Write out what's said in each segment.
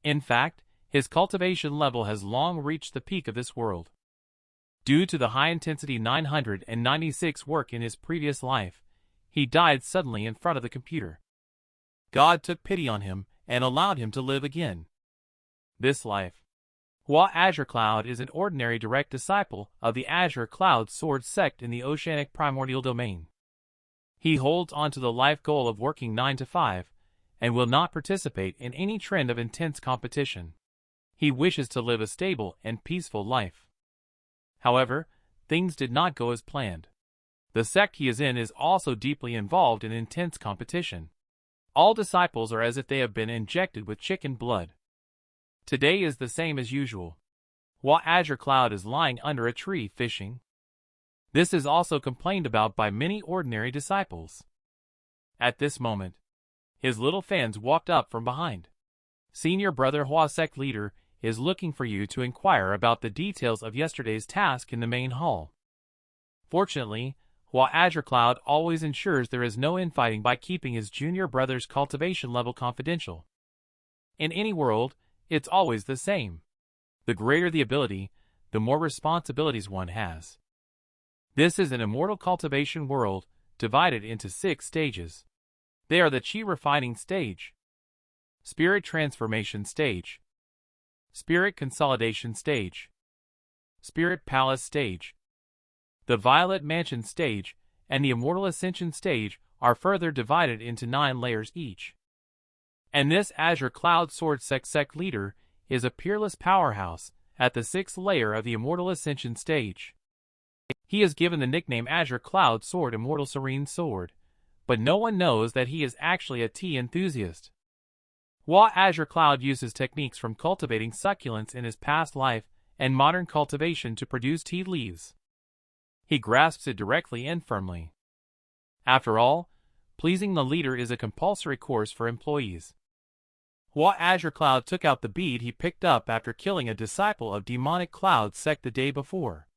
In fact, his cultivation level has long reached the peak of this world. Due to the high-intensity 996 work in his previous life, he died suddenly in front of the computer. God took pity on him and allowed him to live again. This life. Hua Azure-Cloud is an ordinary direct disciple of the Azure-Cloud Sword Sect in the Oceanic Primordial Domain. He holds on to the life goal of working 9 to 5, and will not participate in any trend of intense competition. He wishes to live a stable and peaceful life. However, things did not go as planned. The sect he is in is also deeply involved in intense competition. All disciples are as if they have been injected with chicken blood. Today is the same as usual. Hua Azure-Cloud is lying under a tree fishing. This is also complained about by many ordinary disciples. At this moment, his little fans walked up from behind. Senior brother Hua sect leader is looking for you to inquire about the details of yesterday's task in the main hall. Fortunately, Hua Azure-Cloud always ensures there is no infighting by keeping his junior brother's cultivation level confidential. In any world, it's always the same. The greater the ability, the more responsibilities one has. This is an immortal cultivation world, divided into 6 stages. They are the Qi refining stage, Spirit transformation stage, Spirit consolidation stage, Spirit palace stage. The Violet Mansion stage and the Immortal Ascension stage are further divided into 9 layers each. And this Azure-Cloud Sword Sect leader is a peerless powerhouse at the 6th layer of the Immortal Ascension stage. He is given the nickname Azure-Cloud Sword Immortal Serene Sword, but no one knows that he is actually a tea enthusiast. Hua Azure-Cloud uses techniques from cultivating succulents in his past life and modern cultivation to produce tea leaves. He grasps it directly and firmly. After all, pleasing the leader is a compulsory course for employees. Hua Azure-Cloud took out the bead he picked up after killing a disciple of Demonic Cloud Sect the day before.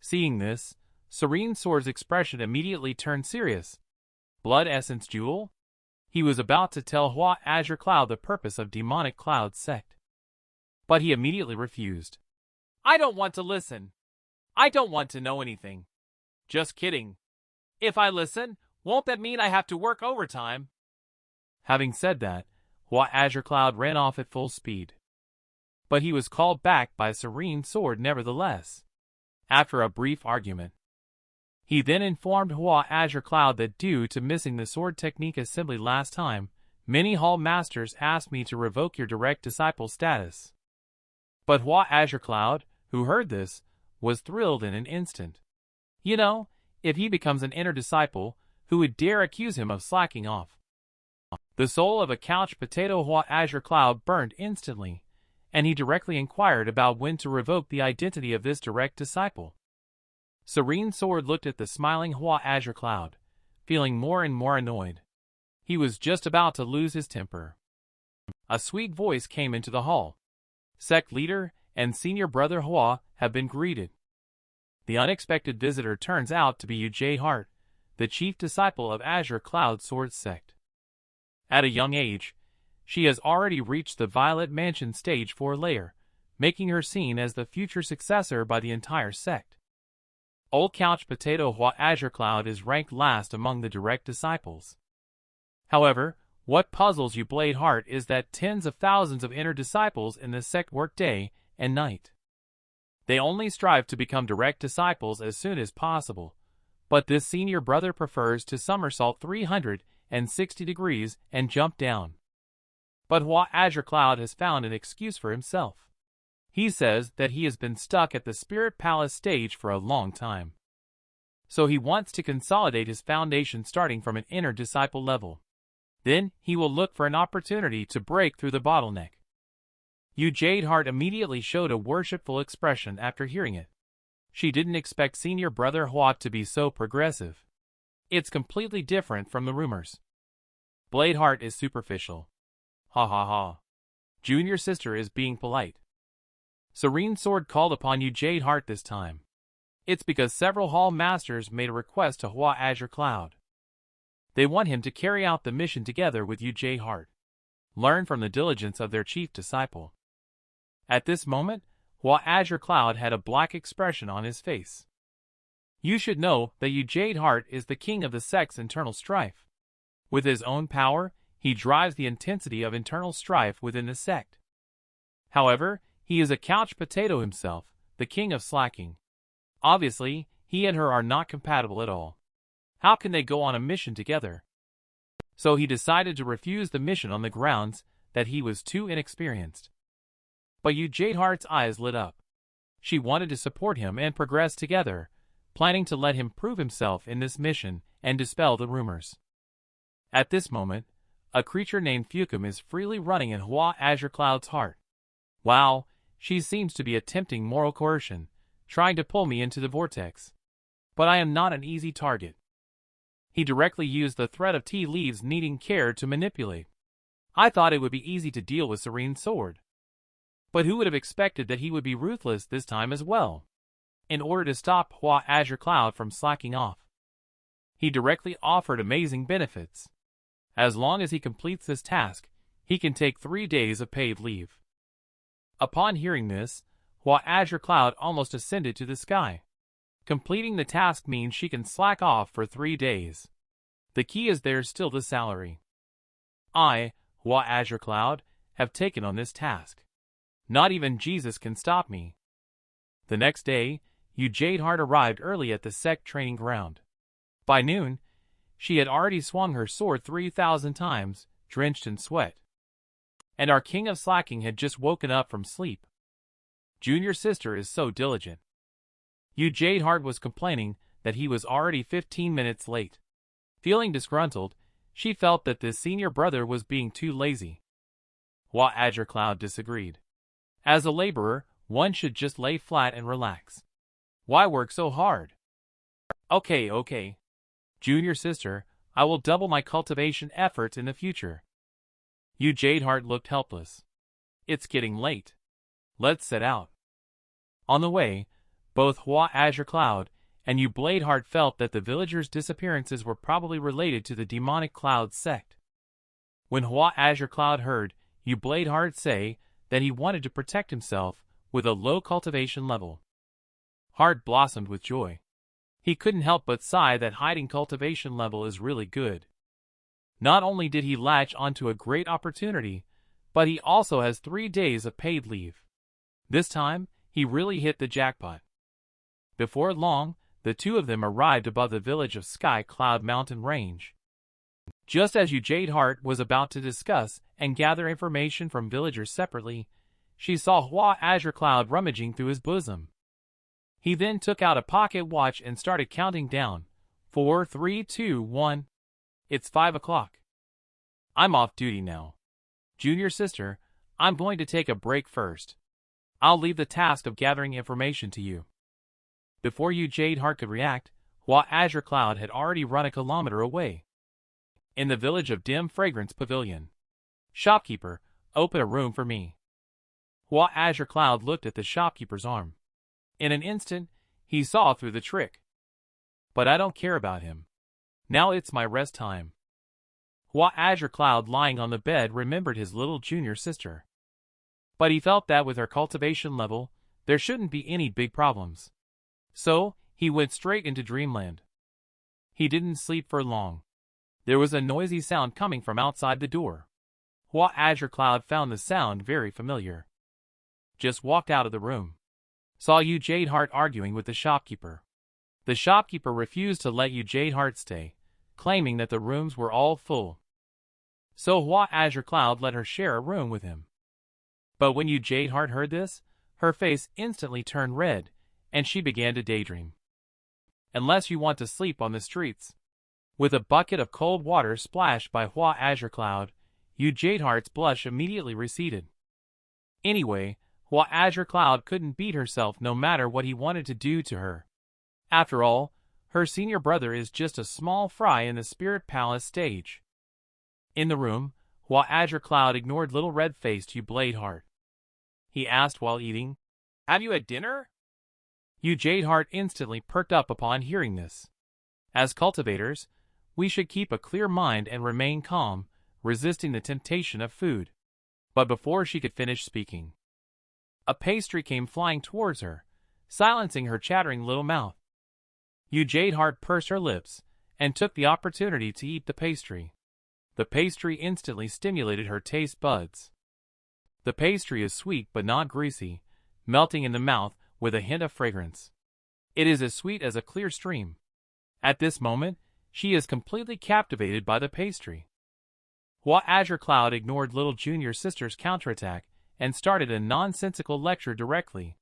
Seeing this, Serene Sword's expression immediately turned serious. Blood Essence Jewel? He was about to tell Hua Azure-Cloud the purpose of Demonic Cloud Sect. But he immediately refused. I don't want to listen. I don't want to know anything. Just kidding. If I listen, won't that mean I have to work overtime? Having said that, Hua Azure-Cloud ran off at full speed. But he was called back by Serene Sword nevertheless. After a brief argument, he then informed Hua Azure-Cloud that due to missing the sword technique assembly last time, many hall masters asked me to revoke your direct disciple status. But Hua Azure-Cloud, who heard this, was thrilled in an instant. You know, if he becomes an inner disciple, who would dare accuse him of slacking off? The soul of a couch potato Hua Azure-Cloud burned instantly, and he directly inquired about when to revoke the identity of this direct disciple. Serene Sword looked at the smiling Hua Azure-Cloud, feeling more and more annoyed. He was just about to lose his temper. A sweet voice came into the hall. Sect leader and senior brother Hua have been greeted. The unexpected visitor turns out to be Yuj Hart, the chief disciple of Azure-Cloud Sword Sect. At a young age, she has already reached the Violet Mansion Stage 4 layer, making her seen as the future successor by the entire sect. Old Couch Potato Hua Azure-Cloud is ranked last among the direct disciples. However, what puzzles you Blade Heart is that tens of thousands of inner disciples in the sect work day and night. They only strive to become direct disciples as soon as possible, but this senior brother prefers to somersault 360 degrees and jump down. But Hua Azure-Cloud has found an excuse for himself. He says that he has been stuck at the Spirit Palace stage for a long time. So he wants to consolidate his foundation starting from an inner disciple level. Then he will look for an opportunity to break through the bottleneck. Yuj Hart immediately showed a worshipful expression after hearing it. She didn't expect senior brother Hua to be so progressive. It's completely different from the rumors. Blade Heart is superficial. Ha ha ha. Junior sister is being polite. Serene Sword called upon Yuj Hart this time. It's because several hall masters made a request to Hua Azure-Cloud. They want him to carry out the mission together with Yuj Hart. learn from the diligence of their chief disciple. At this moment, Hua Azure-Cloud had a black expression on his face. You should know that Yu Jade Heart is the king of the sect's internal strife. With his own power, he drives the intensity of internal strife within the sect. However, he is a couch potato himself, the king of slacking. Obviously, he and her are not compatible at all. How can they go on a mission together? So he decided to refuse the mission on the grounds that he was too inexperienced. But Yu Jade Heart's eyes lit up. She wanted to support him and progress together, planning to let him prove himself in this mission and dispel the rumors. At this moment, a creature named Fukum is freely running in Hua Azure-Cloud's heart. Wow, she seems to be attempting moral coercion, trying to pull me into the vortex. But I am not an easy target. He directly used the thread of tea leaves needing care to manipulate. I thought it would be easy to deal with Serene's sword. But who would have expected that he would be ruthless this time as well? In order to stop Hua Azure-Cloud from slacking off, he directly offered amazing benefits. As long as he completes this task, he can take 3 days of paid leave. Upon hearing this, Hua Azure-Cloud almost ascended to the sky. Completing the task means she can slack off for 3 days. The key is there's still the salary. I, Hua Azure-Cloud, have taken on this task. Not even Jesus can stop me. The next day, Yu Jade Heart arrived early at the sect training ground. By noon, she had already swung her sword 3,000 times, drenched in sweat. And our king of slacking had just woken up from sleep. Junior sister is so diligent. Yu Jade Heart was complaining that he was already 15 minutes late. Feeling disgruntled, she felt that this senior brother was being too lazy. Hua Azure-Cloud disagreed. As a laborer, one should just lay flat and relax. Why work so hard? Okay. Junior sister, I will double my cultivation efforts in the future. Yu Jade Heart looked helpless. It's getting late. Let's set out. On the way, both Hua Azure-Cloud and Yu Blade Heart felt that the villagers' disappearances were probably related to the demonic Cloud sect. When Hua Azure-Cloud heard Yu Blade Heart say that he wanted to protect himself with a low cultivation level, Heart blossomed with joy. He couldn't help but sigh that hiding cultivation level is really good. Not only did he latch onto a great opportunity, but he also has 3 days of paid leave. This time, he really hit the jackpot. Before long, the two of them arrived above the village of Sky Cloud Mountain Range. Just as Yu Jade Heart was about to discuss and gather information from villagers separately, she saw Hua Azure-Cloud rummaging through his bosom. He then took out a pocket watch and started counting down. 4, 3, 2, 1. It's 5 o'clock. I'm off duty now. Junior sister, I'm going to take a break first. I'll leave the task of gathering information to you. Before Yu Jade Heart could react, Hua Azure-Cloud had already run a kilometer away. In the village of Dim Fragrance Pavilion. Shopkeeper, open a room for me. Hua Azure-Cloud looked at the shopkeeper's arm. In an instant, he saw through the trick. But I don't care about him. Now it's my rest time. Hua Azure-Cloud lying on the bed remembered his little junior sister. But he felt that with her cultivation level, there shouldn't be any big problems. So, he went straight into dreamland. He didn't sleep for long. There was a noisy sound coming from outside the door. Hua Azure-Cloud found the sound very familiar. Just walked out of the room. Saw Yu Jade Heart arguing with the shopkeeper. The shopkeeper refused to let Yu Jade Heart stay, claiming that the rooms were all full. So Hua Azure-Cloud let her share a room with him. But when Yu Jade Heart heard this, her face instantly turned red, and she began to daydream. Unless you want to sleep on the streets. With a bucket of cold water splashed by Hua Azure-Cloud, Yu Jade Heart's blush immediately receded. Anyway, Hua Azure-Cloud couldn't beat herself no matter what he wanted to do to her. After all, her senior brother is just a small fry in the Spirit Palace stage. In the room, Hua Azure-Cloud ignored little red-faced Yu Blade Heart. He asked while eating, "Have you had dinner?" Yu Jade Heart instantly perked up upon hearing this. As cultivators, we should keep a clear mind and remain calm, resisting the temptation of food. But before she could finish speaking, a pastry came flying towards her, silencing her chattering little mouth. Jade Heart pursed her lips and took the opportunity to eat the pastry. The pastry instantly stimulated her taste buds. The pastry is sweet but not greasy, melting in the mouth with a hint of fragrance. It is as sweet as a clear stream. At this moment, she is completely captivated by the pastry. Hua Azure-Cloud ignored little junior sister's counterattack and started a nonsensical lecture directly.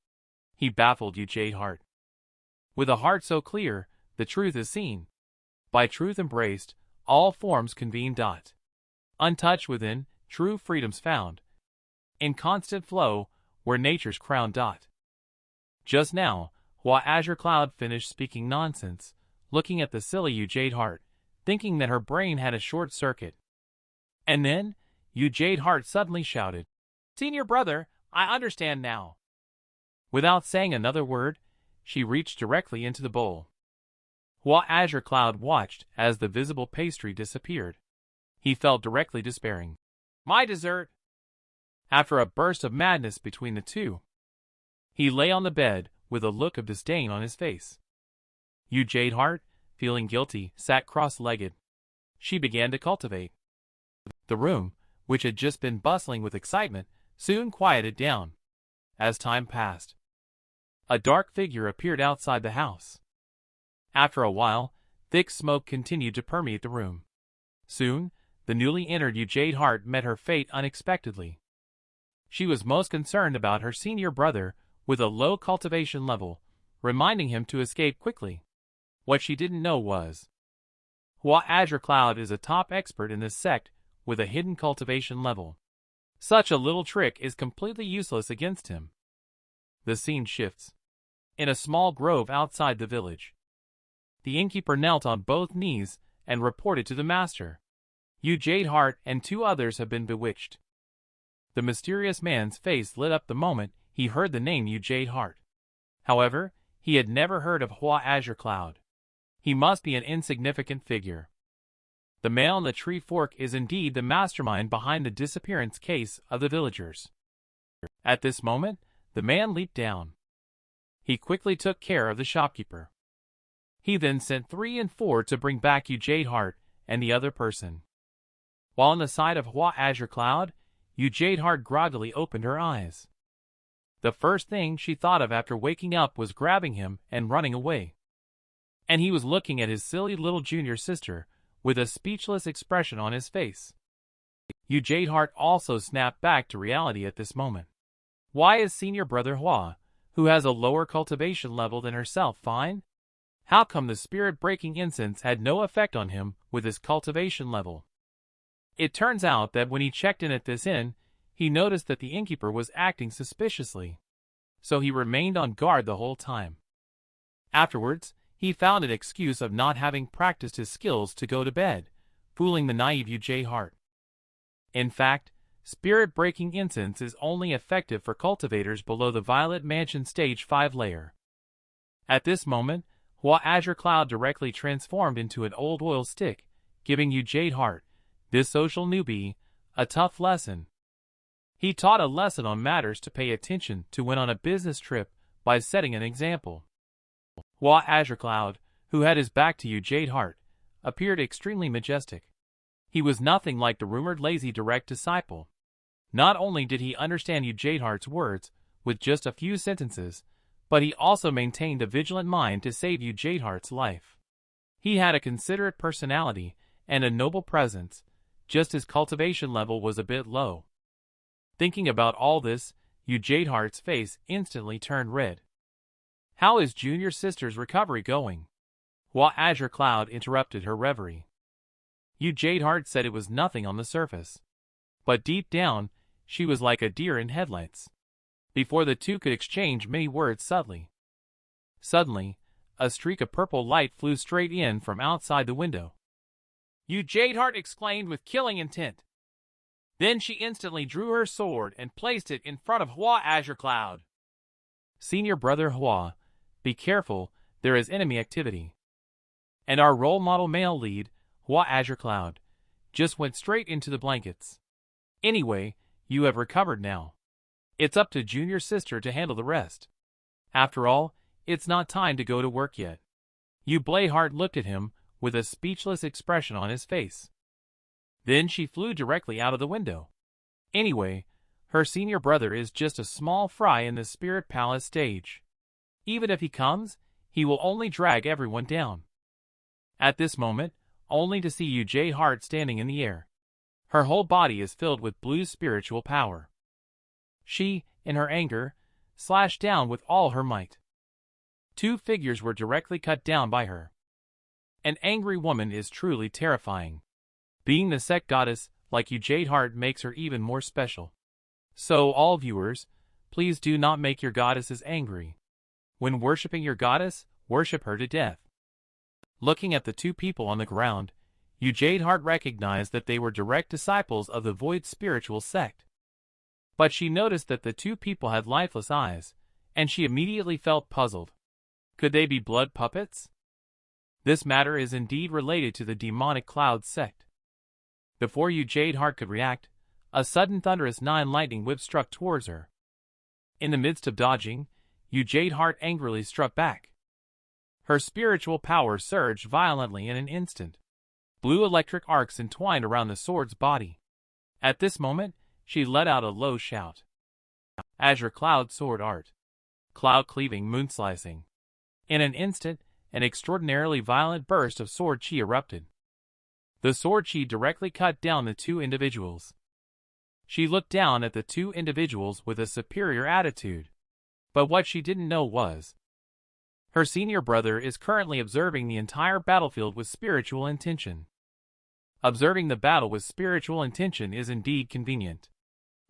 He baffled Jade Heart. With a heart so clear, the truth is seen. By truth embraced, all forms convene. Untouched within, true freedom's found. In constant flow, where nature's crown. Just now, Hua Azure-Cloud finished speaking nonsense, looking at the silly Jade Heart, thinking that her brain had a short circuit. And then, Jade Heart suddenly shouted, "Senior brother, I understand now." Without saying another word, she reached directly into the bowl. Hua Azure-Cloud watched as the visible pastry disappeared. He felt directly despairing. "My dessert!" After a burst of madness between the two, he lay on the bed with a look of disdain on his face. Jade Heart, feeling guilty, sat cross-legged. She began to cultivate. The room, which had just been bustling with excitement, soon quieted down. As time passed, a dark figure appeared outside the house. After a while, thick smoke continued to permeate the room. Soon, the newly entered Jade Heart met her fate unexpectedly. She was most concerned about her senior brother with a low cultivation level, reminding him to escape quickly. What she didn't know was, Hua Azure-Cloud is a top expert in this sect with a hidden cultivation level. Such a little trick is completely useless against him. The scene shifts. In a small grove outside the village, the innkeeper knelt on both knees and reported to the master. Jade Heart and 2 others have been bewitched. The mysterious man's face lit up the moment he heard the name Jade Heart. However, he had never heard of Hua Azure-Cloud. He must be an insignificant figure. The man on the tree fork is indeed the mastermind behind the disappearance case of the villagers. At this moment, the man leaped down. He quickly took care of the shopkeeper. He then sent 3 and 4 to bring back Jade Heart and the other person. While on the side of Hua Azure-Cloud, Jade Heart groggily opened her eyes. The first thing she thought of after waking up was grabbing him and running away. And he was looking at his silly little junior sister with a speechless expression on his face. Jade Heart also snapped back to reality at this moment. Why is senior brother Hua, who has a lower cultivation level than herself, fine? How come the spirit-breaking incense had no effect on him with his cultivation level? It turns out that when he checked in at this inn, he noticed that the innkeeper was acting suspiciously. So he remained on guard the whole time. Afterwards, he found an excuse of not having practiced his skills to go to bed, fooling the naive Jade Heart. In fact, spirit-breaking incense is only effective for cultivators below the Violet Mansion Stage 5 layer. At this moment, Hua Azure-Cloud directly transformed into an old oil stick, giving Jade Heart, this social newbie, a tough lesson. He taught a lesson on matters to pay attention to when on a business trip by setting an example. Hua Azure-Cloud, who had his back to Jade Heart, appeared extremely majestic. He was nothing like the rumored lazy direct disciple. Not only did he understand Jade Heart's words with just a few sentences, but he also maintained a vigilant mind to save Jade Heart's life. He had a considerate personality and a noble presence, just his cultivation level was a bit low. Thinking about all this, Jade Heart's face instantly turned red. How is junior sister's recovery going? Hua Azure-Cloud interrupted her reverie. Jade Heart said it was nothing on the surface. But deep down, she was like a deer in headlights. Before the two could exchange many words suddenly, a streak of purple light flew straight in from outside the window. Jade Heart exclaimed with killing intent. Then she instantly drew her sword and placed it in front of Hua Azure-Cloud. Senior brother Hua, be careful, there is enemy activity. And our role model male lead, Hua Azure-Cloud, just went straight into the blankets. Anyway, you have recovered now. It's up to junior sister to handle the rest. After all, it's not time to go to work yet. Yu Blayhart looked at him with a speechless expression on his face. Then she flew directly out of the window. Anyway, her senior brother is just a small fry in the Spirit Palace stage. Even if he comes, he will only drag everyone down. At this moment, only to see Yu Jade-Heart standing in the air. Her whole body is filled with blue spiritual power. She, in her anger, slashed down with all her might. Two figures were directly cut down by her. An angry woman is truly terrifying. Being the sect goddess like Yu Jade-Heart makes her even more special. So all viewers, please do not make your goddesses angry. When worshipping your goddess, worship her to death. Looking at the two people on the ground, Yu Jade-Heart recognized that they were direct disciples of the Void Spiritual Sect. But she noticed that the two people had lifeless eyes, and she immediately felt puzzled. Could they be blood puppets? This matter is indeed related to the demonic Cloud sect. Before Yu Jade-Heart could react, a sudden thunderous 9 lightning whip struck towards her. In the midst of dodging, Yu Jade-Heart angrily struck back. Her spiritual power surged violently in an instant. Blue electric arcs entwined around the sword's body. At this moment, she let out a low shout. Azure-Cloud sword art. Cloud cleaving moon slicing. In an instant, an extraordinarily violent burst of sword chi erupted. The sword chi directly cut down the two individuals. She looked down at the two individuals with a superior attitude. But what she didn't know was, her senior brother is currently observing the entire battlefield with spiritual intention. Observing the battle with spiritual intention is indeed convenient.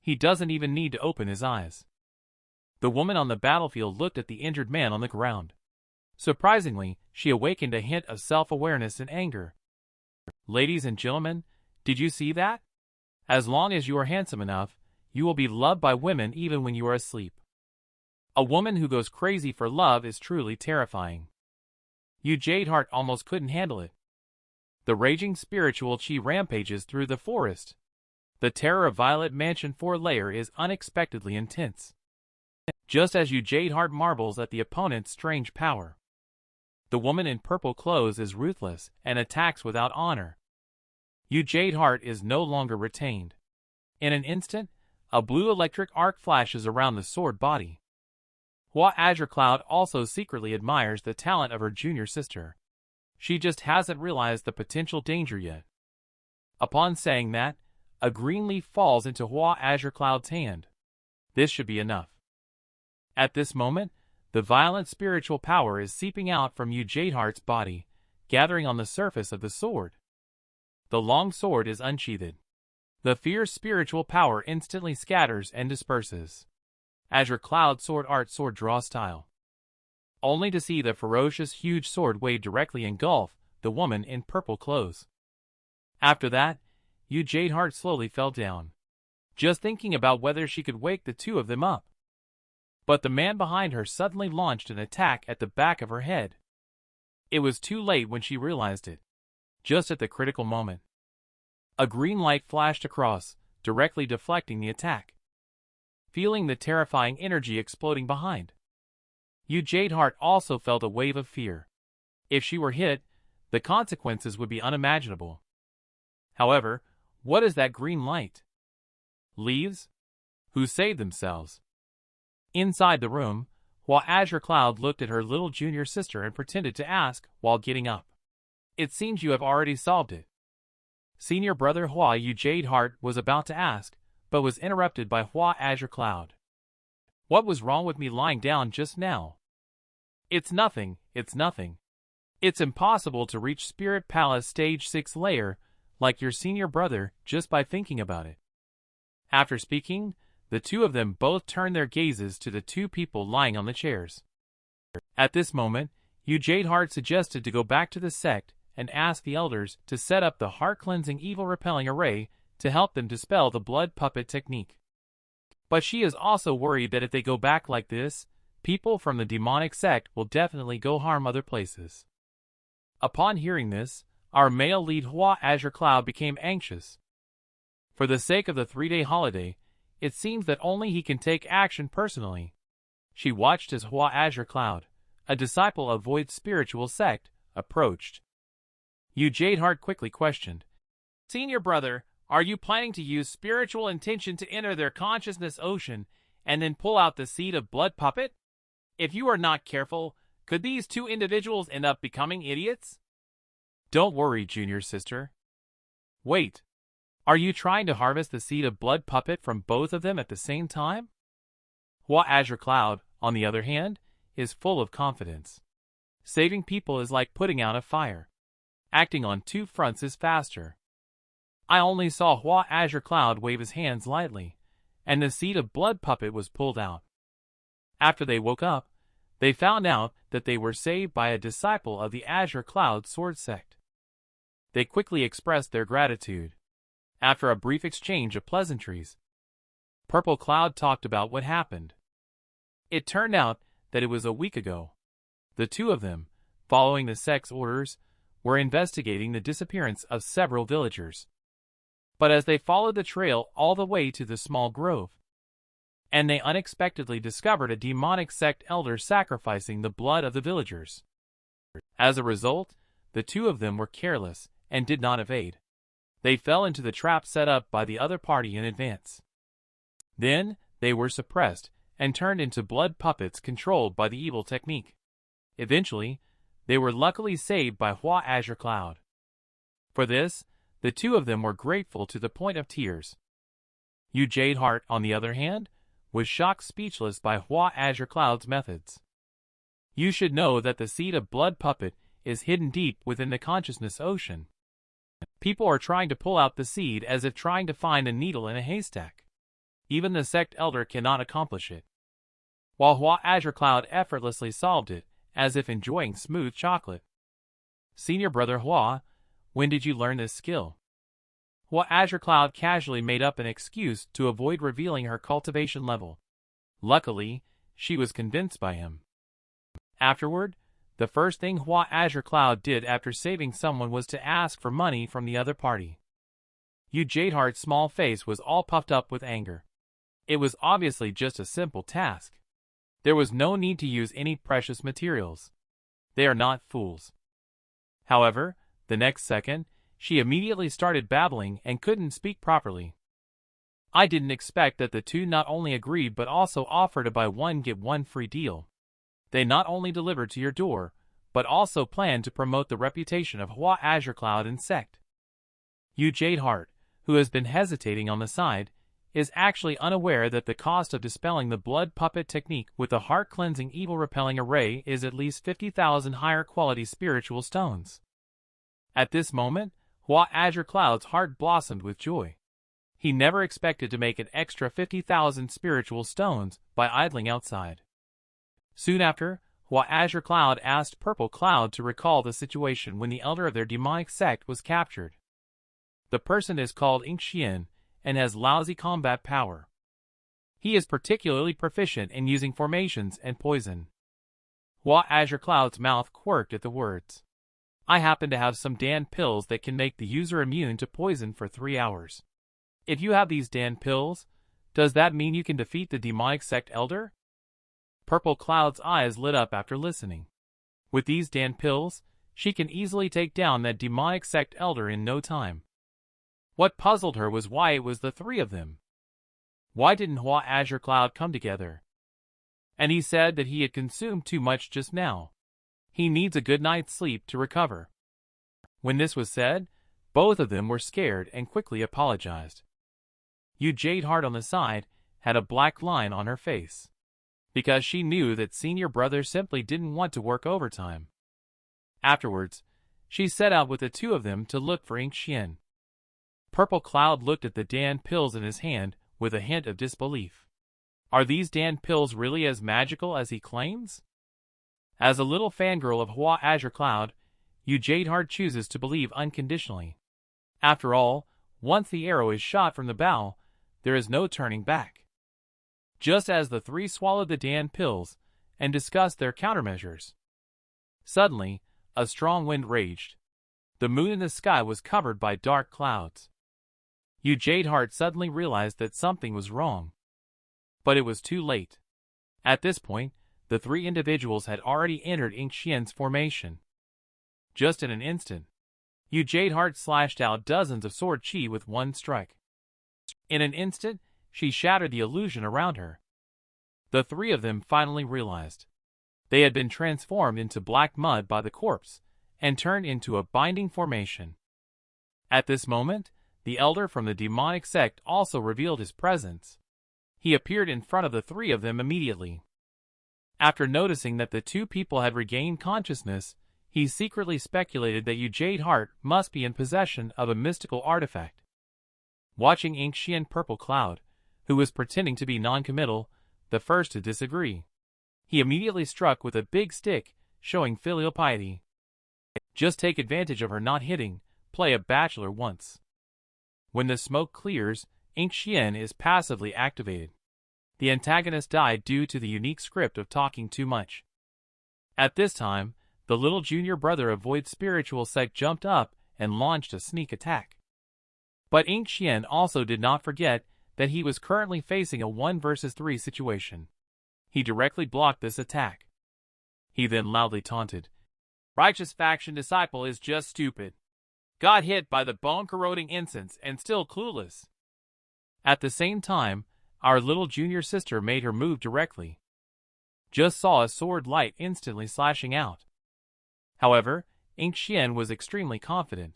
He doesn't even need to open his eyes. The woman on the battlefield looked at the injured man on the ground. Surprisingly, she awakened a hint of self-awareness and anger. Ladies and gentlemen, did you see that? As long as you are handsome enough, you will be loved by women even when you are asleep. A woman who goes crazy for love is truly terrifying. Yu Jade-Heart almost couldn't handle it. The raging spiritual chi rampages through the forest. The terror of Violet Mansion 4 layer is unexpectedly intense. Just as Yu Jade-Heart marvels at the opponent's strange power. The woman in purple clothes is ruthless and attacks without honor. Yu Jade-Heart is no longer retained. In an instant, a blue electric arc flashes around the sword body. Hua Azure-Cloud also secretly admires the talent of her junior sister. She just hasn't realized the potential danger yet. Upon saying that, a green leaf falls into Hua Azure-Cloud's hand. This should be enough. At this moment, the violent spiritual power is seeping out from Yu Jade-Heart's body, gathering on the surface of the sword. The long sword is unsheathed. The fierce spiritual power instantly scatters and disperses. Azure-Cloud sword art sword draw style. Only to see the ferocious huge sword wave directly engulf the woman in purple clothes. After that, Yu Jade-Heart slowly fell down, just thinking about whether she could wake the two of them up. But the man behind her suddenly launched an attack at the back of her head. It was too late when she realized it. Just at the critical moment, a green light flashed across, directly deflecting the attack. Feeling the terrifying energy exploding behind, Yu Jade-Heart also felt a wave of fear. If she were hit, the consequences would be unimaginable. However, what is that green light? Leaves? Who saved themselves? Inside the room, Hua Azure-Cloud looked at her little junior sister and pretended to ask while getting up. It seems you have already solved it. Senior brother Hua Yu Jade-Heart was about to ask, but was interrupted by Hua Azure-Cloud. What was wrong with me lying down just now? It's nothing, it's nothing. It's impossible to reach Spirit Palace Stage 6 layer, like your senior brother, just by thinking about it. After speaking, the two of them both turned their gazes to the two people lying on the chairs. At this moment, Yu Jade-Heart suggested to go back to the sect and ask the elders to set up the heart-cleansing evil-repelling array to help them dispel the blood puppet technique. But she is also worried that if they go back like this, people from the demonic sect will definitely go harm other places. Upon hearing this, our male lead Hua Azure-Cloud became anxious. For the sake of the 3-day holiday, it seems that only he can take action personally. She watched as Hua Azure-Cloud, a disciple of Void's spiritual sect, approached. Yu Jadeheart quickly questioned, "Senior brother, are you planning to use spiritual intention to enter their consciousness ocean and then pull out the seed of blood puppet? If you are not careful, could these two individuals end up becoming idiots?" "Don't worry, junior sister. Wait. Are you trying to harvest the seed of blood puppet from both of them at the same time?" Hua Azure-Cloud, on the other hand, is full of confidence. Saving people is like putting out a fire. Acting on two fronts is faster. I only saw Hua Azure-Cloud wave his hands lightly, and the seed of blood puppet was pulled out. After they woke up, they found out that they were saved by a disciple of the Azure-Cloud Sword Sect. They quickly expressed their gratitude. After a brief exchange of pleasantries, Purple Cloud talked about what happened. It turned out that it was a week ago. The two of them, following the sect's orders, were investigating the disappearance of several villagers. But as they followed the trail all the way to the small grove, and they unexpectedly discovered a demonic sect elder sacrificing the blood of the villagers. As a result, the two of them were careless and did not evade. They fell into the trap set up by the other party in advance. Then, they were suppressed and turned into blood puppets controlled by the evil technique. Eventually, they were luckily saved by Hua Azure-Cloud. For this, the two of them were grateful to the point of tears. Yu Jadeheart, on the other hand, was shocked speechless by Hua Azure-Cloud's methods. You should know that the seed of blood puppet is hidden deep within the consciousness ocean. People are trying to pull out the seed as if trying to find a needle in a haystack. Even the sect elder cannot accomplish it. While Hua Azure-Cloud effortlessly solved it, as if enjoying smooth chocolate. "Senior brother Hua, when did you learn this skill?" Hua Azure-Cloud casually made up an excuse to avoid revealing her cultivation level. Luckily, she was convinced by him. Afterward, the first thing Hua Azure-Cloud did after saving someone was to ask for money from the other party. Yu Jadeheart's small face was all puffed up with anger. It was obviously just a simple task. There was no need to use any precious materials. They are not fools. However, the next second, she immediately started babbling and couldn't speak properly. "I didn't expect that the two not only agreed but also offered a buy one get one free deal. They not only delivered to your door, but also planned to promote the reputation of Hua Azure-Cloud and sect." Yu Jadeheart, who has been hesitating on the side, is actually unaware that the cost of dispelling the blood puppet technique with the heart-cleansing evil-repelling array is at least 50,000 higher-quality spiritual stones. At this moment, Hua Azure-Cloud's heart blossomed with joy. He never expected to make an extra 50,000 spiritual stones by idling outside. Soon after, Hua Azure-Cloud asked Purple Cloud to recall the situation when the elder of their demonic sect was captured. The person is called Qingyun and has lousy combat power. He is particularly proficient in using formations and poison. Hua Azure-Cloud's mouth quirked at the words. "I happen to have some Dan pills that can make the user immune to poison for 3 hours. If you have these Dan pills, does that mean you can defeat the demonic sect elder?" Purple Cloud's eyes lit up after listening. With these Dan pills, she can easily take down that demonic sect elder in no time. What puzzled her was why it was the three of them. Why didn't Hua Azure-Cloud come together? And he said that he had consumed too much just now. He needs a good night's sleep to recover. When this was said, both of them were scared and quickly apologized. Yu Jadeheart on the side had a black line on her face, because she knew that senior brother simply didn't want to work overtime. Afterwards, she set out with the two of them to look for Qingyun. Purple Cloud looked at the Dan pills in his hand with a hint of disbelief. Are these Dan pills really as magical as he claims? As a little fangirl of Hua Azure-Cloud, Yu Jadeheart chooses to believe unconditionally. After all, once the arrow is shot from the bow, there is no turning back. Just as the three swallowed the Dan pills and discussed their countermeasures, suddenly, a strong wind raged. The moon in the sky was covered by dark clouds. Yu Jade-Heart suddenly realized that something was wrong. But it was too late. At this point, the three individuals had already entered Xian's formation. Just in an instant, Yu Jade-Heart slashed out dozens of sword chi with one strike. In an instant, she shattered the illusion around her. The three of them finally realized. They had been transformed into black mud by the corpse, and turned into a binding formation. At this moment, the elder from the demonic sect also revealed his presence. He appeared in front of the three of them immediately. After noticing that the two people had regained consciousness, he secretly speculated that Yu Jade-Heart must be in possession of a mystical artifact. Watching Xian Purple Cloud, who was pretending to be non-committal, the first to disagree, he immediately struck with a big stick, showing filial piety. Just take advantage of her not hitting, play a bachelor once. When the smoke clears, Xian is passively activated. The antagonist died due to the unique script of talking too much. At this time, the little junior brother of Void Spiritual Sect jumped up and launched a sneak attack. But Xian also did not forget that he was currently facing a 1 versus 3 situation. He directly blocked this attack. He then loudly taunted, "Righteous faction disciple is just stupid. Got hit by the bone-corroding incense and still clueless." At the same time, our little junior sister made her move directly. Just saw a sword light instantly slashing out. However, Xian was extremely confident.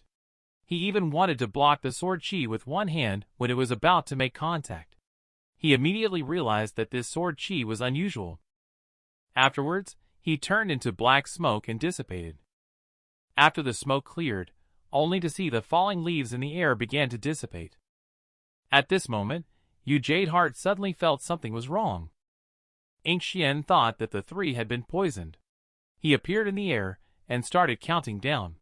He even wanted to block the sword chi with one hand when it was about to make contact. He immediately realized that this sword chi was unusual. Afterwards, he turned into black smoke and dissipated. After the smoke cleared, only to see the falling leaves in the air began to dissipate. At this moment, Yu Jade-Heart suddenly felt something was wrong. Xian thought that the three had been poisoned. He appeared in the air and started counting down.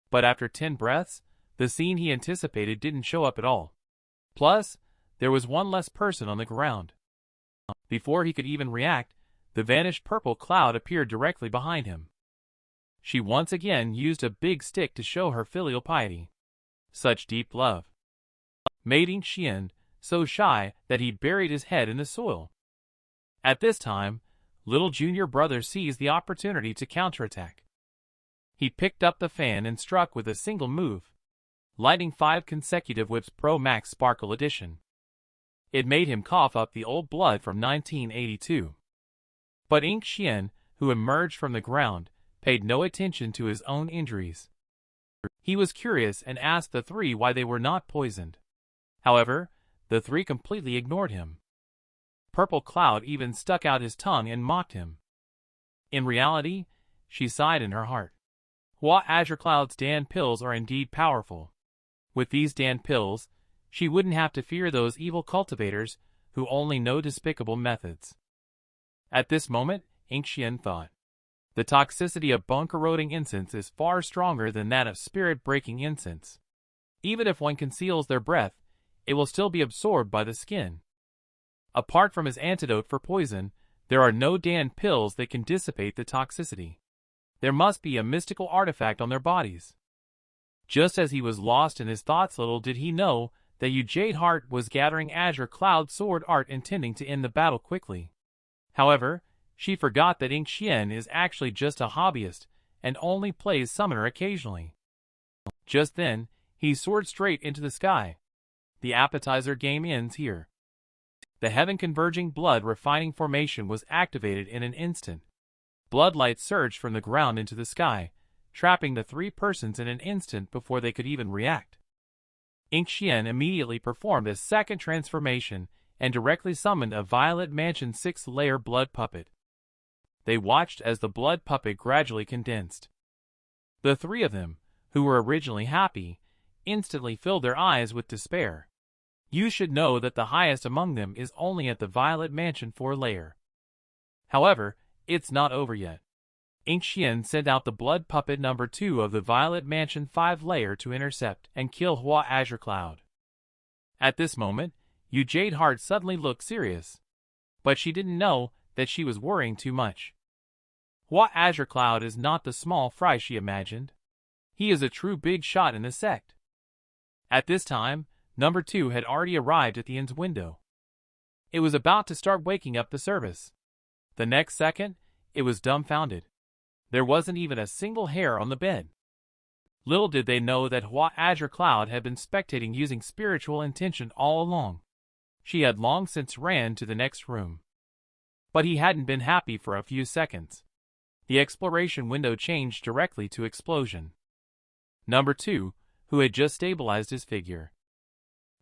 But after 10 breaths, the scene he anticipated didn't show up at all. Plus, there was one less person on the ground. Before he could even react, the vanished purple cloud appeared directly behind him. She once again used a big stick to show her filial piety. Such deep love made Xian so shy that he buried his head in the soil. At this time, little junior brother seized the opportunity to counterattack. He picked up the fan and struck with a single move, lighting 5 consecutive whips Pro Max Sparkle Edition. It made him cough up the old blood from 1982. But Xian, who emerged from the ground, paid no attention to his own injuries. He was curious and asked the three why they were not poisoned. However, the three completely ignored him. Purple Cloud even stuck out his tongue and mocked him. In reality, she sighed in her heart. Hua Azure-Cloud's Dan pills are indeed powerful. With these Dan pills, she wouldn't have to fear those evil cultivators who only know despicable methods. At this moment, Xian thought, the toxicity of bone-corroding incense is far stronger than that of spirit-breaking incense. Even if one conceals their breath, it will still be absorbed by the skin. Apart from his antidote for poison, there are no Dan pills that can dissipate the toxicity. There must be a mystical artifact on their bodies. Just as he was lost in his thoughts, little did he know that Yu Jade-Heart was gathering Azure-Cloud sword art intending to end the battle quickly. However, she forgot that Xian is actually just a hobbyist and only plays summoner occasionally. Just then, he soared straight into the sky. The appetizer game ends here. The heaven-converging blood-refining formation was activated in an instant. Bloodlight surged from the ground into the sky, trapping the three persons in an instant before they could even react. Xian immediately performed a second transformation and directly summoned a Violet Mansion 6-layer blood puppet. They watched as the blood puppet gradually condensed. The three of them, who were originally happy, instantly filled their eyes with despair. You should know that the highest among them is only at the Violet Mansion 4-layer. However, it's not over yet. Xian sent out the blood puppet number 2 of the Violet Mansion 5-layer to intercept and kill Hua Azure-Cloud. At this moment, Yu Jade-Heart suddenly looked serious. But she didn't know that she was worrying too much. Hua Azure-Cloud is not the small fry she imagined. He is a true big shot in the sect. At this time, number 2 had already arrived at the inn's window. It was about to start waking up the service. The next second, it was dumbfounded. There wasn't even a single hair on the bed. Little did they know that Hua Azure-Cloud had been spectating using spiritual intention all along. She had long since ran to the next room. But he hadn't been happy for a few seconds. The exploration window changed directly to explosion. Number 2, who had just stabilized his figure.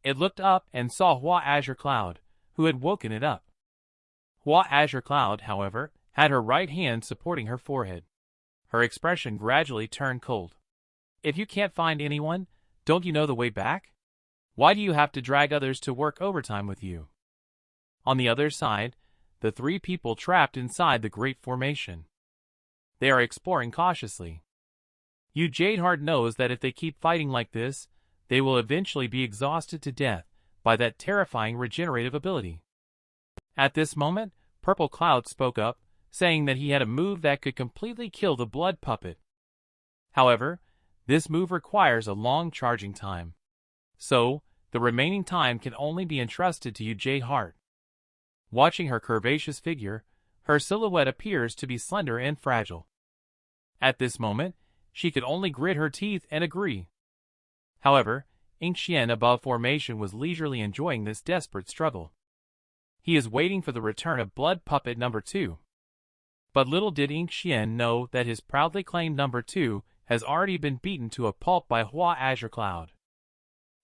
It looked up and saw Hua Azure-Cloud, who had woken it up. Hua Azure-Cloud, however, had her right hand supporting her forehead. Her expression gradually turned cold. If you can't find anyone, don't you know the way back? Why do you have to drag others to work overtime with you? On the other side, the 3 people trapped inside the Great Formation. They are exploring cautiously. Jadeheart knows that if they keep fighting like this, they will eventually be exhausted to death by that terrifying regenerative ability. At this moment, Purple Cloud spoke up, saying that he had a move that could completely kill the blood puppet. However, this move requires a long charging time. So, the remaining time can only be entrusted to Jadeheart. Watching her curvaceous figure, her silhouette appears to be slender and fragile. At this moment, she could only grit her teeth and agree. However, Qingyun above formation was leisurely enjoying this desperate struggle. He is waiting for the return of blood puppet number 2. But little did Qingyun know that his proudly claimed number 2 has already been beaten to a pulp by Hua Azure-Cloud.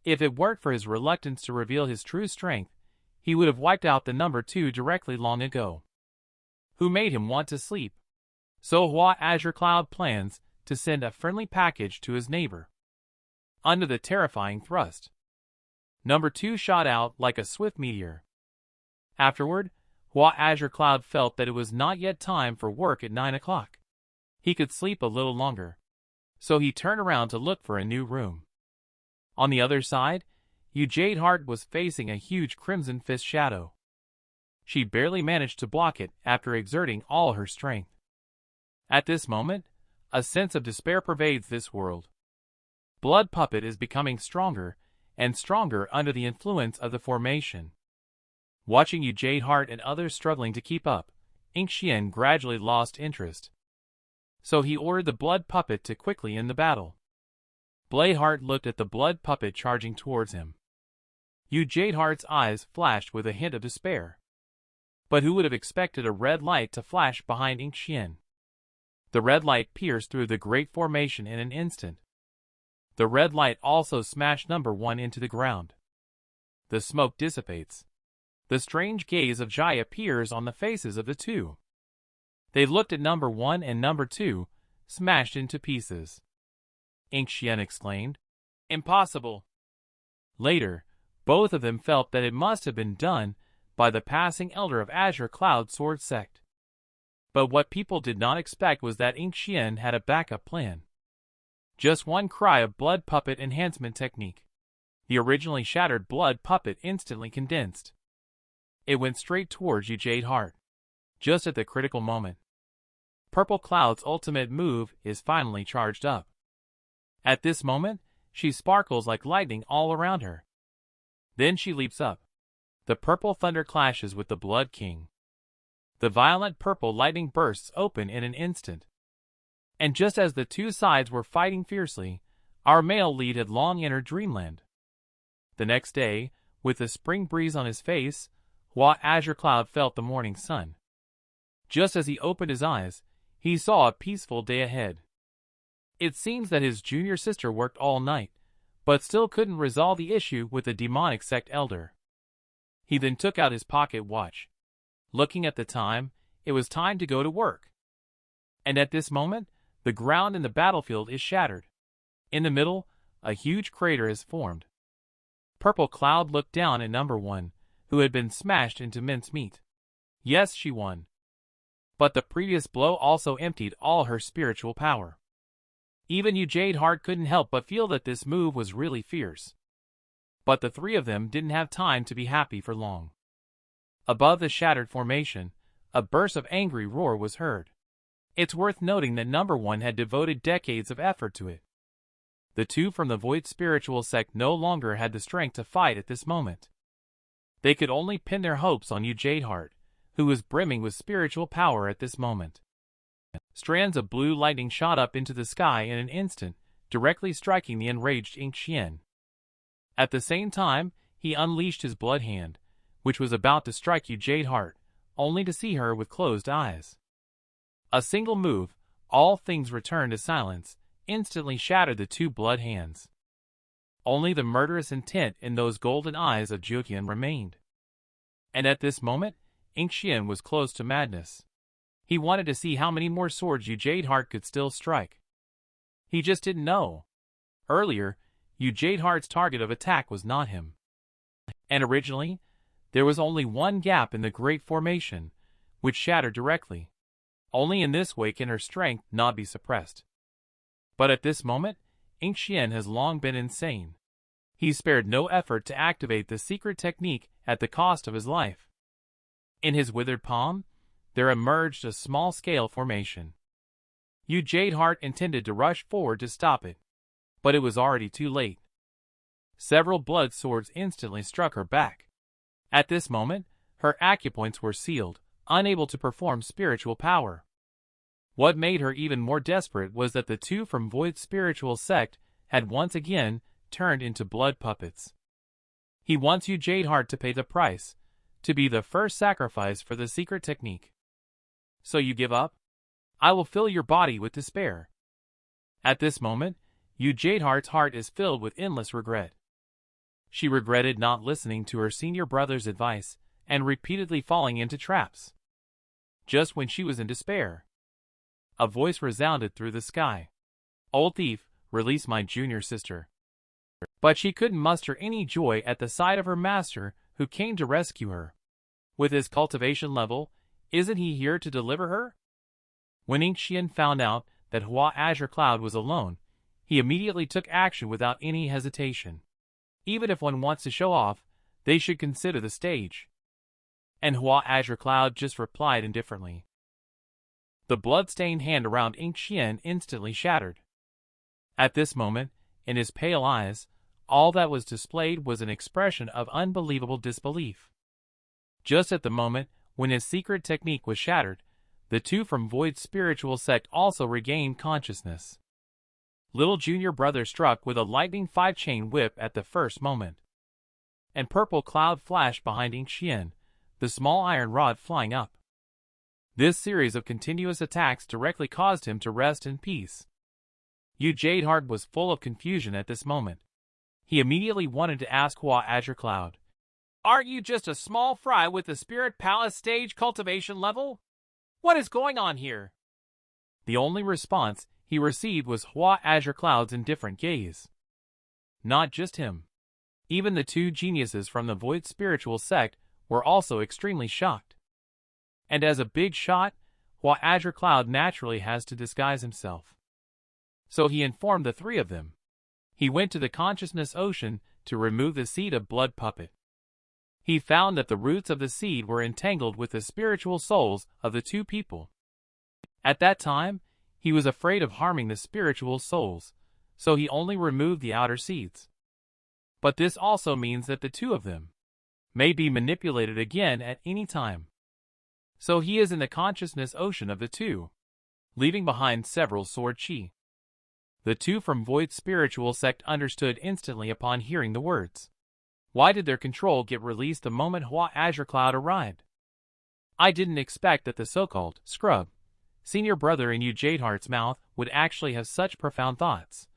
If it weren't for his reluctance to reveal his true strength, he would have wiped out the number 2 directly long ago. Who made him want to sleep? So Hua Azure-Cloud plans to send a friendly package to his neighbor. Under the terrifying thrust, number 2 shot out like a swift meteor. Afterward, Hua Azure-Cloud felt that it was not yet time for work at 9 o'clock. He could sleep a little longer. So he turned around to look for a new room. On the other side, Jadeheart was facing a huge Crimson Fist shadow. She barely managed to block it after exerting all her strength. At this moment, a sense of despair pervades this world. Blood Puppet is becoming stronger and stronger under the influence of the formation. Watching Jadeheart and others struggling to keep up, Qingyun gradually lost interest. So he ordered the Blood Puppet to quickly end the battle. Bladeheart looked at the Blood Puppet charging towards him. Jadeheart's eyes flashed with a hint of despair. But who would have expected a red light to flash behind Qingyun? The red light pierced through the great formation in an instant. The red light also smashed number 1 into the ground. The smoke dissipates. The strange gaze of Jai appears on the faces of the 2. They looked at number 1 and number 2, smashed into pieces. Qingyun exclaimed, "Impossible." Later, both of them felt that it must have been done by the passing elder of Azure-Cloud Sword Sect. But what people did not expect was that Qingyun had a backup plan. Just one cry of Blood Puppet enhancement technique. The originally shattered Blood Puppet instantly condensed. It went straight towards Jadeheart. Just at the critical moment. Purple Cloud's ultimate move is finally charged up. At this moment, she sparkles like lightning all around her. Then she leaps up. The purple thunder clashes with the Blood King. The violent purple lightning bursts open in an instant. And just as the 2 sides were fighting fiercely, our male lead had long entered dreamland. The next day, with the spring breeze on his face, Hua Azure-Cloud felt the morning sun. Just as he opened his eyes, he saw a peaceful day ahead. It seems that his junior sister worked all night, but still couldn't resolve the issue with the demonic sect elder. He then took out his pocket watch. Looking at the time, it was time to go to work. And at this moment, the ground in the battlefield is shattered. In the middle, a huge crater is formed. Purple Cloud looked down at number 1, who had been smashed into mincemeat. Yes, she won. But the previous blow also emptied all her spiritual power. Even Jadeheart couldn't help but feel that this move was really fierce. But the 3 of them didn't have time to be happy for long. Above the shattered formation, a burst of angry roar was heard. It's worth noting that number 1 had devoted decades of effort to it. The two from the Void Spiritual Sect no longer had the strength to fight at this moment. They could only pin their hopes on Hart, who was brimming with spiritual power at this moment. Strands of blue lightning shot up into the sky in an instant, directly striking the enraged Qingyun. At the same time, he unleashed his blood hand, which was about to strike Hart, only to see her with closed eyes. A single move, all things returned to silence, instantly shattered the two blood hands. Only the murderous intent in those golden eyes of Qingyun remained. And at this moment, Qingyun was close to madness. He wanted to see how many more swords Hart could still strike. He just didn't know. Earlier, Hart's target of attack was not him. And originally, there was only one gap in the Great Formation, which shattered directly. Only in this way can her strength not be suppressed. But at this moment, Qingyun has long been insane. He spared no effort to activate the secret technique at the cost of his life. In his withered palm, there emerged a small-scale formation. Hart intended to rush forward to stop it, but it was already too late. Several blood swords instantly struck her back. At this moment, her acupoints were sealed, unable to perform spiritual power. What made her even more desperate was that the two from Void Spiritual Sect had once again turned into blood puppets. He wants Hart to pay the price, to be the first sacrifice for the secret technique. So you give up? I will fill your body with despair. At this moment, Hart's heart is filled with endless regret. She regretted not listening to her senior brother's advice and repeatedly falling into traps. Just when she was in despair, a voice resounded through the sky. "Old thief, release my junior sister." But she couldn't muster any joy at the sight of her master who came to rescue her. With his cultivation level, isn't he here to deliver her? When Qingyun found out that Hua Azure-Cloud was alone, he immediately took action without any hesitation. Even if one wants to show off, they should consider the stage. And Hua Azure-Cloud just replied indifferently. The blood-stained hand around Qingyun instantly shattered. At this moment, in his pale eyes, all that was displayed was an expression of unbelievable disbelief. Just at the moment when his secret technique was shattered, the two from Void Spiritual Sect also regained consciousness. Little junior brother struck with a lightning 5-chain whip at the first moment. And purple cloud flashed behind Qingyun, the small iron rod flying up. This series of continuous attacks directly caused him to rest in peace. Hart was full of confusion at this moment. He immediately wanted to ask Hua Azure-Cloud, "Aren't you just a small fry with the Spirit Palace stage cultivation level? What is going on here?" The only response he received was Hua Azure-Cloud's indifferent gaze. Not just him. Even the two geniuses from the Void Spiritual Sect were also extremely shocked. And as a big shot, Hua Azure-Cloud naturally has to disguise himself. So he informed the three of them. He went to the consciousness ocean to remove the seed of blood puppet. He found that the roots of the seed were entangled with the spiritual souls of the two people. At that time, he was afraid of harming the spiritual souls, so he only removed the outer seeds. But this also means that the two of them may be manipulated again at any time. So he is in the consciousness ocean of the two, leaving behind several sword chi. The two from Void Spiritual Sect understood instantly upon hearing the words. Why did their control get released the moment Hua Azure-Cloud arrived? I didn't expect that the so-called scrub, senior brother in Hart's mouth, would actually have such profound thoughts,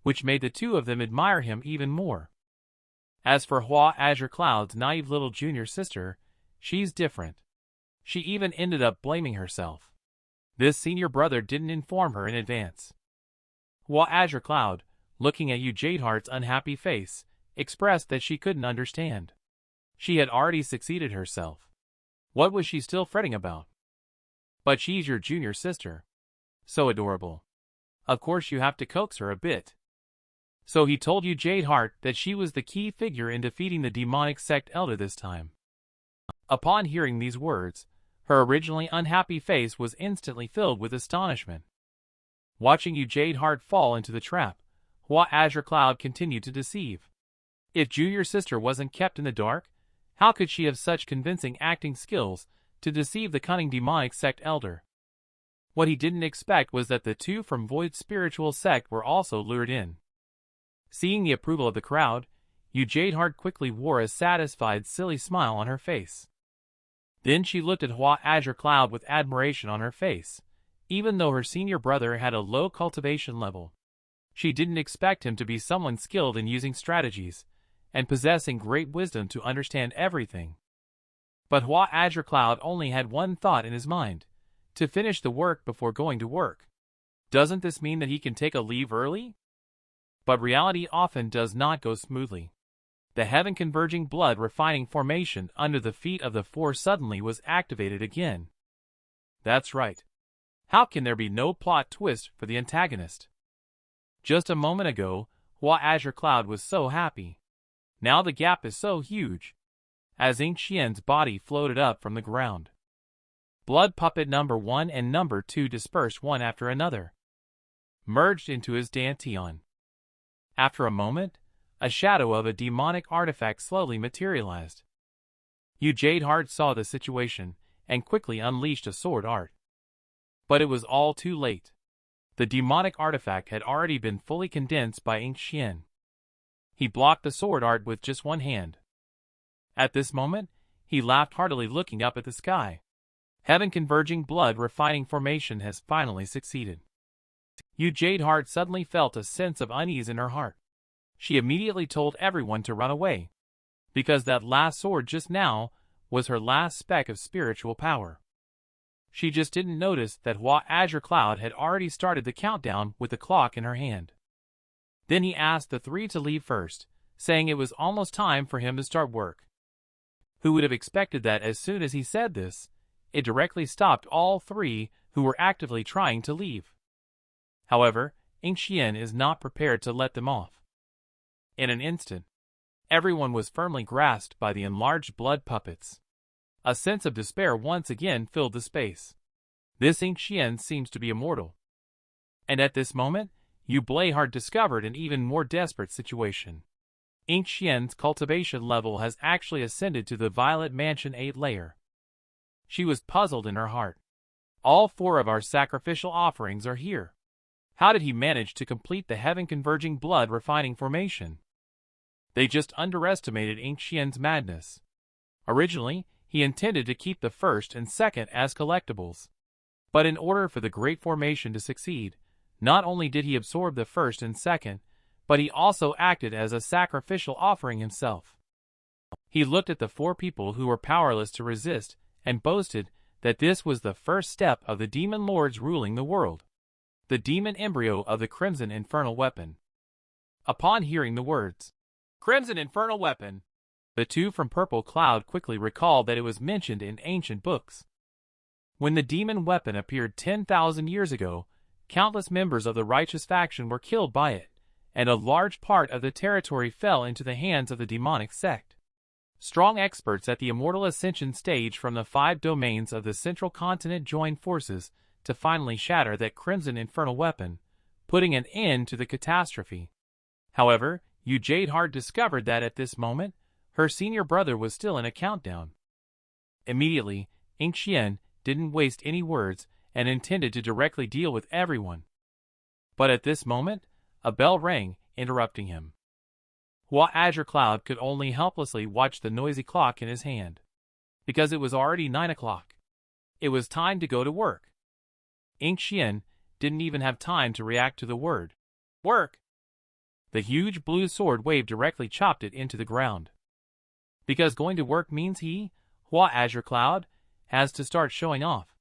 which made the two of them admire him even more. As for Hua Azure-Cloud's naive little junior sister, she's different. She even ended up blaming herself. This senior brother didn't inform her in advance. Hua Azure-Cloud, looking at Hart's unhappy face, expressed that she couldn't understand. She had already succeeded herself. What was she still fretting about? But she's your junior sister. So adorable. Of course you have to coax her a bit. So he told Hart that she was the key figure in defeating the demonic sect elder this time. Upon hearing these words, her originally unhappy face was instantly filled with astonishment. Watching Hart fall into the trap, Hua Azure-Cloud continued to deceive. If junior sister wasn't kept in the dark, how could she have such convincing acting skills to deceive the cunning demonic sect elder? What he didn't expect was that the two from Void's spiritual sect were also lured in. Seeing the approval of the crowd, Jadehart quickly wore a satisfied, silly smile on her face. Then she looked at Hua Azure-Cloud with admiration on her face, even though her senior brother had a low cultivation level. She didn't expect him to be someone skilled in using strategies, and possessing great wisdom to understand everything. But Hua Azure-Cloud only had one thought in his mind: to finish the work before going to work. Doesn't this mean that he can take a leave early? But reality often does not go smoothly. The heaven-converging blood-refining formation under the feet of the four suddenly was activated again. That's right. How can there be no plot twist for the antagonist? Just a moment ago, Hua Azure-Cloud was so happy. Now the gap is so huge. As Qingyun's body floated up from the ground, blood puppet number 1 and number 2 dispersed one after another, merged into his dantian. After a moment, a shadow of a demonic artifact slowly materialized. Jadehart saw the situation and quickly unleashed a sword art. But it was all too late. The demonic artifact had already been fully condensed by Qingyun. He blocked the sword art with just one hand. At this moment, he laughed heartily, looking up at the sky. Heaven-converging blood-refining formation has finally succeeded. Jadehart suddenly felt a sense of unease in her heart. She immediately told everyone to run away, because that last sword just now was her last speck of spiritual power. She just didn't notice that Hua Azure-Cloud had already started the countdown with the clock in her hand. Then he asked the three to leave first, saying it was almost time for him to start work. Who would have expected that as soon as he said this, it directly stopped all three who were actively trying to leave. However, Qingyun is not prepared to let them off. In an instant, everyone was firmly grasped by the enlarged blood puppets. A sense of despair once again filled the space. This Qingyun seems to be immortal. And at this moment, Jadehart discovered an even more desperate situation. Qingyun's cultivation level has actually ascended to the Violet Mansion 8 layer. She was puzzled in her heart. All four of our sacrificial offerings are here. How did he manage to complete the heaven-converging blood-refining formation? They just underestimated Qingyun's madness. Originally, he intended to keep the first and second as collectibles. But in order for the great formation to succeed, not only did he absorb the first and second, but he also acted as a sacrificial offering himself. He looked at the four people who were powerless to resist and boasted that this was the first step of the demon lords ruling the world. The demon embryo of the Crimson Infernal Weapon. Upon hearing the words, "Crimson Infernal Weapon," the two from Purple Cloud quickly recalled that it was mentioned in ancient books. When the demon weapon appeared 10,000 years ago, countless members of the righteous faction were killed by it, and a large part of the territory fell into the hands of the demonic sect. Strong experts at the immortal ascension stage from the 5 domains of the central continent joined forces to finally shatter that Crimson Infernal Weapon, putting an end to the catastrophe. However, Jadehart discovered that at this moment, her senior brother was still in a countdown. Immediately, Qingyun didn't waste any words and intended to directly deal with everyone. But at this moment, a bell rang, interrupting him. Hua Azure-Cloud could only helplessly watch the noisy clock in his hand, because it was already 9 o'clock. It was time to go to work. Qingyun didn't even have time to react to the word work. The huge blue sword wave directly chopped it into the ground. Because going to work means he, Hua Azure-Cloud, has to start showing off.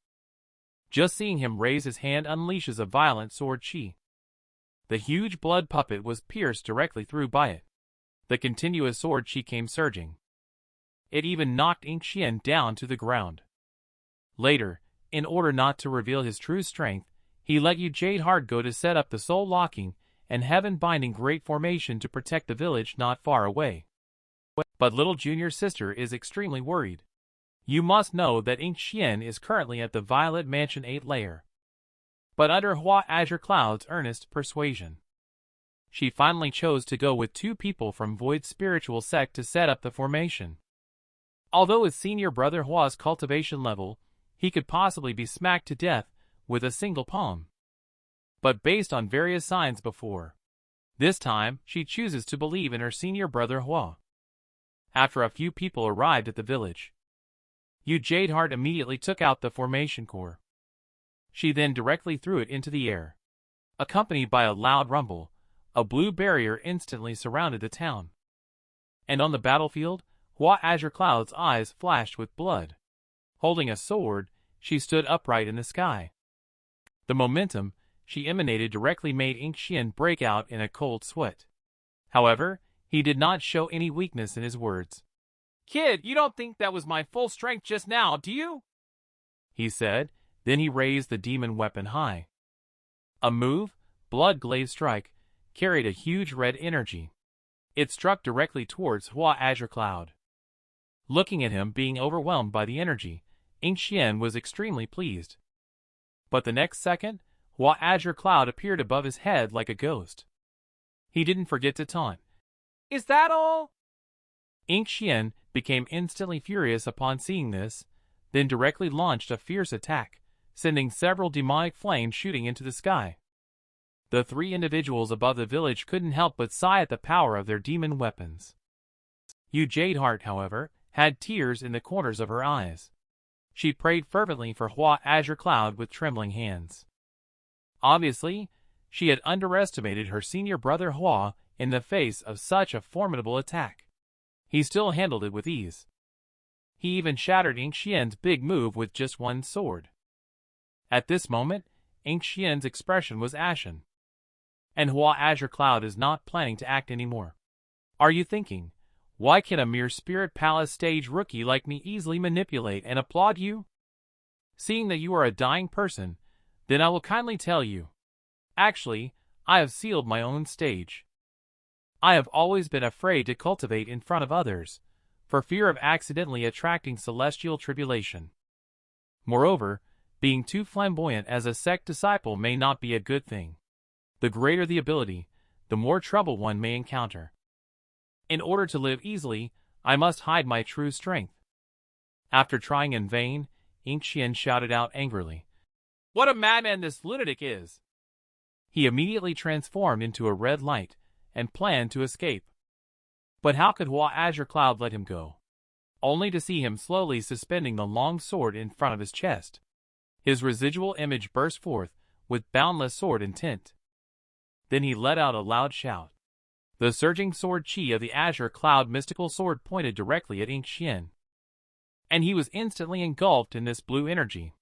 Just seeing him raise his hand unleashes a violent sword chi. The huge blood puppet was pierced directly through by it. The continuous sword chi came surging. It even knocked Qingyun down to the ground. Later, in order not to reveal his true strength, he let Jadehart go to set up the soul-locking and heaven-binding great formation to protect the village not far away. But little junior sister is extremely worried. You must know that Qingyun is currently at the Violet Mansion 8 layer. But under Hua Azure-Cloud's earnest persuasion, she finally chose to go with 2 people from Void's spiritual sect to set up the formation. Although his senior brother Hua's cultivation level, he could possibly be smacked to death with a single palm. But based on various signs before, this time she chooses to believe in her senior brother Hua. After a few people arrived at the village, Jadeheart immediately took out the formation core. She then directly threw it into the air. Accompanied by a loud rumble, a blue barrier instantly surrounded the town. And on the battlefield, Hua Azure-Cloud's eyes flashed with blood. Holding a sword, she stood upright in the sky. The momentum she emanated directly made Qingyun break out in a cold sweat. However, he did not show any weakness in his words. "Kid, you don't think that was my full strength just now, do you?" he said. Then he raised the demon weapon high. A move, blood-glazed strike, carried a huge red energy. It struck directly towards Hua Azure-Cloud. Looking at him being overwhelmed by the energy, Qingyun was extremely pleased. But the next second, Hua Azure-Cloud appeared above his head like a ghost. He didn't forget to taunt. "Is that all?" Qingyun became instantly furious upon seeing this, then directly launched a fierce attack, sending several demonic flames shooting into the sky. The 3 individuals above the village couldn't help but sigh at the power of their demon weapons. Jadeheart, however, had tears in the corners of her eyes. She prayed fervently for Hua Azure-Cloud with trembling hands. Obviously, she had underestimated her senior brother Hua in the face of such a formidable attack. He still handled it with ease. He even shattered Qingyun's big move with just one sword. At this moment, Qingyun's expression was ashen. And Hua Azure-Cloud is not planning to act anymore. Are you thinking, why can a mere Spirit Palace stage rookie like me easily manipulate and applaud you? Seeing that you are a dying person, then I will kindly tell you. Actually, I have sealed my own stage. I have always been afraid to cultivate in front of others, for fear of accidentally attracting celestial tribulation. Moreover, being too flamboyant as a sect disciple may not be a good thing. The greater the ability, the more trouble one may encounter. In order to live easily, I must hide my true strength. After trying in vain, Qingyun shouted out angrily, "What a madman this lunatic is!" He immediately transformed into a red light and planned to escape. But how could Hua Azure-Cloud let him go? Only to see him slowly suspending the long sword in front of his chest. His residual image burst forth with boundless sword intent. Then he let out a loud shout. The surging sword chi of the Azure-Cloud mystical sword pointed directly at Qingyun. And he was instantly engulfed in this blue energy.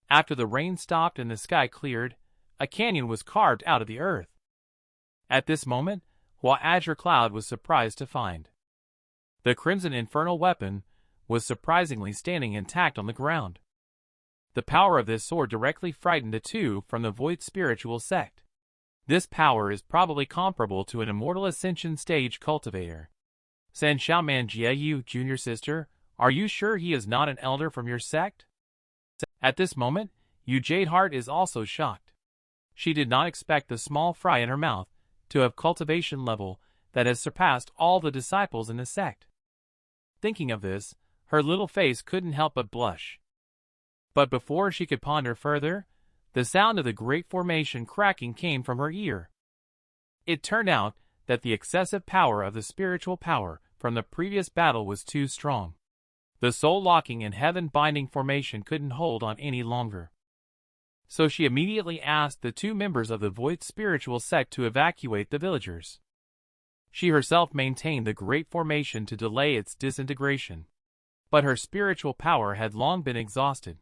After the rain stopped and the sky cleared, a canyon was carved out of the earth. At this moment, Hua Azure-Cloud was surprised to find the Crimson Infernal weapon was surprisingly standing intact on the ground. The power of this sword directly frightened the 2 from the Void spiritual sect. This power is probably comparable to an immortal ascension stage cultivator. San Xiaoman Jieyu, junior sister, are you sure he is not an elder from your sect? At this moment, Jadeheart is also shocked. She did not expect the small fry in her mouth to have cultivation level that has surpassed all the disciples in the sect. Thinking of this, her little face couldn't help but blush. But before she could ponder further, the sound of the great formation cracking came from her ear. It turned out that the excessive power of the spiritual power from the previous battle was too strong. The soul-locking and heaven-binding formation couldn't hold on any longer. So she immediately asked the 2 members of the Void spiritual sect to evacuate the villagers. She herself maintained the great formation to delay its disintegration. But her spiritual power had long been exhausted.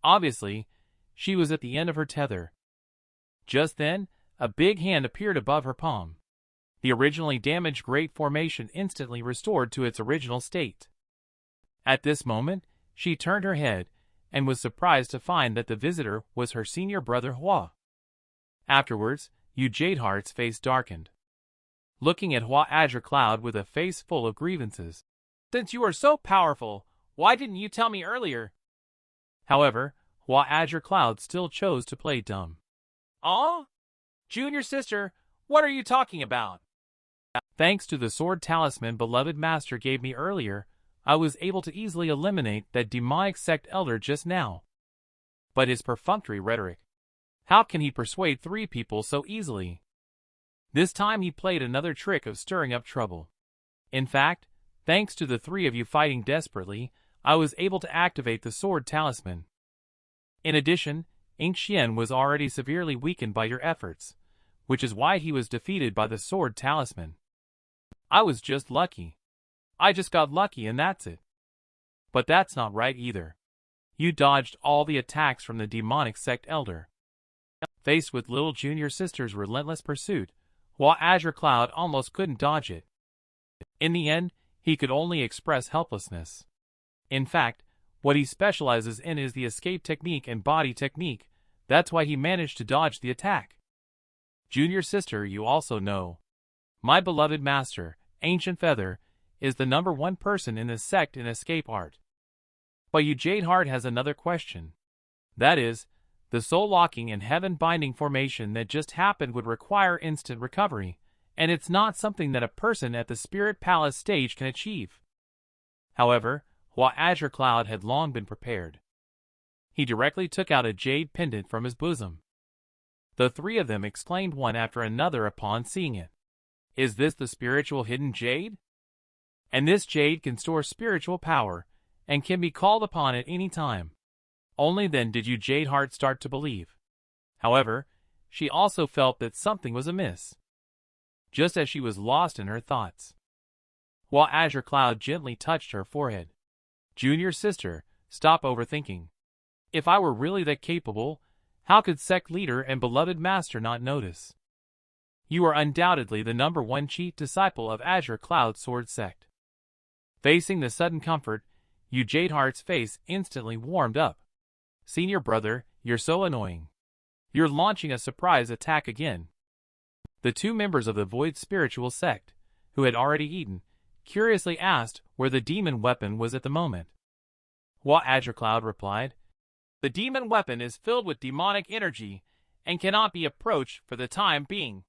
Obviously, she was at the end of her tether. Just then, a big hand appeared above her palm. The originally damaged great formation instantly restored to its original state. At this moment, she turned her head and was surprised to find that the visitor was her senior brother Hua. Afterwards, Jadeheart's face darkened. Looking at Hua Azure-Cloud with a face full of grievances. "Since you are so powerful, why didn't you tell me earlier?" However, Hua Azure-Cloud still chose to play dumb. "Aw? Junior sister, What are you talking about? Thanks to the sword talisman beloved master gave me earlier, I was able to easily eliminate that demonic sect elder just now. But his perfunctory rhetoric. How can he persuade 3 people so easily? This time he played another trick of stirring up trouble. In fact, thanks to the 3 of you fighting desperately, I was able to activate the sword talisman. In addition, Qingyun was already severely weakened by your efforts, which is why he was defeated by the sword talisman. I was just lucky. I just got lucky and that's it. But that's not right either. You dodged all the attacks from the demonic sect elder. Faced with little junior sister's relentless pursuit, Hua Azure-Cloud almost couldn't dodge it. In the end, he could only express helplessness. In fact, what he specializes in is the escape technique and body technique. That's why he managed to dodge the attack. Junior sister, you also know. My beloved master, Ancient Feather, is the #1 person in this sect in escape art. But you Jade Heart has another question. That is, the soul-locking and heaven-binding formation that just happened would require instant recovery, and it's not something that a person at the Spirit Palace stage can achieve. However, Hua Azure-Cloud had long been prepared. He directly took out a jade pendant from his bosom. The 3 of them exclaimed one after another upon seeing it. Is this the spiritual hidden jade? And this jade can store spiritual power, and can be called upon at any time. Only then did you Jade Heart start to believe. However, she also felt that something was amiss. Just as she was lost in her thoughts, Hua Azure-Cloud gently touched her forehead. Junior sister, stop overthinking. If I were really that capable, how could sect leader and beloved master not notice? You are undoubtedly the #1 chief disciple of Azure-Cloud Sword Sect. Facing the sudden comfort, you Jade Heart's face instantly warmed up. Senior brother, you're so annoying. You're launching a surprise attack again. The 2 members of the Void Spiritual Sect, who had already eaten, curiously asked where the demon weapon was at the moment. Hua Azure-Cloud replied, the demon weapon is filled with demonic energy and cannot be approached for the time being.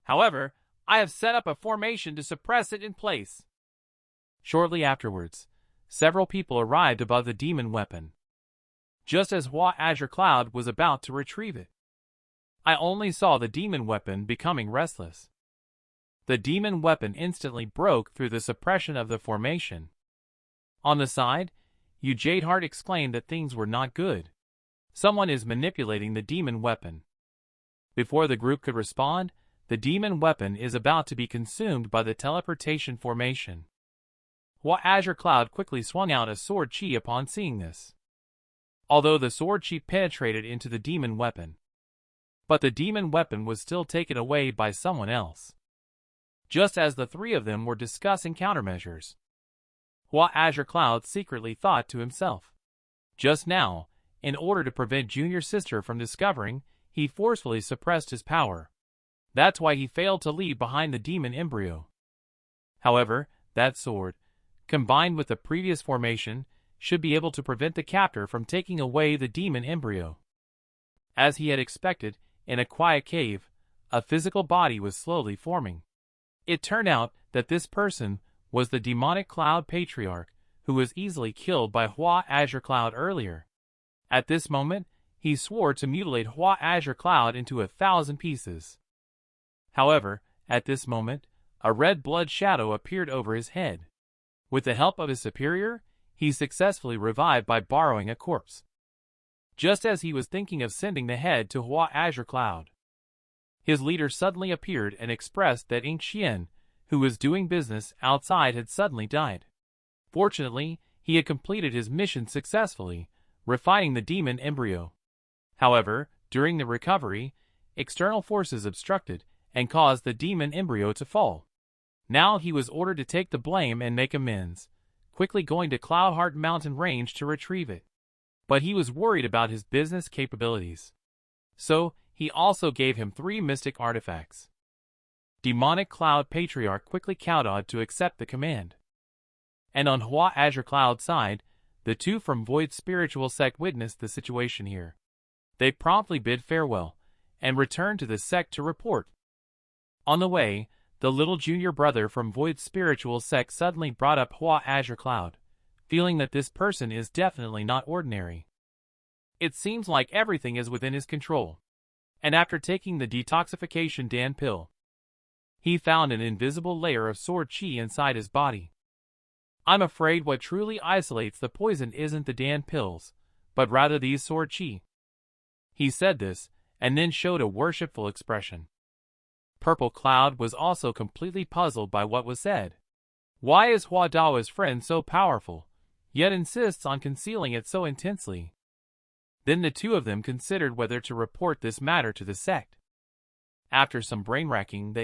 However, I have set up a formation to suppress it in place. Shortly afterwards, several people arrived above the demon weapon. Just as Hua Azure-Cloud was about to retrieve it, I only saw the demon weapon becoming restless. The demon weapon instantly broke through the suppression of the formation. On the side, you Jade Heart exclaimed that things were not good. Someone is manipulating the demon weapon. Before the group could respond, the demon weapon is about to be consumed by the teleportation formation. Hua Azure-Cloud quickly swung out a sword chi upon seeing this. Although the sword chi penetrated into the demon weapon, but the demon weapon was still taken away by someone else. Just as the 3 of them were discussing countermeasures, Hua Azure-Cloud secretly thought to himself. Just now, in order to prevent Junior Sister from discovering, he forcefully suppressed his power. That's why he failed to leave behind the demon embryo. However, that sword, combined with the previous formation, should be able to prevent the captor from taking away the demon embryo. As he had expected, in a quiet cave, a physical body was slowly forming. It turned out that this person was the demonic Cloud Patriarch, who was easily killed by Hua Azure-Cloud earlier. At this moment, he swore to mutilate Hua Azure-Cloud into 1,000 pieces. However, at this moment, a red blood shadow appeared over his head. With the help of his superior, he successfully revived by borrowing a corpse. Just as he was thinking of sending the head to Hua Azure-Cloud, his leader suddenly appeared and expressed that Qingyun, who was doing business outside, had suddenly died. Fortunately, he had completed his mission successfully, refining the demon embryo. However, during the recovery, external forces obstructed and caused the demon embryo to fall. Now he was ordered to take the blame and make amends, quickly going to Cloudheart Mountain Range to retrieve it. But he was worried about his business capabilities. So, he also gave him 3 mystic artifacts. Demonic Cloud Patriarch quickly kowtowed to accept the command. And on Hua Azure-Cloud's side, the 2 from Void Spiritual Sect witnessed the situation here. They promptly bid farewell, and returned to the sect to report. On the way, the little junior brother from Void's spiritual sect suddenly brought up Hua Azure-Cloud, feeling that this person is definitely not ordinary. It seems like everything is within his control. And after taking the detoxification Dan pill, he found an invisible layer of sword chi inside his body. I'm afraid what truly isolates the poison isn't the Dan pills, but rather these sword chi. He said this, and then showed a worshipful expression. Purple Cloud was also completely puzzled by what was said. Why is Hua Dao's friend so powerful, yet insists on concealing it so intensely? Then the two of them considered whether to report this matter to the sect. After some brain-racking,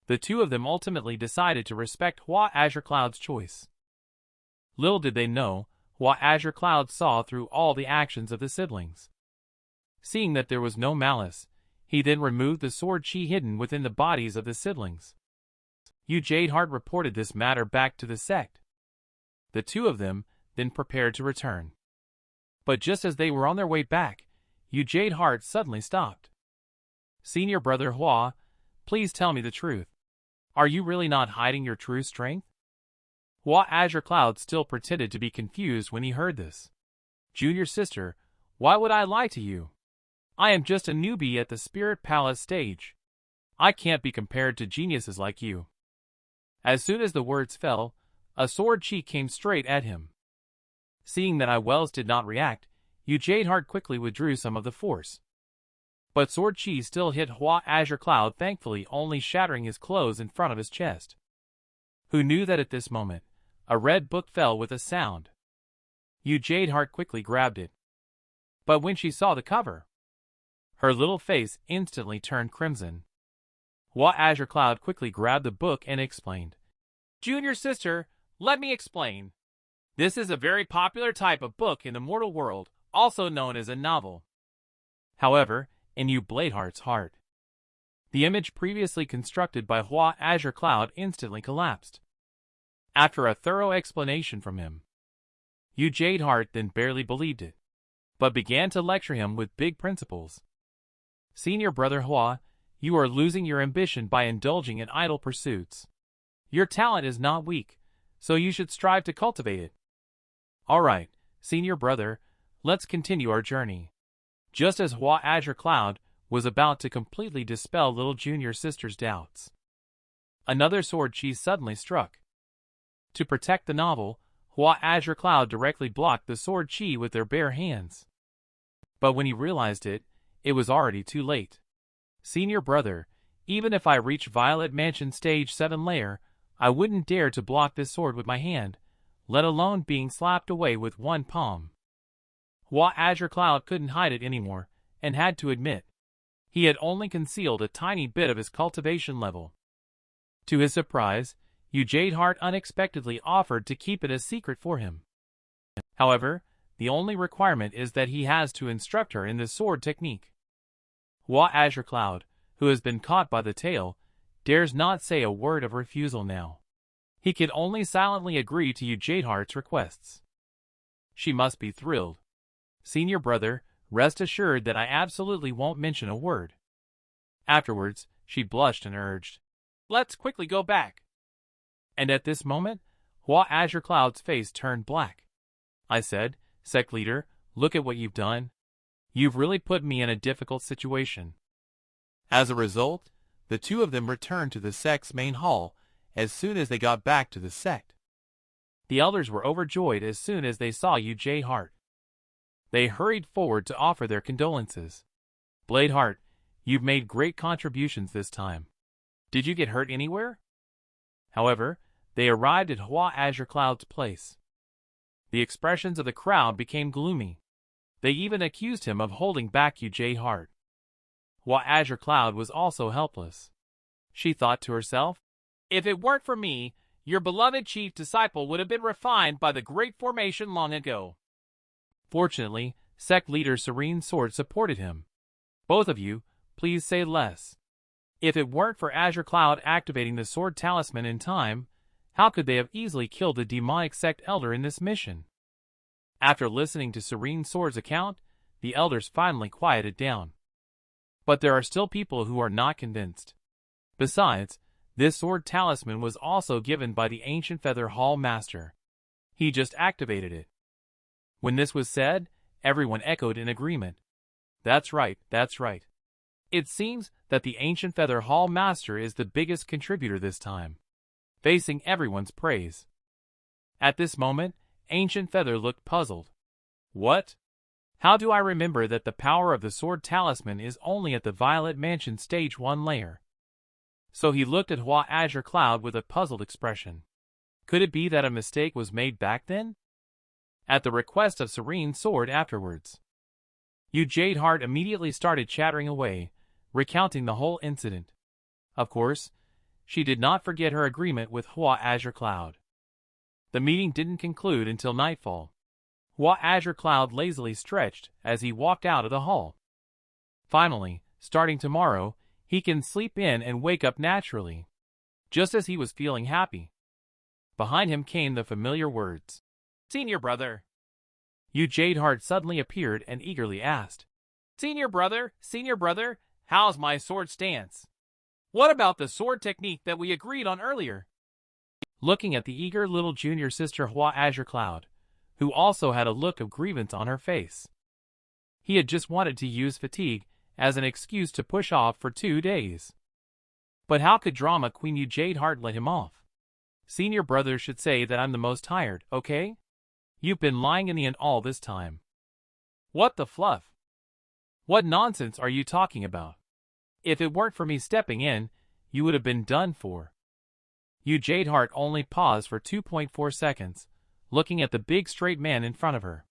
the two of them ultimately decided to respect Hua Azure-Cloud's choice. Little did they know, Hua Azure-Cloud saw through all the actions of the siblings. Seeing that there was no malice, he then removed the sword chi hidden within the bodies of the siblings. Jadeheart reported this matter back to the sect. The two of them then prepared to return. But just as they were on their way back, Jadeheart suddenly stopped. Senior brother Hua, please tell me the truth. Are you really not hiding your true strength? Hua Azure-Cloud still pretended to be confused when he heard this. Junior sister, why would I lie to you? I am just a newbie at the Spirit Palace stage. I can't be compared to geniuses like you. As soon as the words fell, a sword chi came straight at him. Seeing that Wells did not react, Jadeheart quickly withdrew some of the force. But sword chi still hit Hua Azure-Cloud, thankfully only shattering his clothes in front of his chest. Who knew that at this moment, a red book fell with a sound. Jadeheart quickly grabbed it. But when she saw the cover, her little face instantly turned crimson. Hua Azure-Cloud quickly grabbed the book and explained. Junior sister, let me explain. This is a very popular type of book in the mortal world, also known as a novel. However, in Bladeheart's heart, the image previously constructed by Hua Azure-Cloud instantly collapsed. After a thorough explanation from him, Jadeheart then barely believed it, but began to lecture him with big principles. Senior brother Hua, you are losing your ambition by indulging in idle pursuits. Your talent is not weak, so you should strive to cultivate it. Alright, senior brother, let's continue our journey. Just as Hua Azure-Cloud was about to completely dispel little junior sister's doubts, another sword chi suddenly struck. To protect the novel, Hua Azure-Cloud directly blocked the sword chi with their bare hands. But when he realized it, it was already too late. Senior brother, even if I reach Violet Mansion Stage 7 layer, I wouldn't dare to block this sword with my hand, let alone being slapped away with one palm. Hua Azure-Cloud couldn't hide it anymore, and had to admit, he had only concealed a tiny bit of his cultivation level. To his surprise, Jadeheart unexpectedly offered to keep it a secret for him. However, the only requirement is that he has to instruct her in the sword technique. Hua Azure-Cloud, who has been caught by the tail, dares not say a word of refusal now. He could only silently agree to Jadeheart's requests. She must be thrilled. Senior brother, rest assured that I absolutely won't mention a word. Afterwards, she blushed and urged, let's quickly go back. And at this moment, Hua Azure-Cloud's face turned black. I said, Sect Leader, look at what you've done. You've really put me in a difficult situation. As a result, the two of them returned to the sect's main hall as soon as they got back to the sect. The elders were overjoyed as soon as they saw Jadeheart. They hurried forward to offer their condolences. Bladeheart, you've made great contributions this time. Did you get hurt anywhere? However, they arrived at Hua Azure-Cloud's place. The expressions of the crowd became gloomy. They even accused him of holding back Jadeheart. Hua Azure-Cloud was also helpless. She thought to herself, if it weren't for me, your beloved chief disciple would have been refined by the great formation long ago. Fortunately, sect leader Serene Sword supported him. Both of you, please say less. If it weren't for Azure-Cloud activating the sword talisman in time, how could they have easily killed the demonic sect elder in this mission? After listening to Serene Sword's account, the elders finally quieted down. But there are still people who are not convinced. Besides, this sword talisman was also given by the ancient Feather Hall Master. He just activated it. When this was said, everyone echoed in agreement. That's right, that's right. It seems that the ancient Feather Hall Master is the biggest contributor this time, facing everyone's praise. At this moment, Ancient Feather looked puzzled. What? How do I remember that the power of the sword talisman is only at the Violet Mansion Stage 1 layer? So he looked at Hua Azure-Cloud with a puzzled expression. Could it be that a mistake was made back then? At the request of Serene Sword afterwards. Jade Heart immediately started chattering away, recounting the whole incident. Of course, she did not forget her agreement with Hua Azure-Cloud. The meeting didn't conclude until nightfall. Hua Azure-Cloud lazily stretched as he walked out of the hall. Finally, starting tomorrow, he can sleep in and wake up naturally. Just as he was feeling happy, behind him came the familiar words. Senior brother. Jade Heart suddenly appeared and eagerly asked. Senior brother, how's my sword stance? What about the sword technique that we agreed on earlier? Looking at the eager little junior sister Hua Azure-Cloud, who also had a look of grievance on her face. He had just wanted to use fatigue as an excuse to push off for 2 days. But how could drama queen Jade Heart let him off? Senior brother should say that I'm the most tired, okay? You've been lying in the end all this time. What the fluff? What nonsense are you talking about? If it weren't for me stepping in, you would have been done for. Jade Heart only paused for 2.4 seconds, looking at the big straight man in front of her.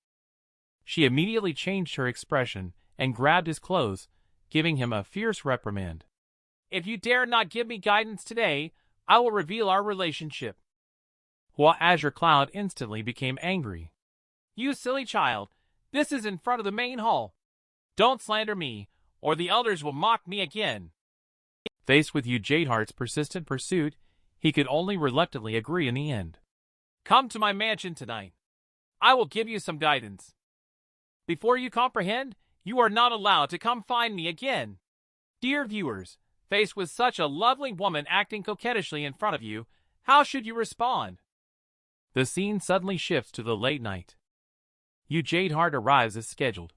She immediately changed her expression and grabbed his clothes, giving him a fierce reprimand. If you dare not give me guidance today, I will reveal our relationship. Hua Azure-Cloud instantly became angry. You silly child, this is in front of the main hall. Don't slander me, or the elders will mock me again. Faced with Jade Heart's persistent pursuit, he could only reluctantly agree in the end. Come to my mansion tonight. I will give you some guidance. Before you comprehend, you are not allowed to come find me again. Dear viewers, faced with such a lovely woman acting coquettishly in front of you, how should you respond? The scene suddenly shifts to the late night. Jade Heart arrives as scheduled.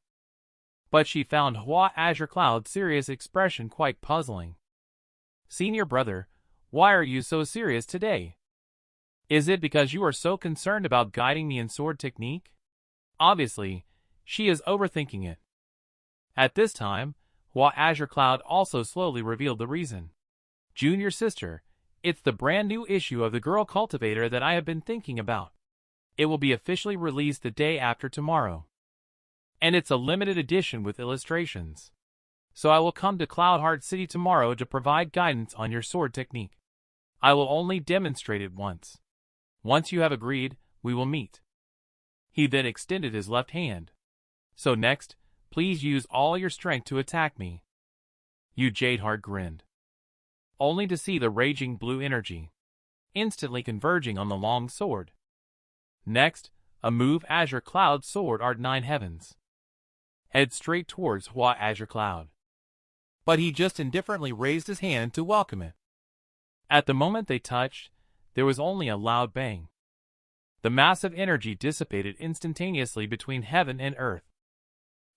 But she found Hua Azure-Cloud's serious expression quite puzzling. Senior brother, why are you so serious today? Is it because you are so concerned about guiding me in sword technique? Obviously, she is overthinking it. At this time, Hua Azure-Cloud also slowly revealed the reason. Junior sister, it's the brand new issue of the Girl Cultivator that I have been thinking about. It will be officially released the day after tomorrow. And it's a limited edition with illustrations. So I will come to Cloudheart City tomorrow to provide guidance on your sword technique. I will only demonstrate it once. Once you have agreed, we will meet. He then extended his left hand. So next, please use all your strength to attack me. Jade Heart grinned, only to see the raging blue energy instantly converging on the long sword. Next, a move Azure-Cloud sword art 9 heavens. Head straight towards Hua Azure-Cloud. But he just indifferently raised his hand to welcome it. At the moment they touched, there was only a loud bang. The massive energy dissipated instantaneously between heaven and earth,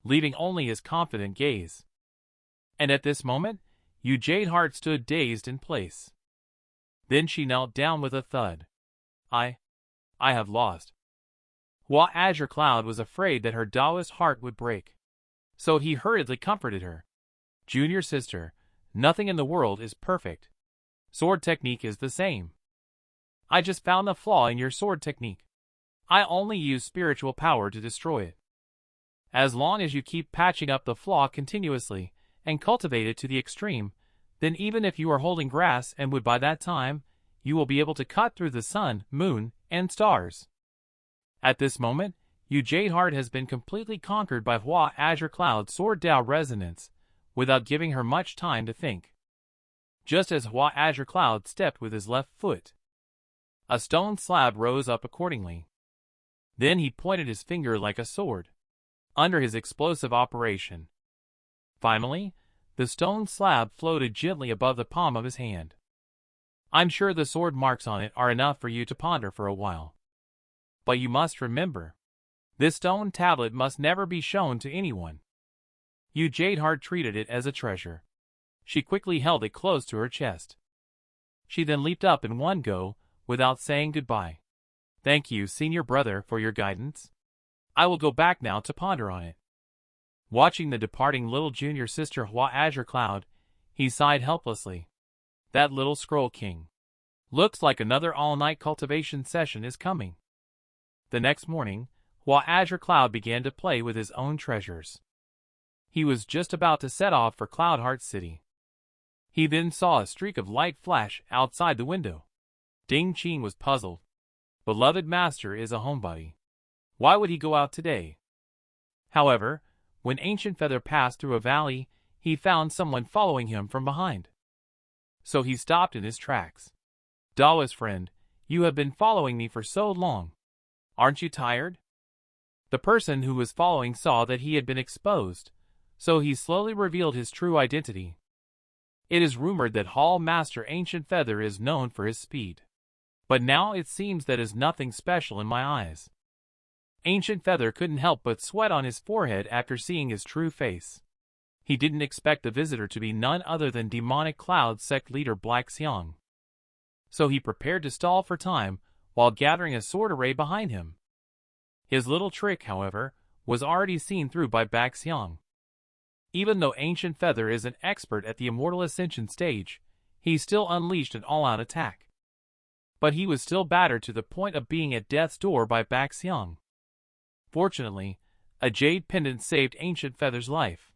leaving only his confident gaze. And at this moment, Jade Heart stood dazed in place. Then she knelt down with a thud. I have lost. Hua Azure-Cloud was afraid that her Taoist heart would break. So he hurriedly comforted her. Junior sister, nothing in the world is perfect. Sword technique is the same. I just found the flaw in your sword technique. I only use spiritual power to destroy it. As long as you keep patching up the flaw continuously and cultivate it to the extreme, then even if you are holding grass and wood by that time, you will be able to cut through the sun, moon, and stars. At this moment, Jade Heart has been completely conquered by Hua Azure-Cloud's Sword Dao resonance, without giving her much time to think. Just as Hua Azure-Cloud stepped with his left foot, a stone slab rose up accordingly. Then he pointed his finger like a sword, under his explosive operation. Finally, The stone slab floated gently above the palm of his hand. I'm sure the sword marks on it are enough for you to ponder for a while. But you must remember, this stone tablet must never be shown to anyone. Yu Jadeheart treated it as a treasure. She quickly held it close to her chest. She then leaped up in one go, without saying goodbye. Thank you, senior brother, for your guidance. I will go back now to ponder on it. Watching the departing little junior sister Hua Azure-Cloud, he sighed helplessly. That little scroll king. Looks like another all-night cultivation session is coming. The next morning, Hua Azure-Cloud began to play with his own treasures. He was just about to set off for Cloud Heart City. He then saw a streak of light flash outside the window. Ding Qing was puzzled. Beloved master is a homebody. Why would he go out today? However, when Ancient Feather passed through a valley, he found someone following him from behind. So he stopped in his tracks. Dawa's friend, you have been following me for so long. Aren't you tired? The person who was following saw that he had been exposed, so he slowly revealed his true identity. It is rumored that Hall Master Ancient Feather is known for his speed. But now it seems that is nothing special in my eyes. Ancient Feather couldn't help but sweat on his forehead after seeing his true face. He didn't expect the visitor to be none other than demonic Cloud Sect leader Black Xiang. So he prepared to stall for time while gathering a sword array behind him. His little trick, however, was already seen through by Black Xiang. Even though Ancient Feather is an expert at the Immortal Ascension stage, he still unleashed an all-out attack. But he was still battered to the point of being at death's door by Black Xiang. Fortunately, a jade pendant saved Ancient Feather's life.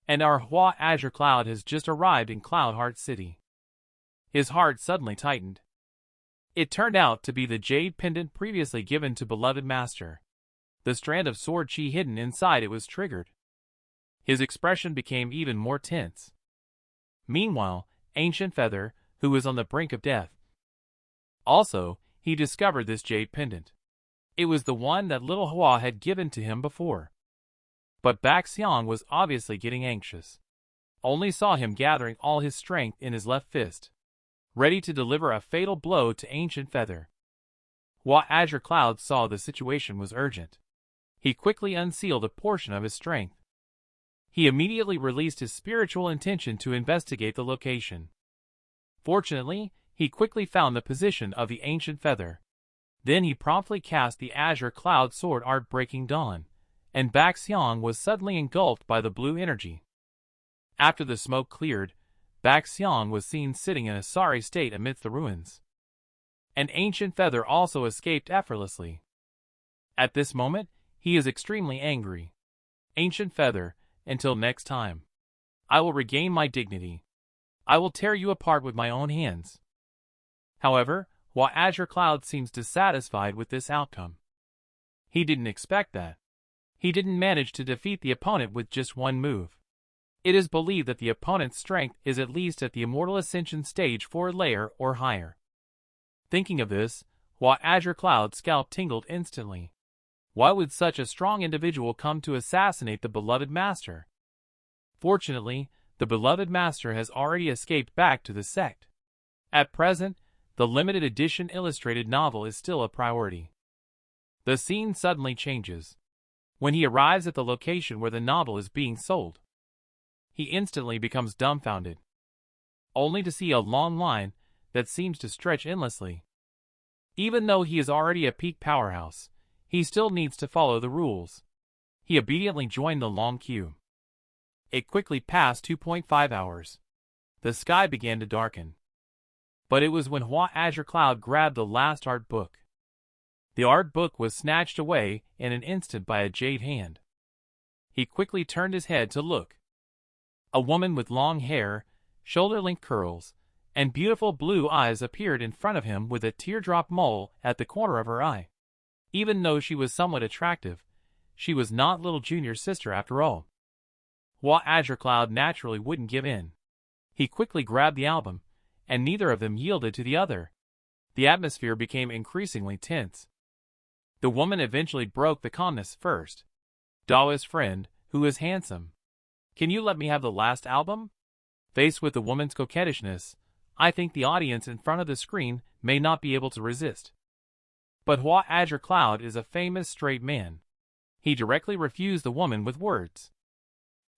And our Hua Azure-Cloud has just arrived in Cloud Heart City. His heart suddenly tightened. It turned out to be the jade pendant previously given to beloved master. The strand of sword chi hidden inside it was triggered. His expression became even more tense. Meanwhile, Ancient Feather, who was on the brink of death. Also, he discovered this jade pendant. It was the one that little Hua had given to him before. But Black Xiang was obviously getting anxious. Only saw him gathering all his strength in his left fist, ready to deliver a fatal blow to Ancient Feather. Hua Azure-Cloud saw the situation was urgent. He quickly unsealed a portion of his strength. He immediately released his spiritual intention to investigate the location. Fortunately, he quickly found the position of the Ancient Feather. Then he promptly cast the Azure Cloud Sword Art Breaking Dawn, and Black Xiang was suddenly engulfed by the blue energy. After the smoke cleared, Black Xiang was seen sitting in a sorry state amidst the ruins. And Ancient Feather also escaped effortlessly. At this moment, he is extremely angry. Ancient Feather, until next time. I will regain my dignity. I will tear you apart with my own hands. However, Hua Azure-Cloud seems dissatisfied with this outcome. He didn't expect that. He didn't manage to defeat the opponent with just one move. It is believed that the opponent's strength is at least at the Immortal Ascension stage 4 layer or higher. Thinking of this, Hua Azure-Cloud's scalp tingled instantly. Why would such a strong individual come to assassinate the beloved master? Fortunately, the beloved master has already escaped back to the sect. At present, the limited edition illustrated novel is still a priority. The scene suddenly changes. When he arrives at the location where the novel is being sold, he instantly becomes dumbfounded, only to see a long line that seems to stretch endlessly. Even though he is already a peak powerhouse, he still needs to follow the rules. He obediently joined the long queue. It quickly passed 2.5 hours. The sky began to darken. But it was when Hua Azure-Cloud grabbed the last art book. The art book was snatched away in an instant by a jade hand. He quickly turned his head to look. A woman with long hair, shoulder-length curls, and beautiful blue eyes appeared in front of him with a teardrop mole at the corner of her eye. Even though she was somewhat attractive, she was not little junior's sister after all. Hua Azure-Cloud naturally wouldn't give in. He quickly grabbed the album, and neither of them yielded to the other. The atmosphere became increasingly tense. The woman eventually broke the calmness first. Dawa's friend, who is handsome. Can you let me have the last album? Faced with the woman's coquettishness, I think the audience in front of the screen may not be able to resist. But Hua Azure-Cloud is a famous straight man. He directly refused the woman with words.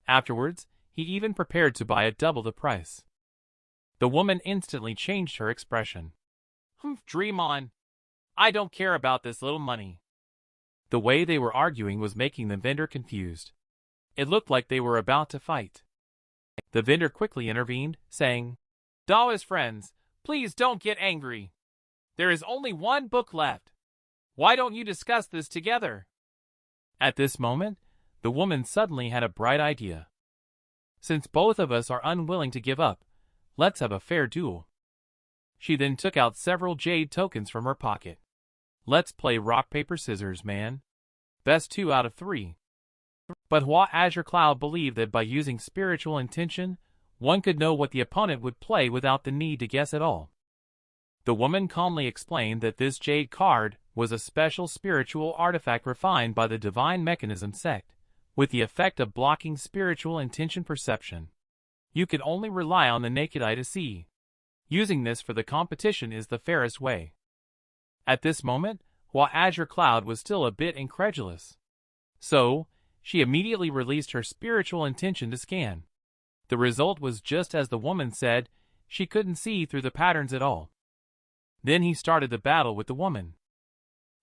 Afterwards, he even prepared to buy at double the price. The woman instantly changed her expression. Dream on. I don't care about this little money. The way they were arguing was making the vendor confused. It looked like they were about to fight. The vendor quickly intervened, saying, Daoist friends, please don't get angry. There is only one book left. Why don't you discuss this together? At this moment, the woman suddenly had a bright idea. Since both of us are unwilling to give up, let's have a fair duel. She then took out several jade tokens from her pocket. Let's play rock, paper, scissors, man. Best 2 out of 3. But Hua Azure-Cloud believed that by using spiritual intention, one could know what the opponent would play without the need to guess at all. The woman calmly explained that this jade card was a special spiritual artifact refined by the Divine Mechanism sect, with the effect of blocking spiritual intention perception. You can only rely on the naked eye to see. Using this for the competition is the fairest way. At this moment, Hua Azure-Cloud was still a bit incredulous. So, she immediately released her spiritual intention to scan. The result was just as the woman said. She couldn't see through the patterns at all. Then he started the battle with the woman.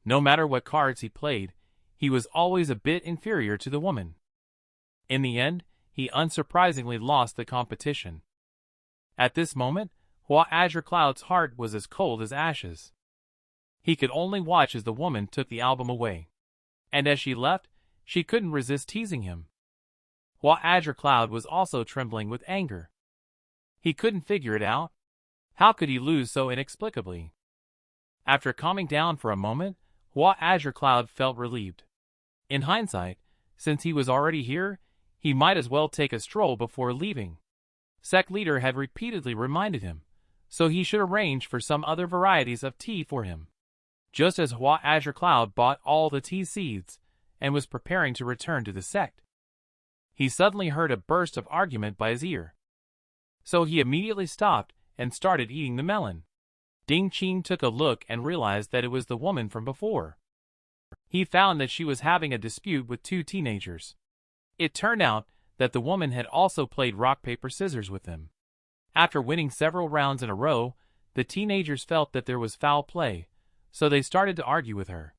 No matter what cards he played, he was always a bit inferior to the woman. In the end, he unsurprisingly lost the competition. At this moment, Hua Azure-Cloud's heart was as cold as ashes. He could only watch as the woman took the album away. And as she left, she couldn't resist teasing him. Hua Azure-Cloud was also trembling with anger. He couldn't figure it out. How could he lose so inexplicably? After calming down for a moment, Hua Azure-Cloud felt relieved. In hindsight, since he was already here, he might as well take a stroll before leaving. Sect leader had repeatedly reminded him, so he should arrange for some other varieties of tea for him. Just as Hua Azure-Cloud bought all the tea seeds and was preparing to return to the sect, he suddenly heard a burst of argument by his ear. So he immediately stopped and started eating the melon. Ding Qing took a look and realized that it was the woman from before. He found that she was having a dispute with 2 teenagers. It turned out that the woman had also played rock, paper, scissors with them. After winning several rounds in a row, the teenagers felt that there was foul play, so they started to argue with her.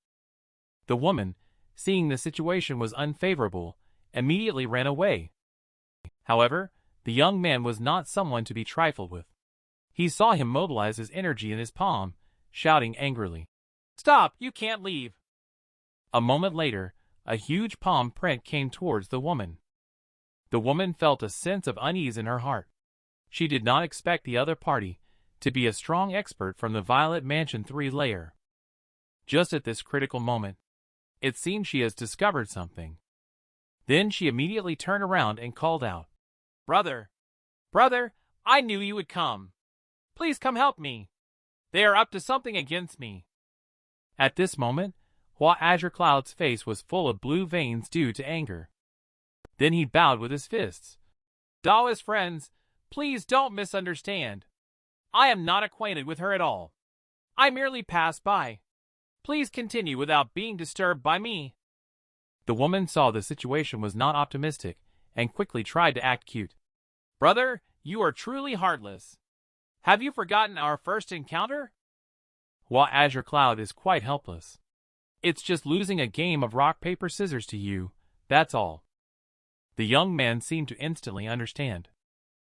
The woman, seeing the situation was unfavorable, immediately ran away. However, the young man was not someone to be trifled with. He saw him mobilize his energy in his palm, shouting angrily, "Stop, you can't leave!" A moment later, a huge palm print came towards the woman. The woman felt a sense of unease in her heart. She did not expect the other party to be a strong expert from the Violet Mansion 3 layer. Just at this critical moment, it seems she has discovered something. Then she immediately turned around and called out, "Brother! Brother, I knew you would come. Please come help me. They are up to something against me." At this moment, Hua Azure-Cloud's face was full of blue veins due to anger. Then he bowed with his fists. "Daoist friends, please don't misunderstand. I am not acquainted with her at all. I merely passed by. Please continue without being disturbed by me." The woman saw the situation was not optimistic and quickly tried to act cute. "Brother, you are truly heartless. Have you forgotten our first encounter?" Hua Azure-Cloud is quite helpless. It's just losing a game of rock, paper, scissors to you, that's all. The young man seemed to instantly understand.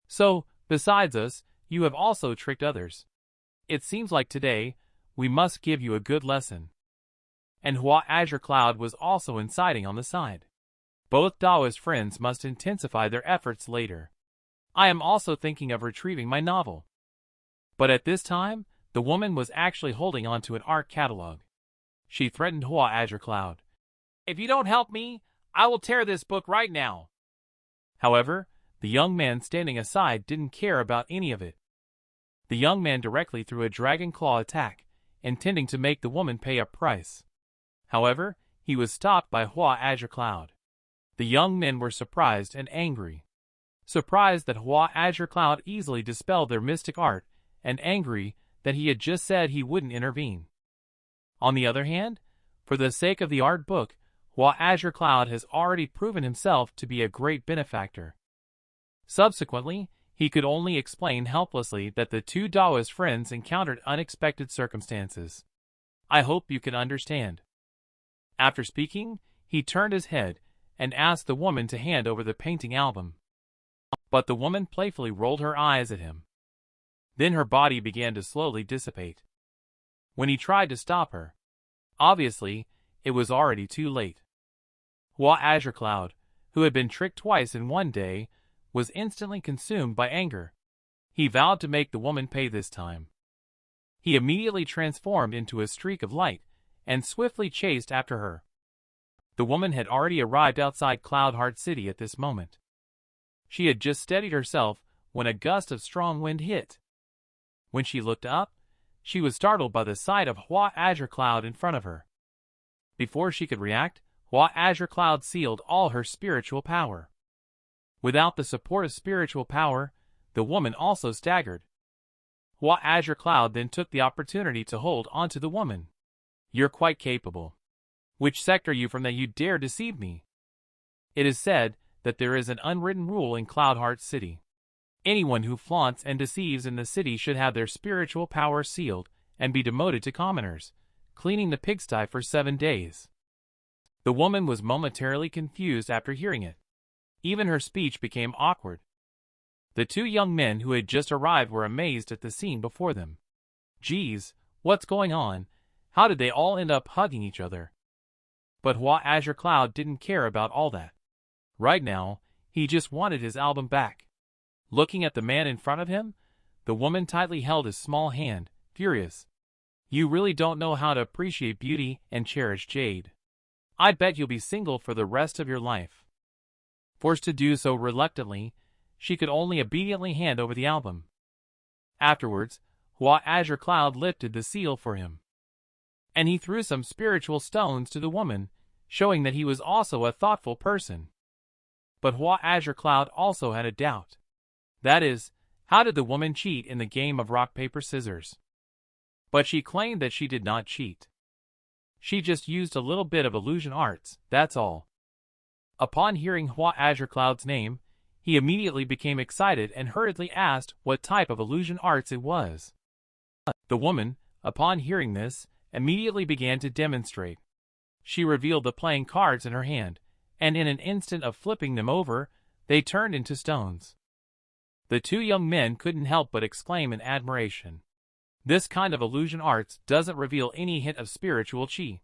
"So, besides us, you have also tricked others. It seems like today, we must give you a good lesson." And Hua Azure-Cloud was also inciting on the side. Both Daoist friends must intensify their efforts later. I am also thinking of retrieving my novel. But at this time, the woman was actually holding on to an art catalog. She threatened Hua Azure-Cloud. "If you don't help me, I will tear this book right now." However, the young man standing aside didn't care about any of it. The young man directly threw a dragon claw attack, intending to make the woman pay a price. However, he was stopped by Hua Azure-Cloud. The young men were surprised and angry. surprised that Hua Azure-Cloud easily dispelled their mystic art, and angry that he had just said he wouldn't intervene. On the other hand, for the sake of the art book, Hua Azure-Cloud has already proven himself to be a great benefactor. Subsequently, he could only explain helplessly that the two Daoist friends encountered unexpected circumstances. I hope you can understand. After speaking, he turned his head and asked the woman to hand over the painting album. But the woman playfully rolled her eyes at him. Then her body began to slowly dissipate. When he tried to stop her, obviously, it was already too late. Hua Azure-Cloud, who had been tricked twice in one day, was instantly consumed by anger. He vowed to make the woman pay this time. He immediately transformed into a streak of light and swiftly chased after her. The woman had already arrived outside Cloud Heart City at this moment. She had just steadied herself when a gust of strong wind hit. When she looked up, she was startled by the sight of Hua Azure-Cloud in front of her. Before she could react, Hua Azure-Cloud sealed all her spiritual power. Without the support of spiritual power, the woman also staggered. Hua Azure-Cloud then took the opportunity to hold onto the woman. "You're quite capable. Which sect are you from that you dare deceive me?" It is said that there is an unwritten rule in Cloud Heart City. Anyone who flaunts and deceives in the city should have their spiritual power sealed and be demoted to commoners, cleaning the pigsty for 7 days. The woman was momentarily confused after hearing it. Even her speech became awkward. The two young men who had just arrived were amazed at the scene before them. Geez, what's going on? How did they all end up hugging each other? But Hua Azure-Cloud didn't care about all that. Right now, he just wanted his album back. Looking at the man in front of him, the woman tightly held his small hand, furious. "You really don't know how to appreciate beauty and cherish jade. I bet you'll be single for the rest of your life." Forced to do so reluctantly, she could only obediently hand over the album. Afterwards, Hua Azure-Cloud lifted the seal for him. And he threw some spiritual stones to the woman, showing that he was also a thoughtful person. But Hua Azure-Cloud also had a doubt. That is, how did the woman cheat in the game of rock, paper, scissors? But she claimed that she did not cheat. She just used a little bit of illusion arts, that's all. Upon hearing Hua Azure-Cloud's name, he immediately became excited and hurriedly asked what type of illusion arts it was. The woman, upon hearing this, immediately began to demonstrate. She revealed the playing cards in her hand, and in an instant of flipping them over, they turned into stones. The two young men couldn't help but exclaim in admiration. This kind of illusion arts doesn't reveal any hint of spiritual chi.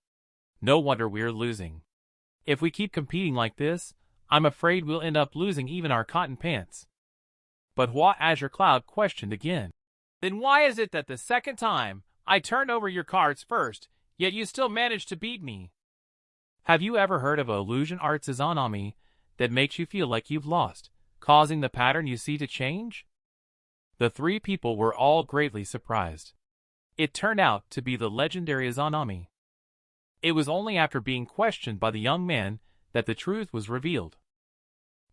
No wonder we're losing. If we keep competing like this, I'm afraid we'll end up losing even our cotton pants. But Hua Azure-Cloud questioned again. "Then why is it that the second time I turned over your cards first, yet you still managed to beat me?" Have you ever heard of illusion arts izanami that makes you feel like you've lost, causing the pattern you see to change? The three people were all greatly surprised. It turned out to be the legendary izanami. It was only after being questioned by the young man that the truth was revealed.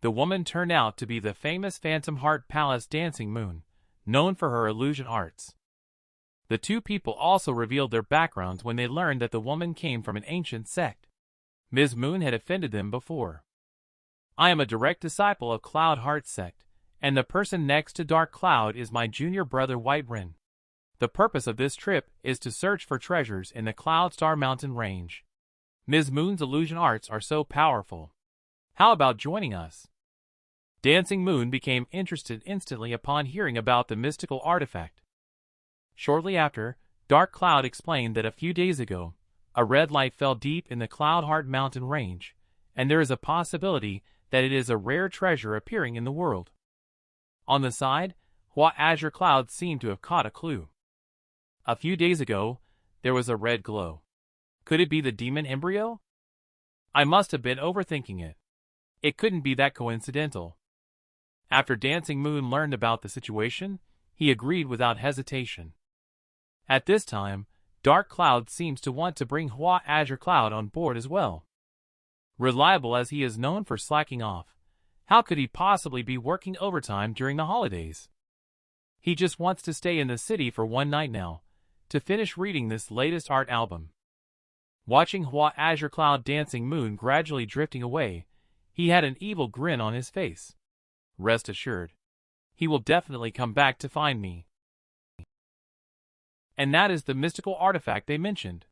The woman turned out to be the famous Phantom Heart Palace Dancing Moon, known for her illusion arts. The two people also revealed their backgrounds when they learned that the woman came from an ancient sect. Ms. Moon had offended them before. "I am a direct disciple of Cloud Heart Sect, and the person next to Dark Cloud is my junior brother White Ren. The purpose of this trip is to search for treasures in the Cloud Star Mountain range. Ms. Moon's illusion arts are so powerful. How about joining us?" Dancing Moon became interested instantly upon hearing about the mystical artifact. Shortly after, Dark Cloud explained that a few days ago, a red light fell deep in the Cloud Heart Mountain range, and there is a possibility that it is a rare treasure appearing in the world. On the side, Hua Azure-Cloud seemed to have caught a clue. A few days ago, there was a red glow. Could it be the demon embryo? I must have been overthinking it. It couldn't be that coincidental. After Dancing Moon learned about the situation, he agreed without hesitation. At this time, Dark Cloud seems to want to bring Hua Azure-Cloud on board as well. Reliable as he is known for slacking off, How could he possibly be working overtime during the holidays? He just wants to stay in the city for one night now, to finish reading this latest art album. Watching Hua Azure-Cloud dancing moon gradually drifting away, he had an evil grin on his face. Rest assured, he will definitely come back to find me. And that is the mystical artifact they mentioned.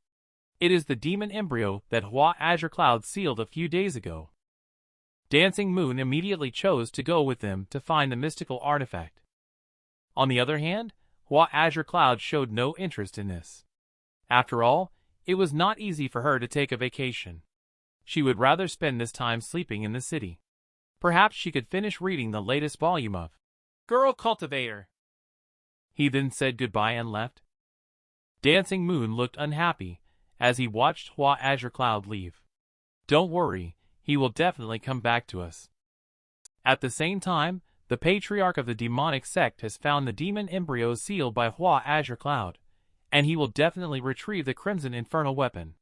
It is the demon embryo that Hua Azure-Cloud sealed a few days ago. Dancing Moon immediately chose to go with them to find the mystical artifact. On the other hand, Hua Azure-Cloud showed no interest in this. After all, it was not easy for her to take a vacation. She would rather spend this time sleeping in the city. Perhaps she could finish reading the latest volume of Girl Cultivator. He then said goodbye and left. Dancing Moon looked unhappy as he watched Hua Azure-Cloud leave. Don't worry, he will definitely come back to us. At the same time, the patriarch of the demonic sect has found the demon embryo sealed by Hua Azure-Cloud, and he will definitely retrieve the Crimson Infernal weapon.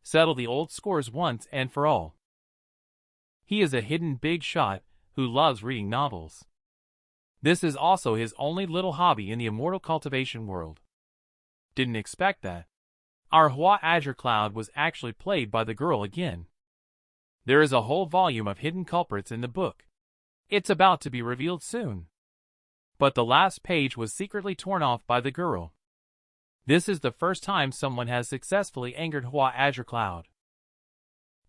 Settle the old scores once and for all. He is a hidden big shot who loves reading novels. This is also his only little hobby in the immortal cultivation world. Didn't expect that. Our Hua Azure-Cloud was actually played by the girl again. There is a whole volume of hidden culprits in the book. It's about to be revealed soon. But the last page was secretly torn off by the girl. This is the first time someone has successfully angered Hua Azure-Cloud.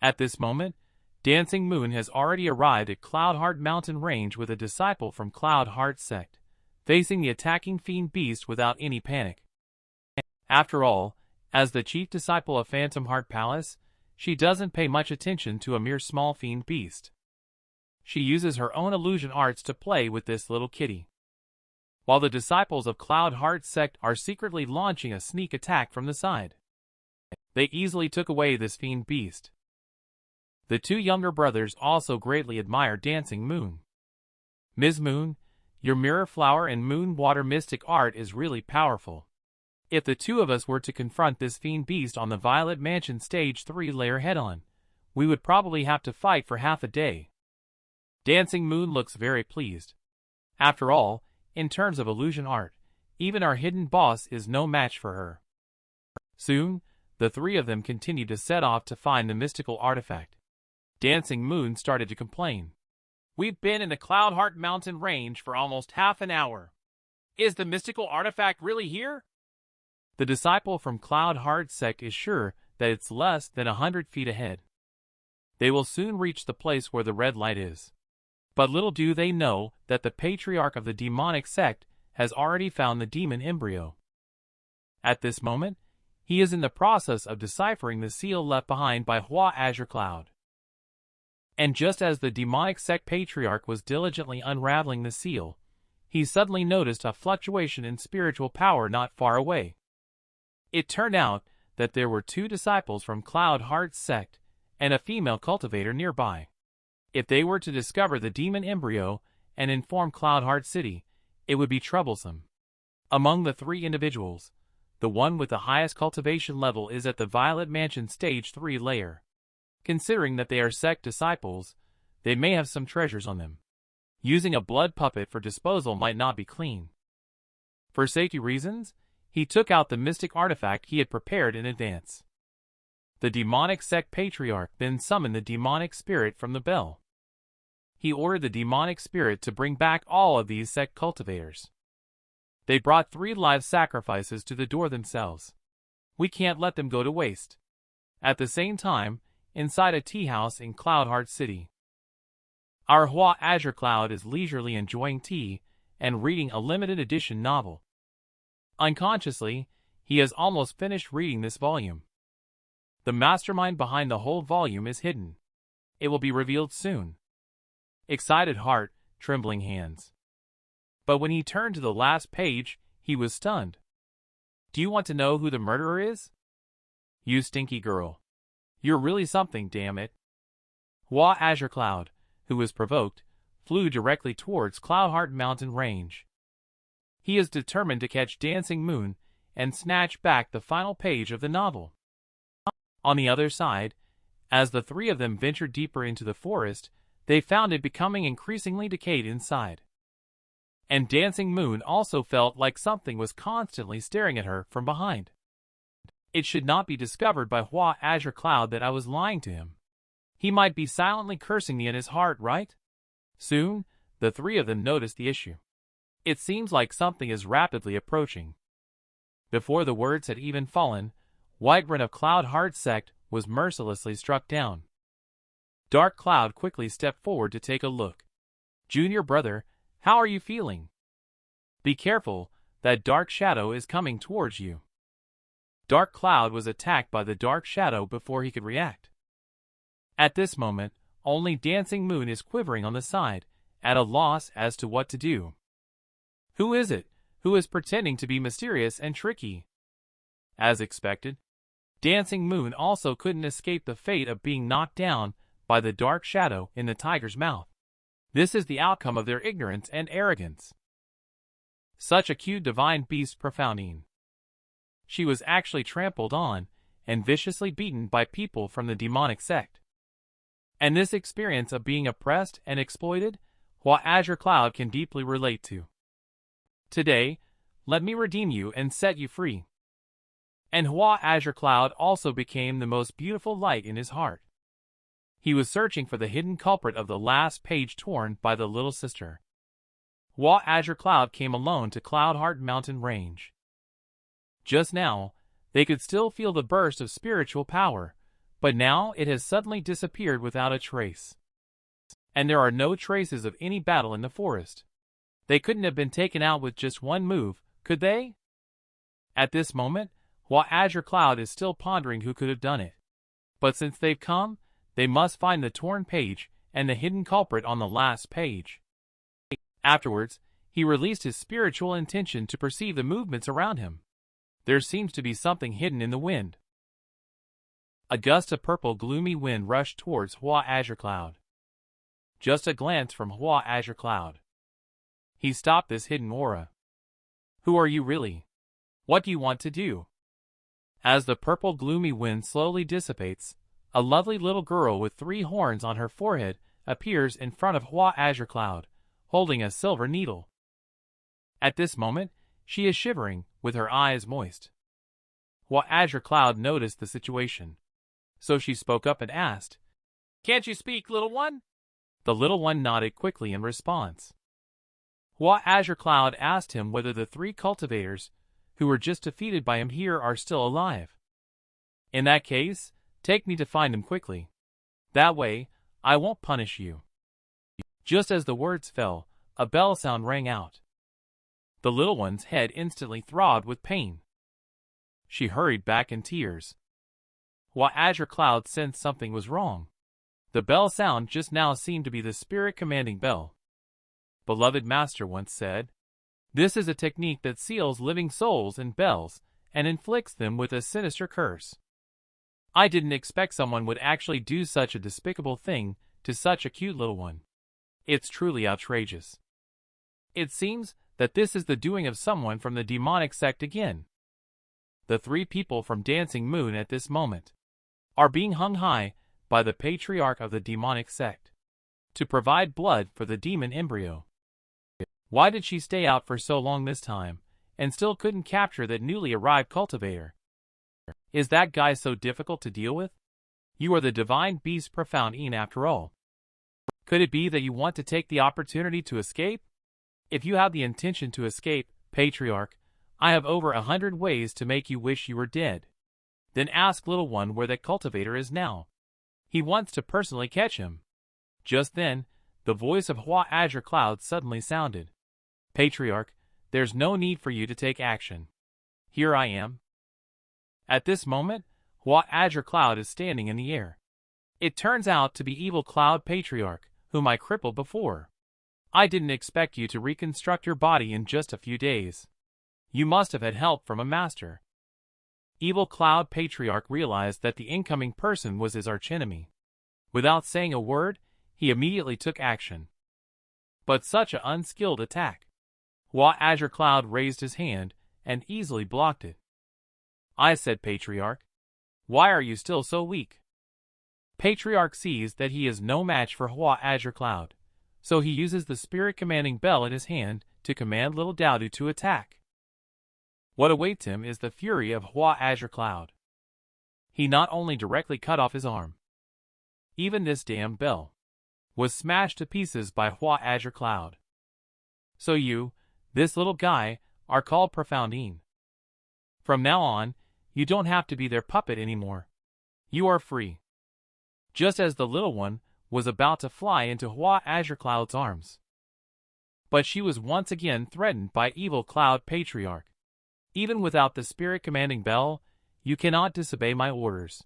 At this moment, Dancing Moon has already arrived at Cloudheart Mountain Range with a disciple from Cloudheart Sect, facing the attacking fiend beast without any panic. After all, as the chief disciple of Phantom Heart Palace, she doesn't pay much attention to a mere small fiend beast. She uses her own illusion arts to play with this little kitty. While the disciples of Cloudheart Sect are secretly launching a sneak attack from the side. They easily took away this fiend beast. The two younger brothers also greatly admire Dancing Moon. Ms. Moon, your mirror flower and moon water mystic art is really powerful. If the two of us were to confront this fiend beast on the Violet Mansion Stage 3 layer head-on, we would probably have to fight for half a day. Dancing Moon looks very pleased. After all, in terms of illusion art, even our hidden boss is no match for her. Soon, the three of them continued to set off to find the mystical artifact. Dancing Moon started to complain. We've been in the Cloudheart Mountain Range for almost half an hour. Is the mystical artifact really here? The disciple from Cloudheart Sect is sure that it's less than 100 feet ahead. They will soon reach the place where the red light is. But little do they know that the patriarch of the demonic sect has already found the demon embryo. At this moment, he is in the process of deciphering the seal left behind by Hua Azure-Cloud. And just as the demonic sect patriarch was diligently unraveling the seal, he suddenly noticed a fluctuation in spiritual power not far away. It turned out that there were two disciples from Cloudheart Sect and a female cultivator nearby. If they were to discover the demon embryo and inform Cloudheart City, it would be troublesome. Among the three individuals, the one with the highest cultivation level is at the Violet Mansion Stage 3 layer. Considering that they are sect disciples, they may have some treasures on them. Using a blood puppet for disposal might not be clean. For safety reasons, he took out the mystic artifact he had prepared in advance. The demonic sect patriarch then summoned the demonic spirit from the bell. He ordered the demonic spirit to bring back all of these sect cultivators. They brought 3 live sacrifices to the door themselves. We can't let them go to waste. At the same time, inside a tea house in Cloudheart City, our Hua Azure-Cloud is leisurely enjoying tea and reading a limited edition novel. Unconsciously, he has almost finished reading this volume. The mastermind behind the whole volume is hidden. It will be revealed soon. Excited heart, trembling hands. But when he turned to the last page, he was stunned. Do you want to know who the murderer is? You stinky girl. You're really something, damn it. Hua Azure-Cloud, who was provoked, flew directly towards Cloudheart Mountain Range. He is determined to catch Dancing Moon and snatch back the final page of the novel. On the other side, as the three of them ventured deeper into the forest, they found it becoming increasingly decayed inside. And Dancing Moon also felt like something was constantly staring at her from behind. It should not be discovered by Hua Azure-Cloud that I was lying to him. He might be silently cursing me in his heart, right? Soon, the three of them noticed the issue. It seems like something is rapidly approaching. Before the words had even fallen, Whiterun of Cloud Heart Sect was mercilessly struck down. Dark Cloud quickly stepped forward to take a look. "Junior brother, how are you feeling? Be careful, that dark shadow is coming towards you." Dark Cloud was attacked by the dark shadow before he could react. At this moment, only Dancing Moon is quivering on the side, at a loss as to what to do. Who is it who is pretending to be mysterious and tricky? As expected, Dancing Moon also couldn't escape the fate of being knocked down by the dark shadow in the tiger's mouth. This is the outcome of their ignorance and arrogance. Such a cute divine beast, Profoundine. She was actually trampled on and viciously beaten by people from the demonic sect. And this experience of being oppressed and exploited, Hua Azure-Cloud can deeply relate to. Today, let me redeem you and set you free. And Hua Azure-Cloud also became the most beautiful light in his heart. He was searching for the hidden culprit of the last page torn by the little sister. Hua Azure-Cloud came alone to Cloudheart Mountain Range. Just now, they could still feel the burst of spiritual power, but now it has suddenly disappeared without a trace. And there are no traces of any battle in the forest. They couldn't have been taken out with just one move, could they? At this moment, Hua Azure-Cloud is still pondering who could have done it. But since they've come, they must find the torn page and the hidden culprit on the last page. Afterwards, he released his spiritual intention to perceive the movements around him. There seems to be something hidden in the wind. A gust of purple gloomy wind rushed towards Hua Azure-Cloud. Just a glance from Hua Azure-Cloud. He stopped this hidden aura. Who are you really? What do you want to do? As the purple gloomy wind slowly dissipates, a lovely little girl with 3 horns on her forehead appears in front of Hua Azure-Cloud, holding a silver needle. At this moment, she is shivering, with her eyes moist. Hua Azure-Cloud noticed the situation. So she spoke up and asked, "Can't you speak, little one?" The little one nodded quickly in response. Hua Azure-Cloud asked him whether the 3 cultivators, who were just defeated by him here, are still alive. "In that case, take me to find him quickly. That way, I won't punish you." Just as the words fell, a bell sound rang out. The little one's head instantly throbbed with pain. She hurried back in tears. Hua Azure-Cloud sensed something was wrong. The bell sound just now seemed to be the spirit-commanding bell. Beloved Master once said, "This is a technique that seals living souls in bells and inflicts them with a sinister curse." I didn't expect someone would actually do such a despicable thing to such a cute little one. It's truly outrageous. It seems that this is the doing of someone from the demonic sect again. The 3 people from Dancing Moon at this moment are being hung high by the patriarch of the demonic sect to provide blood for the demon embryo. Why did she stay out for so long this time and still couldn't capture that newly arrived cultivator? Is that guy so difficult to deal with? You are the divine beast Profoundine after all. Could it be that you want to take the opportunity to escape? If you have the intention to escape, Patriarch, I have over 100 ways to make you wish you were dead. Then ask little one where that cultivator is now. He wants to personally catch him. Just then, the voice of Hua Azure-Cloud suddenly sounded. Patriarch, there's no need for you to take action. Here I am. At this moment, Hua Azure-Cloud is standing in the air. It turns out to be Evil Cloud Patriarch, whom I crippled before. I didn't expect you to reconstruct your body in just a few days. You must have had help from a master. Evil Cloud Patriarch realized that the incoming person was his archenemy. Without saying a word, he immediately took action. But such an unskilled attack. Hua Azure-Cloud raised his hand and easily blocked it. I said, Patriarch, why are you still so weak? Patriarch sees that he is no match for Hua Azure-Cloud, so he uses the spirit-commanding bell in his hand to command little Daodu to attack. What awaits him is the fury of Hua Azure-Cloud. He not only directly cut off his arm. Even this damn bell was smashed to pieces by Hua Azure-Cloud. So you, this little guy, are called Protagonist. From now on, you don't have to be their puppet anymore. You are free. Just as the little one was about to fly into Hua Azure-Cloud's arms. But she was once again threatened by evil Cloud Patriarch. Even without the spirit-commanding bell, you cannot disobey my orders.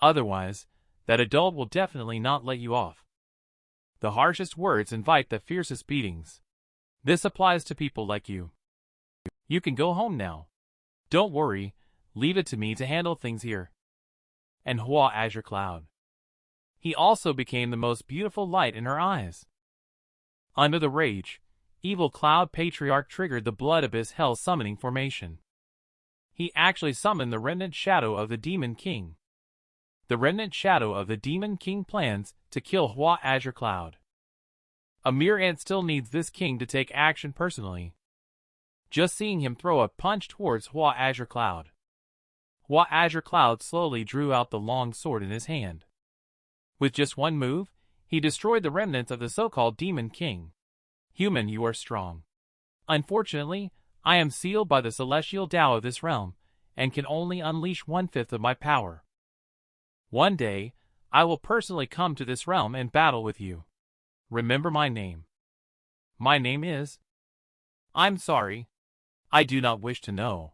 Otherwise, that adult will definitely not let you off. The harshest words invite the fiercest beatings. This applies to people like you. You can go home now. Don't worry, leave it to me to handle things here. And Hua Azure-Cloud. He also became the most beautiful light in her eyes. Under the rage, evil Cloud Patriarch triggered the Blood Abyss Hell summoning formation. He actually summoned the remnant shadow of the Demon King. The remnant shadow of the Demon King plans to kill Hua Azure-Cloud. A mere ant still needs this king to take action personally. Just seeing him throw a punch towards Hua Azure-Cloud. Hua Azure-Cloud slowly drew out the long sword in his hand. With just one move, he destroyed the remnants of the so-called Demon King. Human, you are strong. Unfortunately, I am sealed by the celestial Tao of this realm, and can only unleash 1/5 of my power. One day, I will personally come to this realm and battle with you. Remember my name. My name is... I'm sorry. I do not wish to know.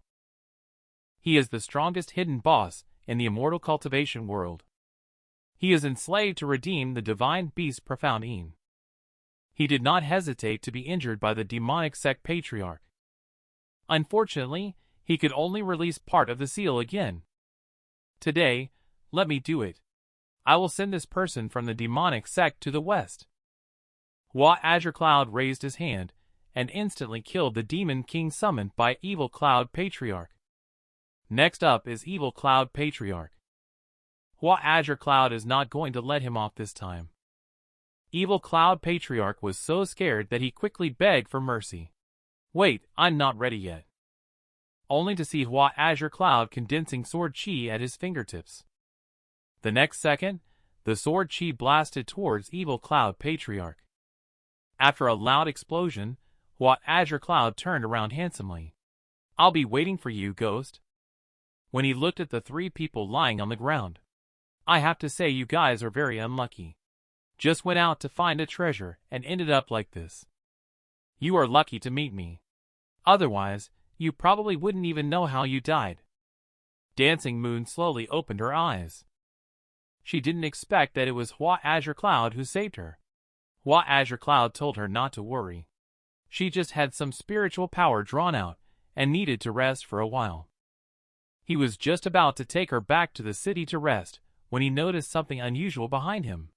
He is the strongest hidden boss in the immortal cultivation world. He is enslaved to redeem the divine beast Protagonist. He did not hesitate to be injured by the demonic sect patriarch. Unfortunately, he could only release part of the seal again. Today, let me do it. I will send this person from the demonic sect to the west. Hua Azure-Cloud raised his hand and instantly killed the Demon King summoned by evil Cloud Patriarch. Next up is evil Cloud Patriarch. Hua Azure-Cloud is not going to let him off this time. Evil Cloud Patriarch was so scared that he quickly begged for mercy. Wait, I'm not ready yet. Only to see Hua Azure-Cloud condensing sword chi at his fingertips. The next second, the sword chi blasted towards evil Cloud Patriarch. After a loud explosion, Hua Azure-Cloud turned around handsomely. I'll be waiting for you, Ghost. When he looked at the 3 people lying on the ground. I have to say you guys are very unlucky. Just went out to find a treasure and ended up like this. You are lucky to meet me. Otherwise, you probably wouldn't even know how you died. Dancing Moon slowly opened her eyes. She didn't expect that it was Hua Azure-Cloud who saved her. Hua Azure-Cloud told her not to worry. She just had some spiritual power drawn out and needed to rest for a while. He was just about to take her back to the city to rest when he noticed something unusual behind him.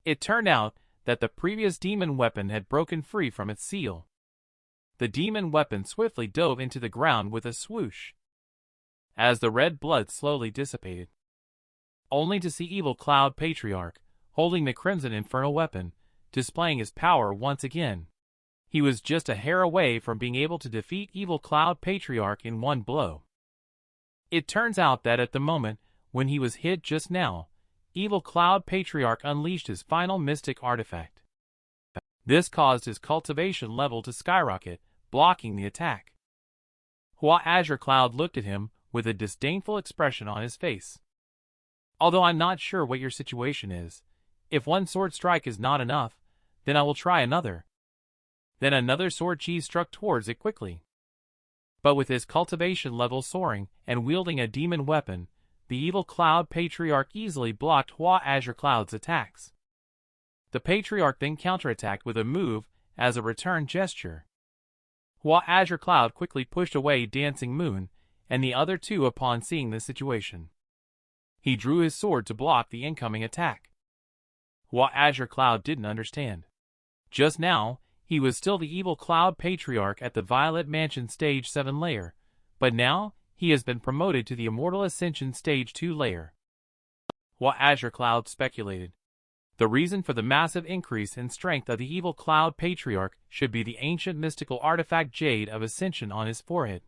It turned out that the previous demon weapon had broken free from its seal. The demon weapon swiftly dove into the ground with a swoosh. As the red blood slowly dissipated. Only to see evil Cloud Patriarch, holding the crimson infernal weapon, displaying his power once again. He was just a hair away from being able to defeat evil Cloud Patriarch in one blow. It turns out that at the moment when he was hit just now, evil Cloud Patriarch unleashed his final mystic artifact. This caused his cultivation level to skyrocket, blocking the attack. Hua Azure-Cloud looked at him with a disdainful expression on his face. Although I'm not sure what your situation is, if one sword strike is not enough, then I will try another. Then another sword chi struck towards it quickly. But with his cultivation level soaring and wielding a demon weapon, the evil Cloud Patriarch easily blocked Hua Azure-Cloud's attacks. The Patriarch then counterattacked with a move as a return gesture. Hua Azure-Cloud quickly pushed away Dancing Moon and the other 2 upon seeing the situation. He drew his sword to block the incoming attack. Hua Azure-Cloud didn't understand. Just now, he was still the evil Cloud Patriarch at the Violet Mansion Stage 7 layer, but now he has been promoted to the Immortal Ascension Stage 2 layer. Hua Azure-Cloud speculated. The reason for the massive increase in strength of the evil Cloud Patriarch should be the ancient mystical artifact Jade of Ascension on his forehead.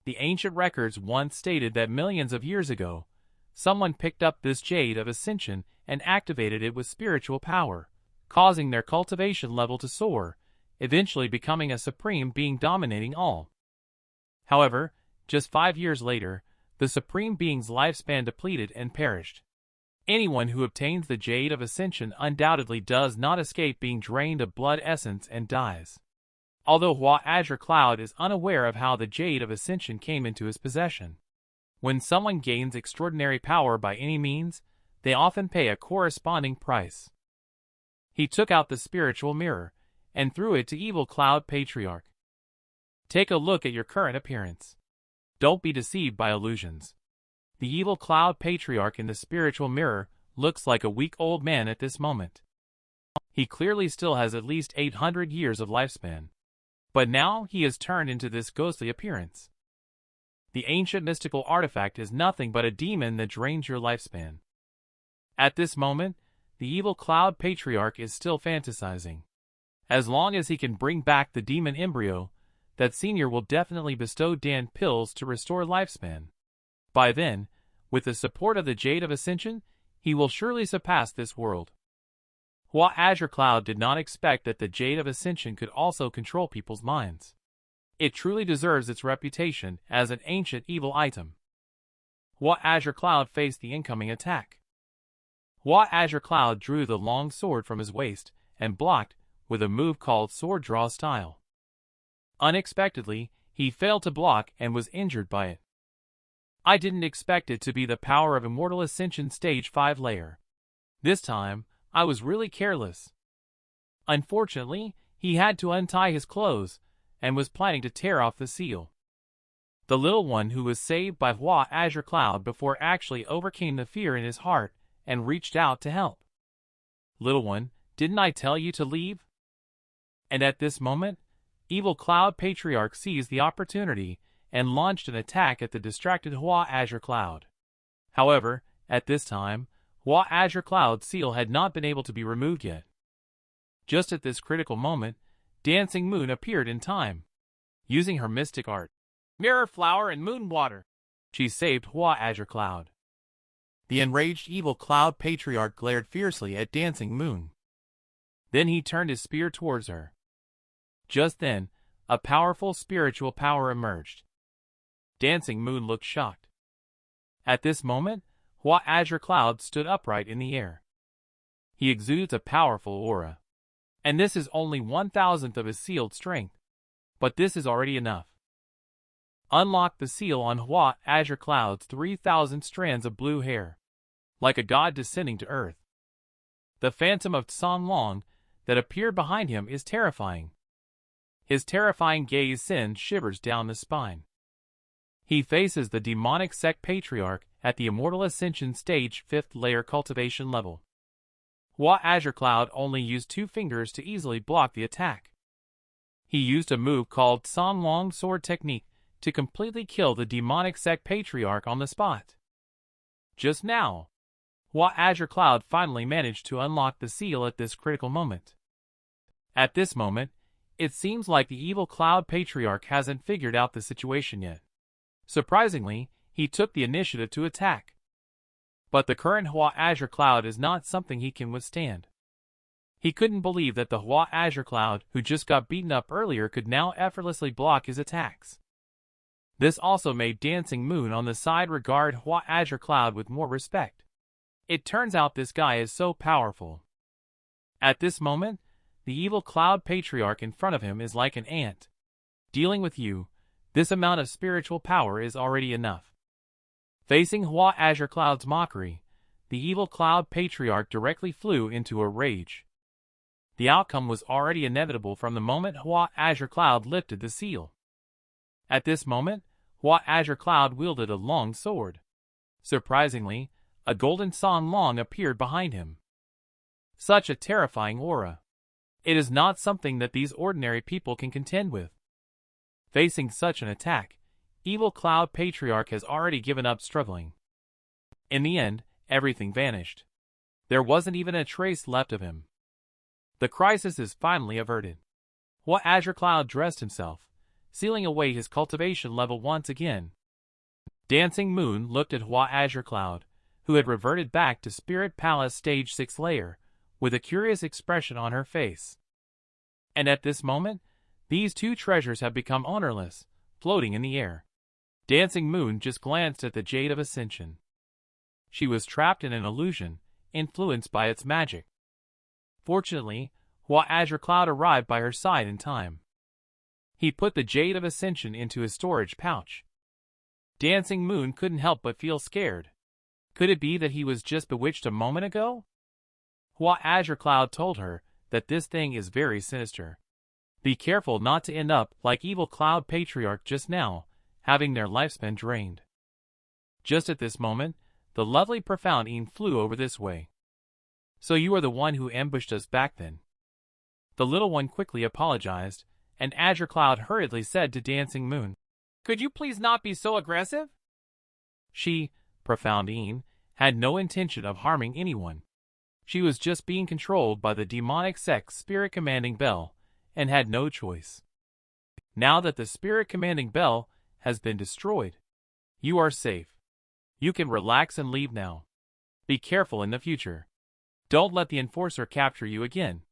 The ancient records once stated that millions of years ago, someone picked up this Jade of Ascension and activated it with spiritual power, causing their cultivation level to soar, eventually becoming a supreme being dominating all. However, just 5 years later, the supreme being's lifespan depleted and perished. Anyone who obtains the Jade of Ascension undoubtedly does not escape being drained of blood essence and dies. Although Hua Azure-Cloud is unaware of how the Jade of Ascension came into his possession. When someone gains extraordinary power by any means, they often pay a corresponding price. He took out the spiritual mirror and threw it to evil Cloud Patriarch. Take a look at your current appearance. Don't be deceived by illusions. The evil Cloud Patriarch in the spiritual mirror looks like a weak old man at this moment. He clearly still has at least 800 years of lifespan. But now he has turned into this ghostly appearance. The ancient mystical artifact is nothing but a demon that drains your lifespan. At this moment, the evil Cloud Patriarch is still fantasizing. As long as he can bring back the demon embryo, that senior will definitely bestow Dan pills to restore lifespan. By then, with the support of the Jade of Ascension, he will surely surpass this world. Hua Azure-Cloud did not expect that the Jade of Ascension could also control people's minds. It truly deserves its reputation as an ancient evil item. Hua Azure-Cloud faced the incoming attack. Hua Azure-Cloud drew the long sword from his waist and blocked with a move called Sword Draw Style. Unexpectedly, he failed to block and was injured by it. I didn't expect it to be the power of Immortal Ascension Stage 5 layer. This time, I was really careless. Unfortunately, he had to untie his clothes and was planning to tear off the seal. The little one who was saved by Hua Azure-Cloud before actually overcame the fear in his heart and reached out to help. Little one, didn't I tell you to leave? And at this moment, evil Cloud Patriarch seized the opportunity and launched an attack at the distracted Hua Azure-Cloud. However, at this time, Hua Azure-Cloud's seal had not been able to be removed yet. Just at this critical moment, Dancing Moon appeared in time. Using her mystic art, Mirror Flower and Moon Water, she saved Hua Azure-Cloud. The enraged evil Cloud Patriarch glared fiercely at Dancing Moon. Then he turned his spear towards her. Just then, a powerful spiritual power emerged. Dancing Moon looked shocked. At this moment, Hua Azure-Cloud stood upright in the air. He exudes a powerful aura. And this is only 1,000th of his sealed strength. But this is already enough. Unlock the seal on Hua Azure-Cloud's 3,000 strands of blue hair. Like a god descending to earth. The phantom of Song Long that appeared behind him is terrifying. His terrifying gaze sends shivers down the spine. He faces the demonic sect patriarch at the Immortal Ascension Stage 5th layer cultivation level. Hua Azure-Cloud only used 2 fingers to easily block the attack. He used a move called Song Long Sword Technique to completely kill the demonic sect patriarch on the spot. Just now, Hua Azure-Cloud finally managed to unlock the seal at this critical moment. At this moment, it seems like the evil Cloud Patriarch hasn't figured out the situation yet. Surprisingly, he took the initiative to attack. But the current Hua Azure-Cloud is not something he can withstand. He couldn't believe that the Hua Azure-Cloud who just got beaten up earlier could now effortlessly block his attacks. This also made Dancing Moon on the side regard Hua Azure-Cloud with more respect. It turns out this guy is so powerful. At this moment, the evil Cloud Patriarch in front of him is like an ant. Dealing with you, this amount of spiritual power is already enough. Facing Hua Azure-Cloud's mockery, the evil Cloud Patriarch directly flew into a rage. The outcome was already inevitable from the moment Hua Azure-Cloud lifted the seal. At this moment, Hua Azure-Cloud wielded a long sword. Surprisingly, a golden Song Long appeared behind him. Such a terrifying aura. It is not something that these ordinary people can contend with. Facing such an attack, evil Cloud Patriarch has already given up struggling. In the end, everything vanished. There wasn't even a trace left of him. The crisis is finally averted. Hua Azure-Cloud dressed himself, sealing away his cultivation level once again. Dancing Moon looked at Hua Azure-Cloud, who had reverted back to Spirit Palace Stage 6 layer, with a curious expression on her face. And at this moment, these two treasures have become ownerless, floating in the air. Dancing Moon just glanced at the Jade of Ascension. She was trapped in an illusion, influenced by its magic. Fortunately, Hua Azure-Cloud arrived by her side in time. He put the Jade of Ascension into his storage pouch. Dancing Moon couldn't help but feel scared. Could it be that he was just bewitched a moment ago? Hua Azure-Cloud told her that this thing is very sinister. Be careful not to end up like evil Cloud Patriarch just now, having their lifespan drained. Just at this moment, the lovely Protagonist flew over this way. So you are the one who ambushed us back then. The little one quickly apologized, and Azure-Cloud hurriedly said to Dancing Moon, "Could you please not be so aggressive?" She, Protagonist, had no intention of harming anyone. She was just being controlled by the demonic sect's spirit commanding bell, and had no choice. Now that the spirit commanding bell has been destroyed, you are safe. You can relax and leave now. Be careful in the future. Don't let the enforcer capture you again.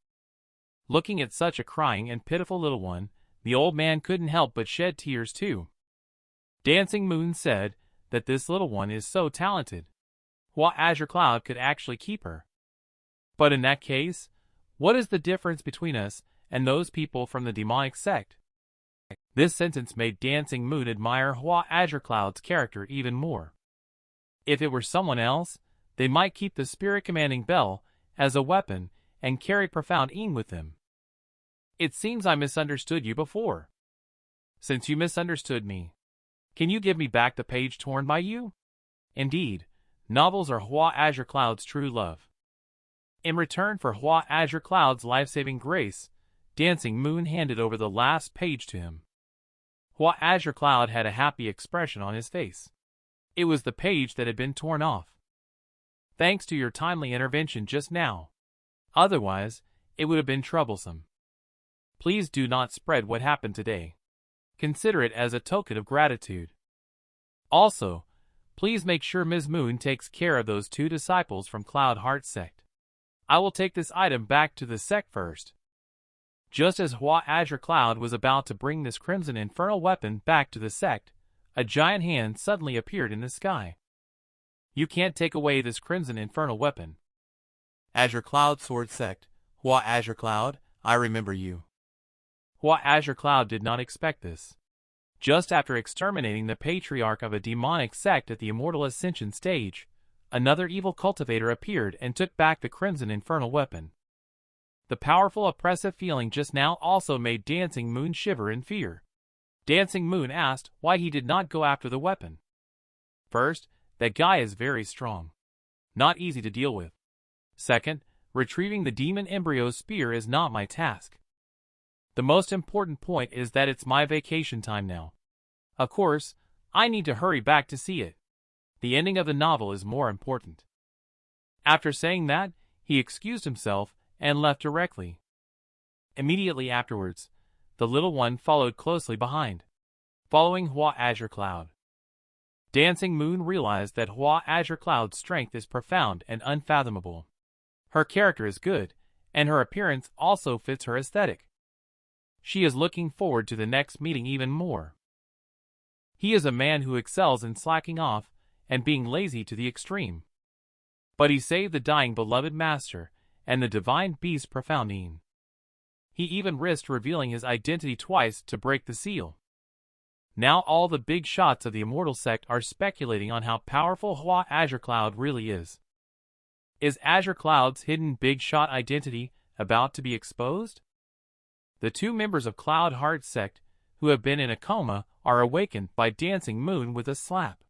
Looking at such a crying and pitiful little one, the old man couldn't help but shed tears too. Dancing Moon said that this little one is so talented. Hua Azure-Cloud could actually keep her. But in that case, what is the difference between us and those people from the demonic sect? This sentence made Dancing Moon admire Hua Azure-Cloud's character even more. If it were someone else, they might keep the spirit commanding bell as a weapon and carry Protagonist with them. It seems I misunderstood you before. Since you misunderstood me, can you give me back the page torn by you? Indeed, novels are Hua Azure-Cloud's true love. In return for Hua Azure-Cloud's life-saving grace, Dancing Moon handed over the last page to him. Hua Azure-Cloud had a happy expression on his face. It was the page that had been torn off. Thanks to your timely intervention just now. Otherwise, it would have been troublesome. Please do not spread what happened today. Consider it as a token of gratitude. Also, please make sure Ms. Moon takes care of those two disciples from Cloud Heart Sect. I will take this item back to the sect first. Just as Hua Azure-Cloud was about to bring this crimson infernal weapon back to the sect, a giant hand suddenly appeared in the sky. You can't take away this crimson infernal weapon. Azure-Cloud Sword Sect, Hua Azure-Cloud, I remember you. Hua Azure-Cloud did not expect this. Just after exterminating the patriarch of a demonic sect at the Immortal Ascension stage, another evil cultivator appeared and took back the crimson infernal weapon. The powerful oppressive feeling just now also made Dancing Moon shiver in fear. Dancing Moon asked why he did not go after the weapon. First, that guy is very strong. Not easy to deal with. Second, retrieving the demon embryo spear is not my task. The most important point is that it's my vacation time now. Of course, I need to hurry back to see it. The ending of the novel is more important. After saying that, he excused himself and left directly. Immediately afterwards, the little one followed closely behind, following Hua Azure-Cloud. Dancing Moon realized that Hua Azure-Cloud's strength is profound and unfathomable. Her character is good, and her appearance also fits her aesthetic. She is looking forward to the next meeting even more. He is a man who excels in slacking off and being lazy to the extreme. But he saved the dying beloved master and the divine beast Protagonist. He even risked revealing his identity twice to break the seal. Now all the big shots of the Immortal Sect are speculating on how powerful Hua Azure-Cloud really is. Is Azure-Cloud's hidden big shot identity about to be exposed? The two members of Cloud Heart Sect, who have been in a coma, are awakened by Dancing Moon with a slap.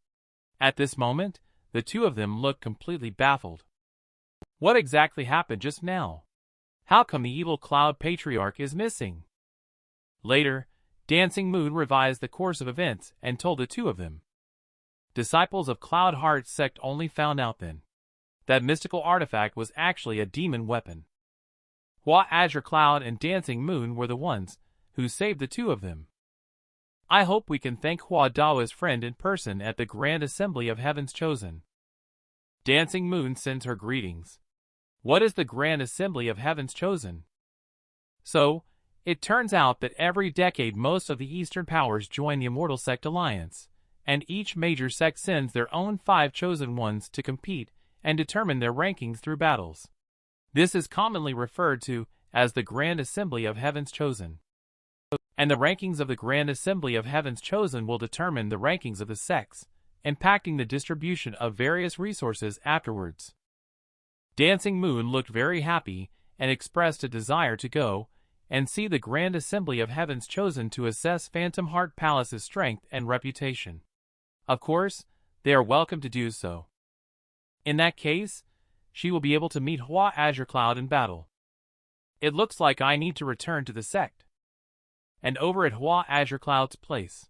At this moment, the two of them look completely baffled. What exactly happened just now? How come the evil Cloud Patriarch is missing? Later, Dancing Moon revised the course of events and told the two of them. Disciples of Cloud Heart Sect only found out then. That mystical artifact was actually a demon weapon. Hua Azure-Cloud and Dancing Moon were the ones who saved the two of them. I hope we can thank Hua Dao's friend in person at the Grand Assembly of Heaven's Chosen. Dancing Moon sends her greetings. What is the Grand Assembly of Heaven's Chosen? So, it turns out that every decade most of the Eastern powers join the Immortal Sect Alliance, and each major sect sends their own 5 chosen ones to compete and determine their rankings through battles. This is commonly referred to as the Grand Assembly of Heaven's Chosen. And the rankings of the Grand Assembly of Heaven's Chosen will determine the rankings of the sects, impacting the distribution of various resources afterwards. Dancing Moon looked very happy and expressed a desire to go and see the Grand Assembly of Heaven's Chosen to assess Phantom Heart Palace's strength and reputation. Of course, they are welcome to do so. In that case, she will be able to meet Hua Azure-Cloud in battle. It looks like I need to return to the sect. And over at Hua Azure-Cloud's place.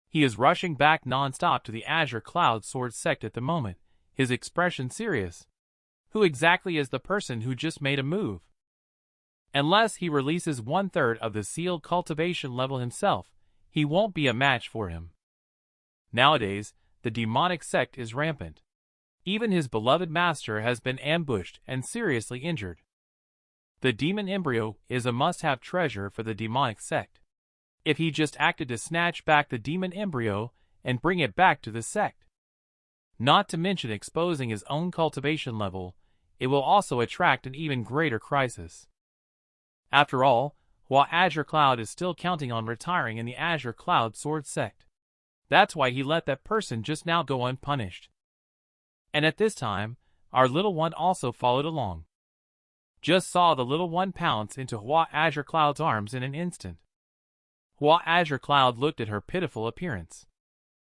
He is rushing back non-stop to the Azure-Cloud Sword Sect at the moment, his expression serious. Who exactly is the person who just made a move? Unless he releases 1/3 of the sealed cultivation level himself, he won't be a match for him. Nowadays, the demonic sect is rampant. Even his beloved master has been ambushed and seriously injured. The demon embryo is a must-have treasure for the demonic sect. If he just acted to snatch back the demon embryo and bring it back to the sect. Not to mention exposing his own cultivation level, it will also attract an even greater crisis. After all, Hua Azure-Cloud is still counting on retiring in the Azure-Cloud Sword Sect. That's why he let that person just now go unpunished. And at this time, our little one also followed along. Just saw the little one pounce into Hua Azure-Cloud's arms in an instant. Hua Azure-Cloud looked at her pitiful appearance.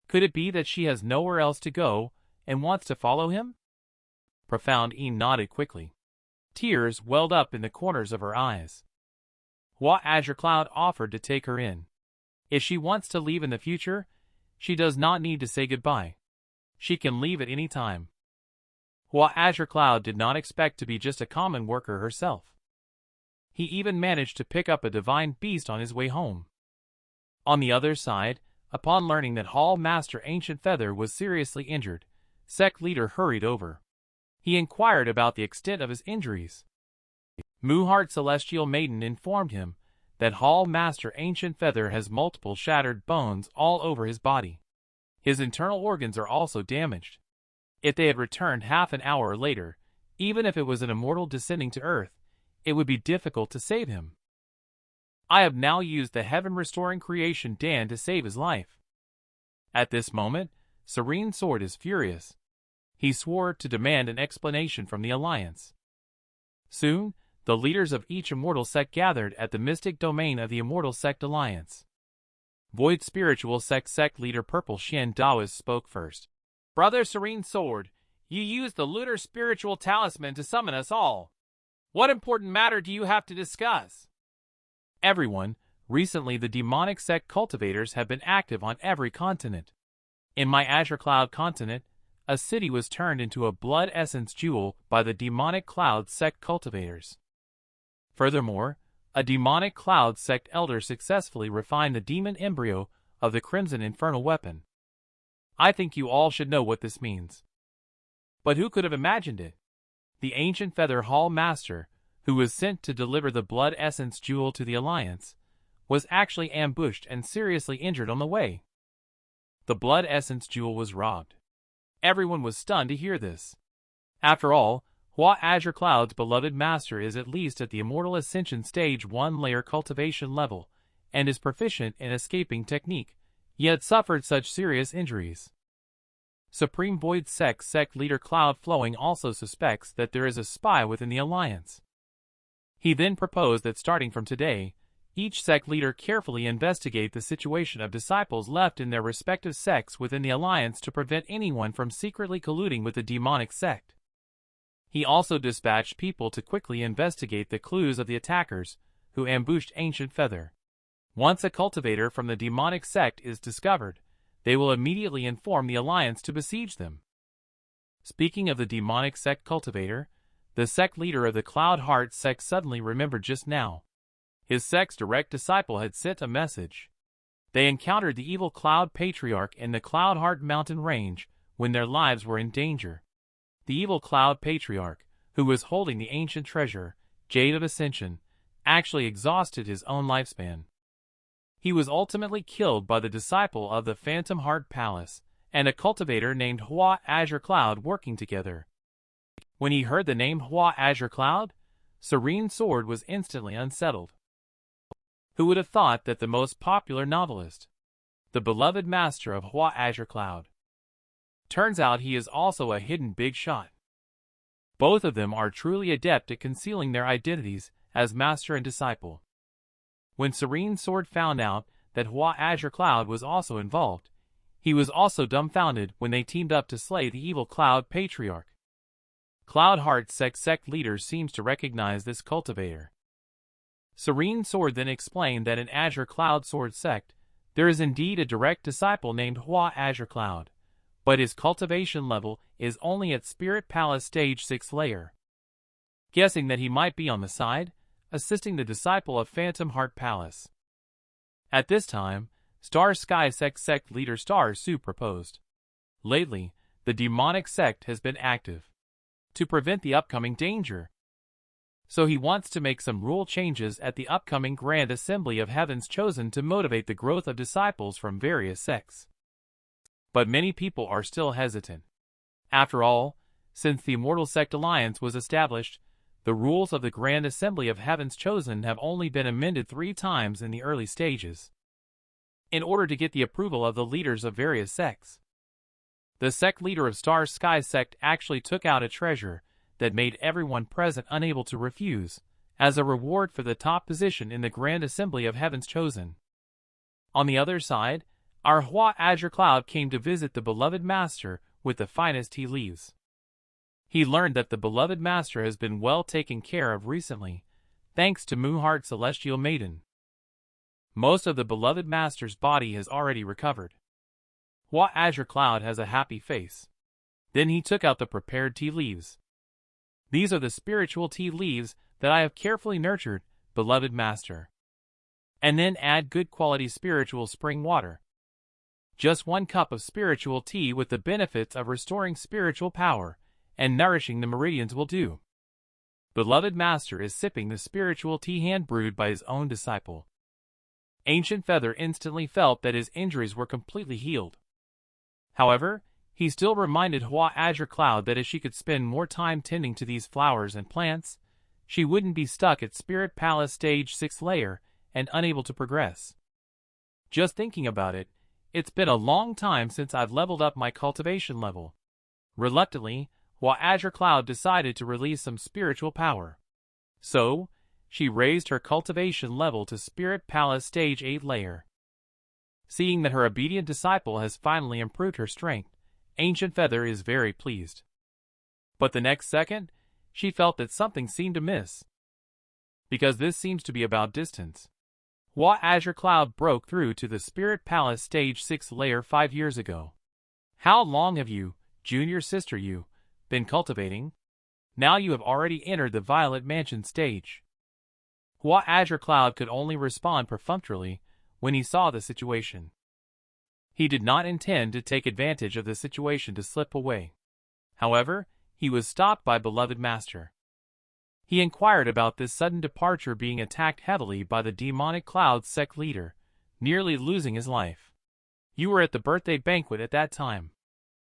Could it be that she has nowhere else to go and wants to follow him? Profound E nodded quickly. Tears welled up in the corners of her eyes. Hua Azure-Cloud offered to take her in. If she wants to leave in the future, she does not need to say goodbye. She can leave at any time. Hua Azure-Cloud did not expect to be just a common worker herself. He even managed to pick up a divine beast on his way home. On the other side, upon learning that Hall Master Ancient Feather was seriously injured, Sect Leader hurried over. He inquired about the extent of his injuries. Muhart Celestial Maiden informed him that Hall Master Ancient Feather has multiple shattered bones all over his body. His internal organs are also damaged. If they had returned half an hour later, even if it was an immortal descending to Earth, it would be difficult to save him. I have now used the heaven-restoring creation Dan to save his life. At this moment, Serene Sword is furious. He swore to demand an explanation from the Alliance. Soon, the leaders of each immortal sect gathered at the mystic domain of the Immortal Sect Alliance. Void Spiritual Sect Leader Purple Shen Daoist spoke first. Brother Serene Sword, you used the lunar spiritual talisman to summon us all. What important matter do you have to discuss? Everyone, recently the demonic sect cultivators have been active on every continent. In my Azure-Cloud continent, a city was turned into a blood essence jewel by the demonic cloud sect cultivators. Furthermore, a demonic cloud sect elder successfully refined the demon embryo of the crimson infernal weapon. I think you all should know what this means. But who could have imagined it? The ancient Feather Hall Master, who was sent to deliver the blood essence jewel to the Alliance, was actually ambushed and seriously injured on the way. The blood essence jewel was robbed. Everyone was stunned to hear this. After all, Hua Azure-Cloud's beloved master is at least at the Immortal Ascension Stage 1 layer cultivation level, and is proficient in escaping technique, yet suffered such serious injuries. Supreme Void Sect Leader Cloud Flowing also suspects that there is a spy within the Alliance. He then proposed that starting from today, each sect leader carefully investigate the situation of disciples left in their respective sects within the Alliance to prevent anyone from secretly colluding with the demonic sect. He also dispatched people to quickly investigate the clues of the attackers who ambushed Ancient Feather. Once a cultivator from the demonic sect is discovered, they will immediately inform the Alliance to besiege them. Speaking of the demonic sect cultivator, the sect leader of the Cloud Heart sect suddenly remembered just now. His sect's direct disciple had sent a message. They encountered the evil Cloud Patriarch in the Cloud Heart mountain range when their lives were in danger. The evil Cloud Patriarch, who was holding the ancient treasure, Jade of Ascension, actually exhausted his own lifespan. He was ultimately killed by the disciple of the Phantom Heart Palace and a cultivator named Hua Azure-Cloud working together. When he heard the name Hua Azure-Cloud, Serene Sword was instantly unsettled. Who would have thought that the most popular novelist, the beloved master of Hua Azure-Cloud? Turns out he is also a hidden big shot. Both of them are truly adept at concealing their identities as master and disciple. When Serene Sword found out that Hua Azure-Cloud was also involved, he was also dumbfounded when they teamed up to slay the evil Cloud Patriarch. Cloud Heart sect leader seems to recognize this cultivator. Serene Sword then explained that in Azure-Cloud Sword Sect, there is indeed a direct disciple named Hua Azure-Cloud, but his cultivation level is only at Spirit Palace Stage 6 layer. Guessing that he might be on the side, assisting the disciple of Phantom Heart Palace. At this time, Star Sky sect leader Star Su proposed. Lately, the demonic sect has been active to prevent the upcoming danger. So he wants to make some rule changes at the upcoming Grand Assembly of Heaven's Chosen to motivate the growth of disciples from various sects. But many people are still hesitant. After all, since the Immortal Sect Alliance was established, the rules of the Grand Assembly of Heaven's Chosen have only been amended 3 times in the early stages, in order to get the approval of the leaders of various sects. The sect leader of Star Sky sect actually took out a treasure that made everyone present unable to refuse, as a reward for the top position in the Grand Assembly of Heaven's Chosen. On the other side, our Hua Azure-Cloud came to visit the beloved master with the finest tea leaves. He learned that the beloved master has been well taken care of recently, thanks to Moonheart Celestial Maiden. Most of the beloved master's body has already recovered. Hua Azure-Cloud has a happy face. Then he took out the prepared tea leaves. These are the spiritual tea leaves that I have carefully nurtured, beloved master. And then add good quality spiritual spring water. Just 1 cup of spiritual tea with the benefits of restoring spiritual power and nourishing the meridians will do. Beloved master is sipping the spiritual tea hand brewed by his own disciple. Ancient Feather instantly felt that his injuries were completely healed. However, he still reminded Hua Azure-Cloud that if she could spend more time tending to these flowers and plants, she wouldn't be stuck at Spirit Palace Stage 6 layer and unable to progress. Just thinking about it, it's been a long time since I've leveled up my cultivation level. Reluctantly, Hua Azure-Cloud decided to release some spiritual power. So, she raised her cultivation level to Spirit Palace Stage 8 layer. Seeing that her obedient disciple has finally improved her strength, Ancient Feather is very pleased. But the next second, she felt that something seemed amiss. Because this seems to be about distance. Hua Azure-Cloud broke through to the Spirit Palace Stage 6 layer 5 years ago. How long have you, junior sister you, been cultivating? Now you have already entered the Violet Mansion stage. Hua Azure-Cloud could only respond perfunctorily when he saw the situation. He did not intend to take advantage of the situation to slip away. However, he was stopped by beloved master. He inquired about this sudden departure, being attacked heavily by the demonic Cloud sect leader, nearly losing his life. You were at the birthday banquet at that time.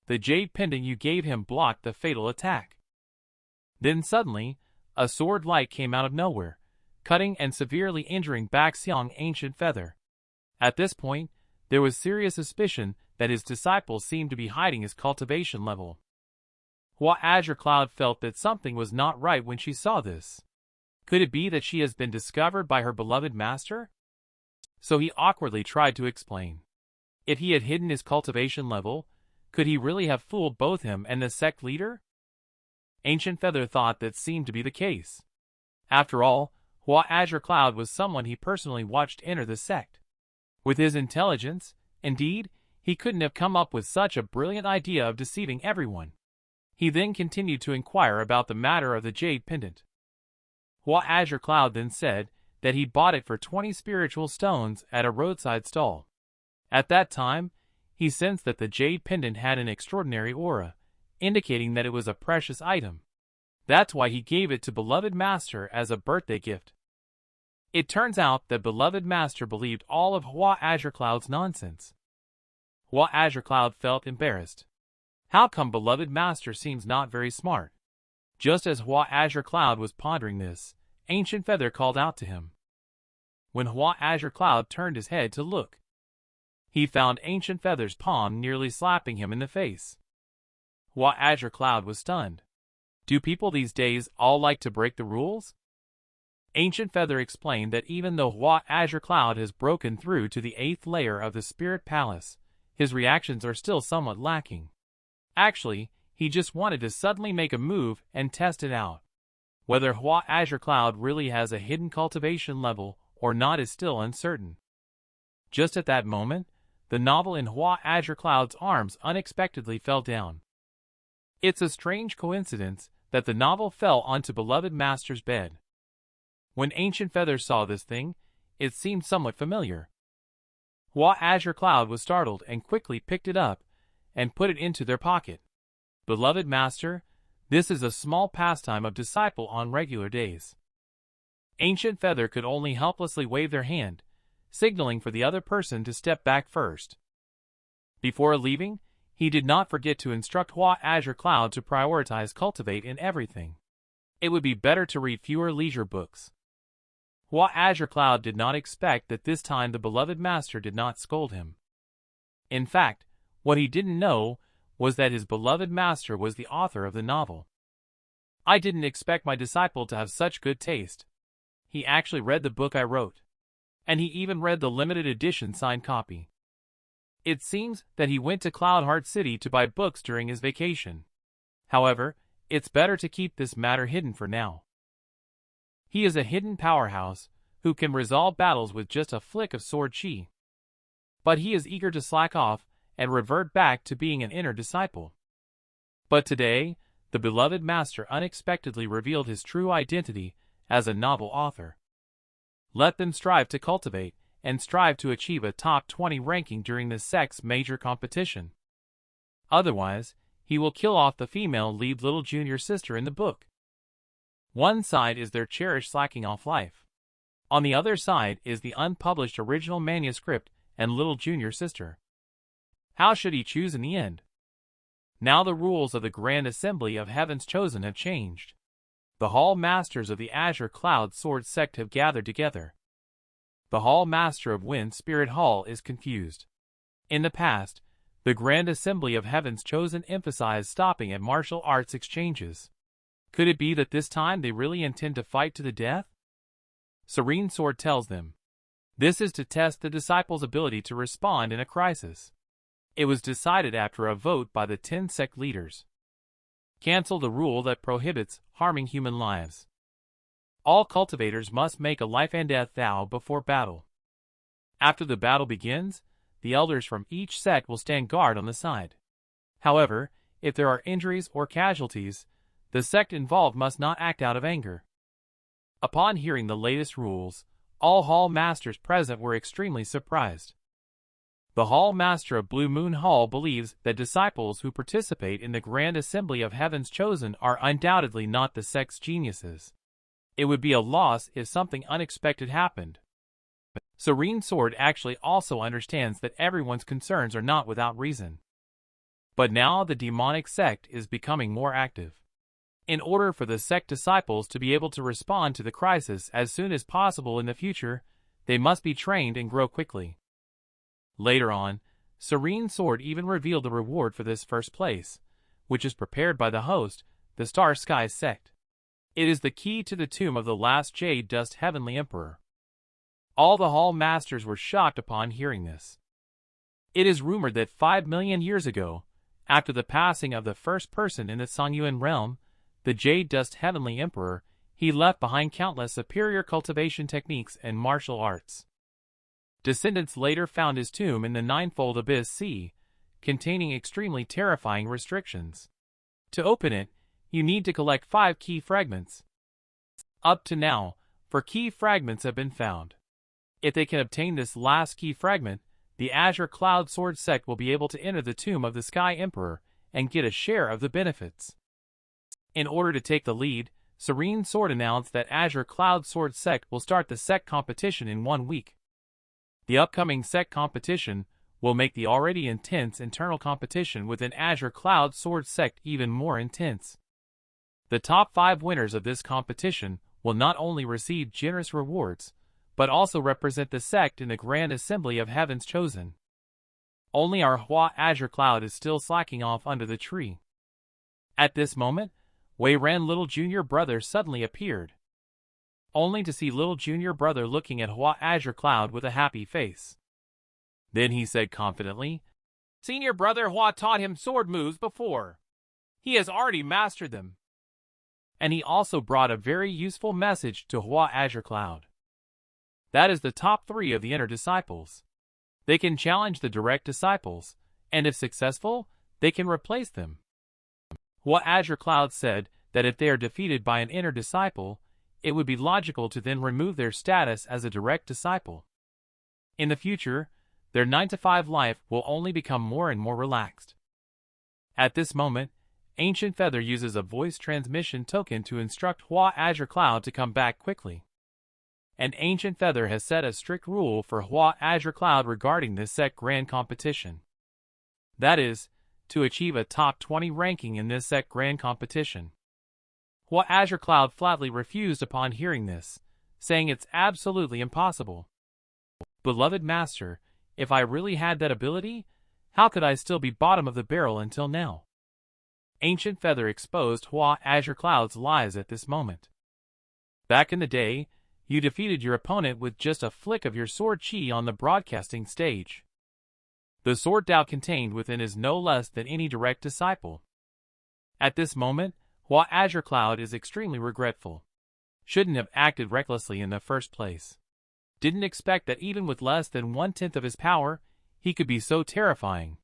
The jade pendant you gave him blocked the fatal attack. Then suddenly, a sword light came out of nowhere, cutting and severely injuring Baxiang Ancient Feather. At this point, there was serious suspicion that his disciple seemed to be hiding his cultivation level. Hua Azure-Cloud felt that something was not right when she saw this. Could it be that she has been discovered by her beloved master? So he awkwardly tried to explain. If he had hidden his cultivation level, could he really have fooled both him and the sect leader? Ancient Feather thought that seemed to be the case. After all, Hua Azure-Cloud was someone he personally watched enter the sect. With his intelligence, indeed, he couldn't have come up with such a brilliant idea of deceiving everyone. He then continued to inquire about the matter of the jade pendant. Hua Azure-Cloud then said that he bought it for 20 spiritual stones at a roadside stall. At that time, he sensed that the jade pendant had an extraordinary aura, indicating that it was a precious item. That's why he gave it to beloved master as a birthday gift. It turns out that beloved master believed all of Hua Azure-Cloud's nonsense. Hua Azure-Cloud felt embarrassed. How come beloved master seems not very smart? Just as Hua Azure-Cloud was pondering this, Ancient Feather called out to him. When Hua Azure-Cloud turned his head to look, he found Ancient Feather's palm nearly slapping him in the face. Hua Azure-Cloud was stunned. Do people these days all like to break the rules? Ancient Feather explained that even though Hua Azure-Cloud has broken through to the 8th layer of the Spirit Palace, his reactions are still somewhat lacking. Actually, he just wanted to suddenly make a move and test it out. Whether Hua Azure-Cloud really has a hidden cultivation level or not is still uncertain. Just at that moment, the novel in Hua Azure-Cloud's arms unexpectedly fell down. It's a strange coincidence that the novel fell onto beloved master's bed. When Ancient Feather saw this thing, it seemed somewhat familiar. Hua Azure-Cloud was startled and quickly picked it up and put it into their pocket. Beloved master, this is a small pastime of disciple on regular days. Ancient Feather could only helplessly wave their hand, signaling for the other person to step back first. Before leaving, he did not forget to instruct Hua Azure-Cloud to prioritize cultivate in everything. It would be better to read fewer leisure books. Hua Azure-Cloud did not expect that this time the beloved master did not scold him. In fact, what he didn't know was that his beloved master was the author of the novel. I didn't expect my disciple to have such good taste. He actually read the book I wrote. And he even read the limited edition signed copy. It seems that he went to Cloudheart City to buy books during his vacation. However, it's better to keep this matter hidden for now. He is a hidden powerhouse who can resolve battles with just a flick of sword chi. But he is eager to slack off and revert back to being an inner disciple. But today, the beloved master unexpectedly revealed his true identity as a novel author. Let them strive to cultivate and strive to achieve a top 20 ranking during the sect's major competition. Otherwise, he will kill off the female lead little junior sister in the book. One side is their cherished slacking off life. On the other side is the unpublished original manuscript and little junior sister. How should he choose in the end? Now the rules of the Grand Assembly of Heaven's Chosen have changed. The Hall Masters of the Azure-Cloud Sword Sect have gathered together. The Hall Master of Wind Spirit Hall is confused. In the past, the Grand Assembly of Heaven's Chosen emphasized stopping at martial arts exchanges. Could it be that this time they really intend to fight to the death? Serene Sword tells them. This is to test the disciples' ability to respond in a crisis. It was decided after a vote by the 10 sect leaders. Cancel the rule that prohibits harming human lives. All cultivators must make a life and death vow before battle. After the battle begins, the elders from each sect will stand guard on the side. However, if there are injuries or casualties, the sect involved must not act out of anger. Upon hearing the latest rules, all Hall Masters present were extremely surprised. The Hall Master of Blue Moon Hall believes that disciples who participate in the Grand Assembly of Heaven's Chosen are undoubtedly not the sect's geniuses. It would be a loss if something unexpected happened. Serene Sword actually also understands that everyone's concerns are not without reason. But now the demonic sect is becoming more active. In order for the sect disciples to be able to respond to the crisis as soon as possible in the future, they must be trained and grow quickly. Later on, Serene Sword even revealed the reward for this first place, which is prepared by the host, the Star Sky sect. It is the key to the tomb of the last Jade Dust Heavenly Emperor. All the Hall Masters were shocked upon hearing this. It is rumored that 5 million years ago, after the passing of the first person in the Qingyun realm, the Jade Dust Heavenly Emperor, he left behind countless superior cultivation techniques and martial arts. Descendants later found his tomb in the Ninefold Abyss Sea, containing extremely terrifying restrictions. To open it, you need to collect 5 key fragments. Up to now, 4 key fragments have been found. If they can obtain this last key fragment, the Azure-Cloud Sword Sect will be able to enter the tomb of the Sky Emperor and get a share of the benefits. In order to take the lead, Serene Sword announced that Azure-Cloud Sword Sect will start the sect competition in 1 week. The upcoming sect competition will make the already intense internal competition within Azure-Cloud Sword Sect even more intense. The top 5 winners of this competition will not only receive generous rewards, but also represent the sect in the Grand Assembly of Heaven's Chosen. Only our Hua Azure-Cloud is still slacking off under the tree. At this moment, Wei Ran little junior brother suddenly appeared, only to see little junior brother looking at Hua Azure-Cloud with a happy face. Then he said confidently, "Senior brother Hua taught him sword moves before. He has already mastered them." And he also brought a very useful message to Hua Azure-Cloud. That is the top 3 of the inner disciples. They can challenge the direct disciples, and if successful, they can replace them. Hua Azure-Cloud said that if they are defeated by an inner disciple, it would be logical to then remove their status as a direct disciple. In the future, their 9-to-5 life will only become more and more relaxed. At this moment, Ancient Feather uses a voice transmission token to instruct Hua Azure-Cloud to come back quickly. And Ancient Feather has set a strict rule for Hua Azure-Cloud regarding this sect grand competition. That is, to achieve a top 20 ranking in this sect grand competition. Hua Azure-Cloud flatly refused upon hearing this, saying it's absolutely impossible. "Beloved Master, if I really had that ability, how could I still be bottom of the barrel until now?" Ancient Feather exposed Hua Azure-Cloud's lies at this moment. Back in the day, you defeated your opponent with just a flick of your sword chi on the broadcasting stage. The sword Tao contained within is no less than any direct disciple. At this moment, Hua Azure-Cloud is extremely regretful. Shouldn't have acted recklessly in the first place. Didn't expect that even with less than 1/10 of his power, he could be so terrifying.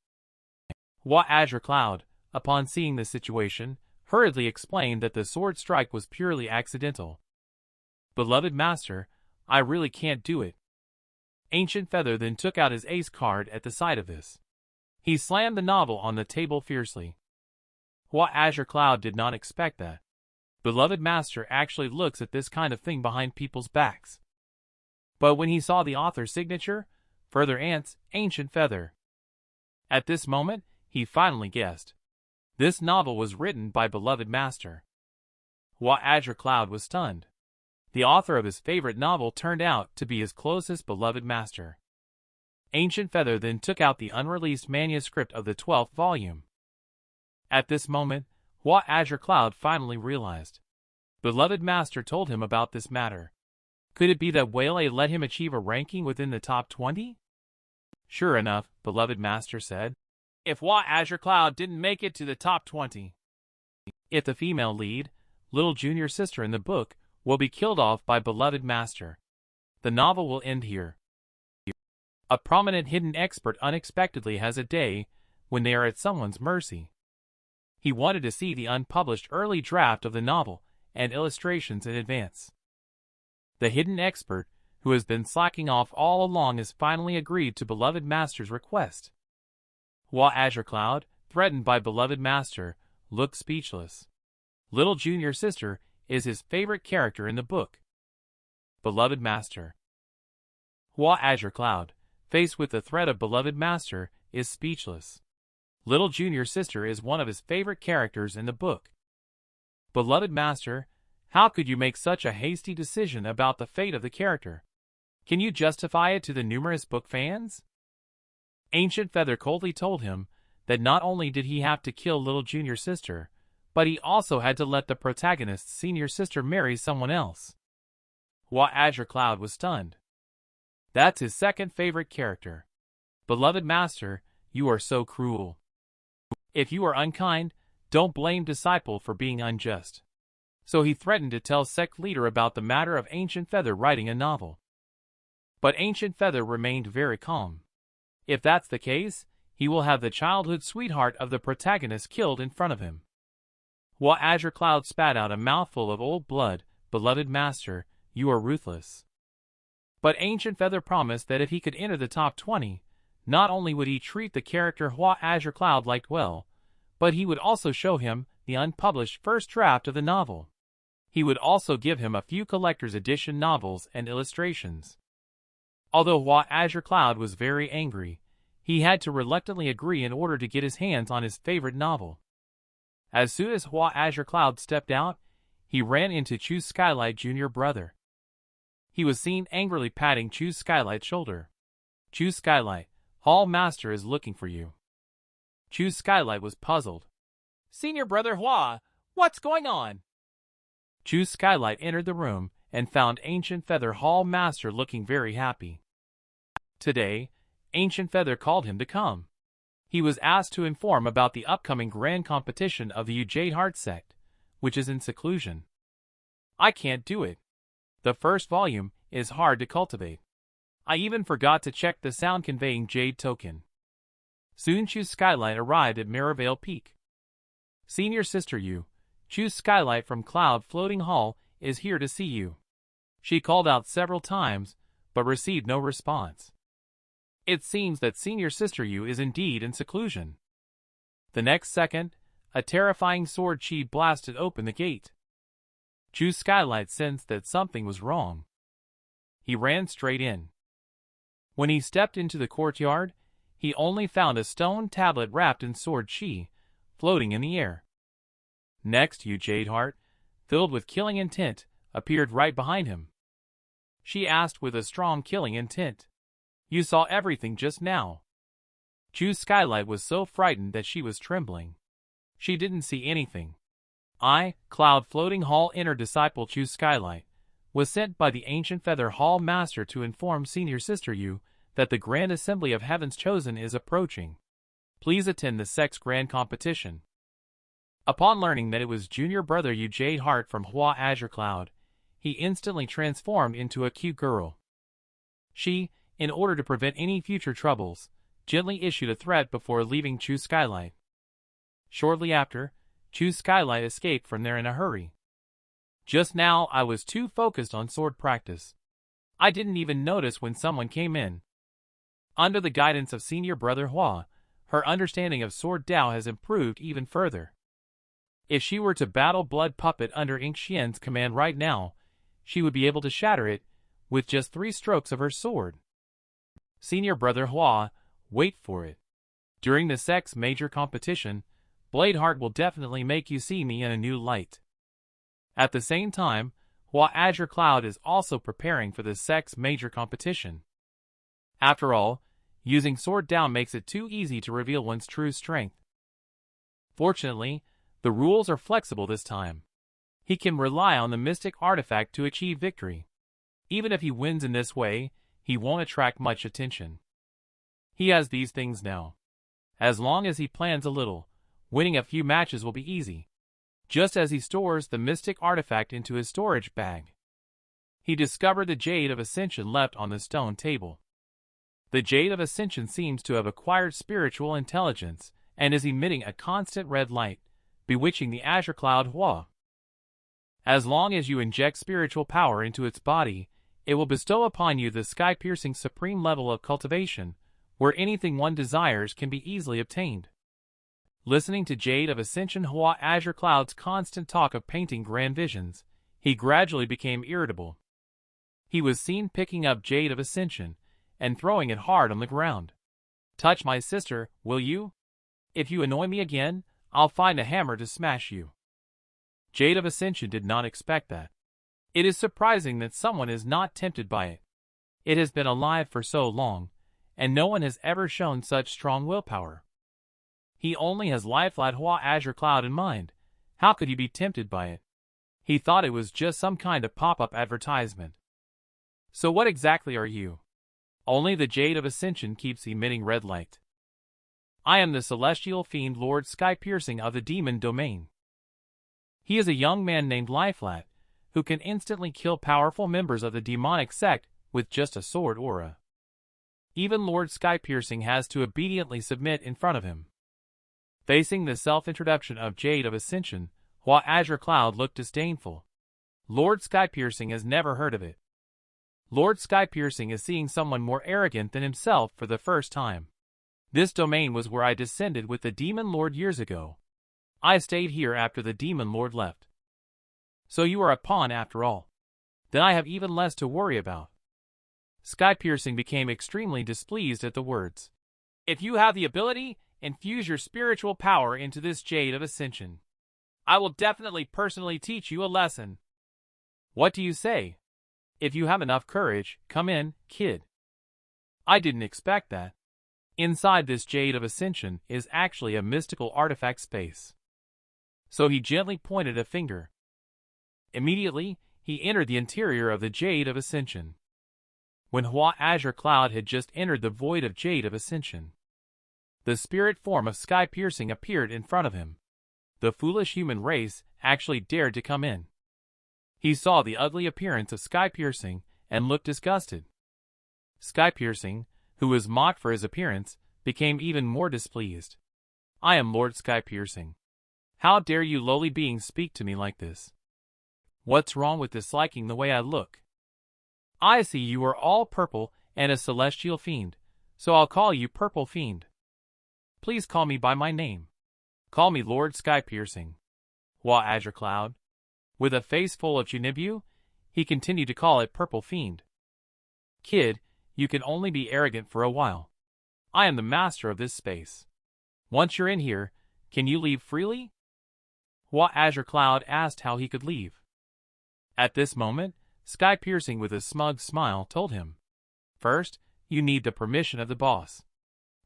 Hua Azure-Cloud, upon seeing the situation, hurriedly explained that the sword strike was purely accidental. "Beloved Master, I really can't do it." Ancient Feather then took out his ace card at the sight of this. He slammed the novel on the table fiercely. Hua Azure-Cloud did not expect that. Beloved Master actually looks at this kind of thing behind people's backs. But when he saw the author's signature, further Ancient Feather. At this moment, he finally guessed. This novel was written by Beloved Master. Hua Azure-Cloud was stunned. The author of his favorite novel turned out to be his closest beloved master. Ancient Feather then took out the unreleased manuscript of the 12th volume. At this moment, Hua Azure-Cloud finally realized. Beloved Master told him about this matter. Could it be that Wei let him achieve a ranking within the top 20? Sure enough, Beloved Master said. If Hua Azure-Cloud didn't make it to the top 20. If the female lead, little junior sister in the book, will be killed off by Beloved Master. The novel will end here. A prominent hidden expert unexpectedly has a day when they are at someone's mercy. He wanted to see the unpublished early draft of the novel and illustrations in advance. The hidden expert, who has been slacking off all along, has finally agreed to Beloved Master's request. Hua Azure-Cloud, threatened by Beloved Master, looked speechless. Little junior sister is his favorite character in the book. Beloved Master. Hua Azure-Cloud, faced with the threat of Beloved Master, is speechless. Little junior sister is one of his favorite characters in the book. Beloved Master, how could you make such a hasty decision about the fate of the character? Can you justify it to the numerous book fans? Ancient Feather coldly told him that not only did he have to kill little junior sister, but he also had to let the protagonist's senior sister marry someone else. Hua Azure-Cloud was stunned. That's his second favorite character. Beloved Master, you are so cruel. If you are unkind, don't blame disciple for being unjust. So he threatened to tell sect leader about the matter of Ancient Feather writing a novel. But Ancient Feather remained very calm. If that's the case, he will have the childhood sweetheart of the protagonist killed in front of him. Hua Azure-Cloud spat out a mouthful of old blood. Beloved master, you are ruthless. But Ancient Feather promised that if he could enter the top 20, not only would he treat the character Hua Azure-Cloud liked well, but he would also show him the unpublished first draft of the novel. He would also give him a few collector's edition novels and illustrations. Although Hua Azure-Cloud was very angry, he had to reluctantly agree in order to get his hands on his favorite novel. As soon as Hua Azure-Cloud stepped out, he ran into Chu Skylight Jr. brother. He was seen angrily patting Chu Skylight's shoulder. Chu Skylight, Hall Master is looking for you. Chu Skylight was puzzled. Senior brother Hua, what's going on? Chu Skylight entered the room and found Ancient Feather Hall Master looking very happy. Today, Ancient Feather called him to come. He was asked to inform about the upcoming grand competition of the Jade Heart sect, which is in seclusion. I can't do it. The first volume is hard to cultivate. I even forgot to check the sound-conveying Jade token. Soon Chu Skylight arrived at Maryvale Peak. Senior Sister Yu, Chu Skylight from Cloud Floating Hall, is here to see you. She called out several times, but received no response. It seems that Senior Sister Yu is indeed in seclusion. The next second, a terrifying sword chi blasted open the gate. Chu Skylight sensed that something was wrong. He ran straight in. When he stepped into the courtyard, he only found a stone tablet wrapped in sword chi, floating in the air. Next, Yu Jadeheart, filled with killing intent, appeared right behind him. She asked with a strong killing intent. You saw everything just now. Chu Skylight was so frightened that she was trembling. She didn't see anything. Cloud Floating Hall Inner Disciple Chu Skylight, was sent by the Ancient Feather Hall Master to inform Senior Sister Yu that the Grand Assembly of Heaven's Chosen is approaching. Please attend the sect's grand competition. Upon learning that it was junior brother Yu Jadeheart from Hua Azure-Cloud, he instantly transformed into a cute girl. She, in order to prevent any future troubles, gently issued a threat before leaving Chu Skylight. Shortly after, Chu Skylight escaped from there in a hurry. Just now I was too focused on sword practice. I didn't even notice when someone came in. Under the guidance of Senior Brother Hua, her understanding of Sword Dao has improved even further. If she were to battle Blood Puppet under Ink Xian's command right now, she would be able to shatter it with just 3 strokes of her sword. Senior Brother Hua, wait for it. During the sect's major competition, Bladeheart will definitely make you see me in a new light. At the same time, Hua Azure-Cloud is also preparing for the sect's major competition. After all, using Sword Dao makes it too easy to reveal one's true strength. Fortunately, the rules are flexible this time. He can rely on the mystic artifact to achieve victory. Even if he wins in this way, he won't attract much attention. He has these things now. As long as he plans a little, winning a few matches will be easy. Just as he stores the mystic artifact into his storage bag. He discovered the Jade of Ascension left on the stone table. The Jade of Ascension seems to have acquired spiritual intelligence and is emitting a constant red light, bewitching the Azure Cloud Hua. As long as you inject spiritual power into its body, it will bestow upon you the sky-piercing supreme level of cultivation, where anything one desires can be easily obtained. Listening to Jade of Ascension Hua Azure-Cloud's constant talk of painting grand visions, he gradually became irritable. He was seen picking up Jade of Ascension and throwing it hard on the ground. Touch my sister, will you? If you annoy me again, I'll find a hammer to smash you. Jade of Ascension did not expect that. It is surprising that someone is not tempted by it. It has been alive for so long, and no one has ever shown such strong willpower. He only has lifelike Hua Azure-Cloud in mind. How could he be tempted by it? He thought it was just some kind of pop-up advertisement. So what exactly are you? Only the Jade of Ascension keeps emitting red light. I am the celestial fiend Lord Sky-Piercing of the demon domain. He is a young man named Lifelat, who can instantly kill powerful members of the demonic sect with just a sword aura. Even Lord Sky-Piercing has to obediently submit in front of him. Facing the self-introduction of Jade of Ascension, Hua Azure-Cloud looked disdainful. Lord Sky-Piercing has never heard of it. Lord Sky-Piercing is seeing someone more arrogant than himself for the first time. This domain was where I descended with the Demon Lord years ago. I stayed here after the Demon Lord left. So you are a pawn after all. Then I have even less to worry about. Sky-Piercing became extremely displeased at the words. If you have the ability, infuse your spiritual power into this Jade of Ascension. I will definitely personally teach you a lesson. What do you say? If you have enough courage, come in, kid. I didn't expect that. Inside this Jade of Ascension is actually a mystical artifact space. So he gently pointed a finger. Immediately, he entered the interior of the Jade of Ascension. When Hua Azure-Cloud had just entered the void of Jade of Ascension, the spirit form of Sky-Piercing appeared in front of him. The foolish human race actually dared to come in. He saw the ugly appearance of Sky-Piercing and looked disgusted. Sky-Piercing, who was mocked for his appearance, became even more displeased. I am Lord Sky-Piercing. How dare you lowly beings speak to me like this? What's wrong with disliking the way I look? I see you are all purple and a celestial fiend, so I'll call you Purple Fiend. Please call me by my name. Call me Lord Sky-Piercing. Hua Azure-Cloud. With a face full of Chunibu, he continued to call it Purple Fiend. Kid, you can only be arrogant for a while. I am the master of this space. Once you're in here, can you leave freely? Hua Azure-Cloud asked how he could leave. At this moment, Sky-Piercing with a smug smile told him, first, you need the permission of the boss.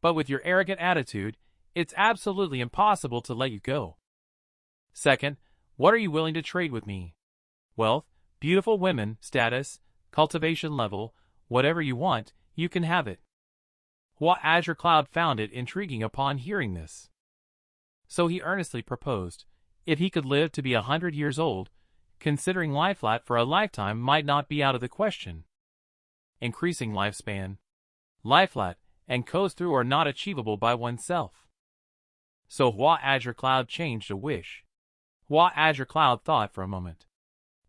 But with your arrogant attitude, it's absolutely impossible to let you go. Second, what are you willing to trade with me? Wealth, beautiful women, status, cultivation level, whatever you want, you can have it. Hua Azure-Cloud found it intriguing upon hearing this. So he earnestly proposed, if he could live to be 100 years old, considering lifelat for a lifetime might not be out of the question. Increasing lifespan, lifelat, and coast through are not achievable by oneself. So Hua Azure-Cloud changed a wish. Hua Azure-Cloud thought for a moment.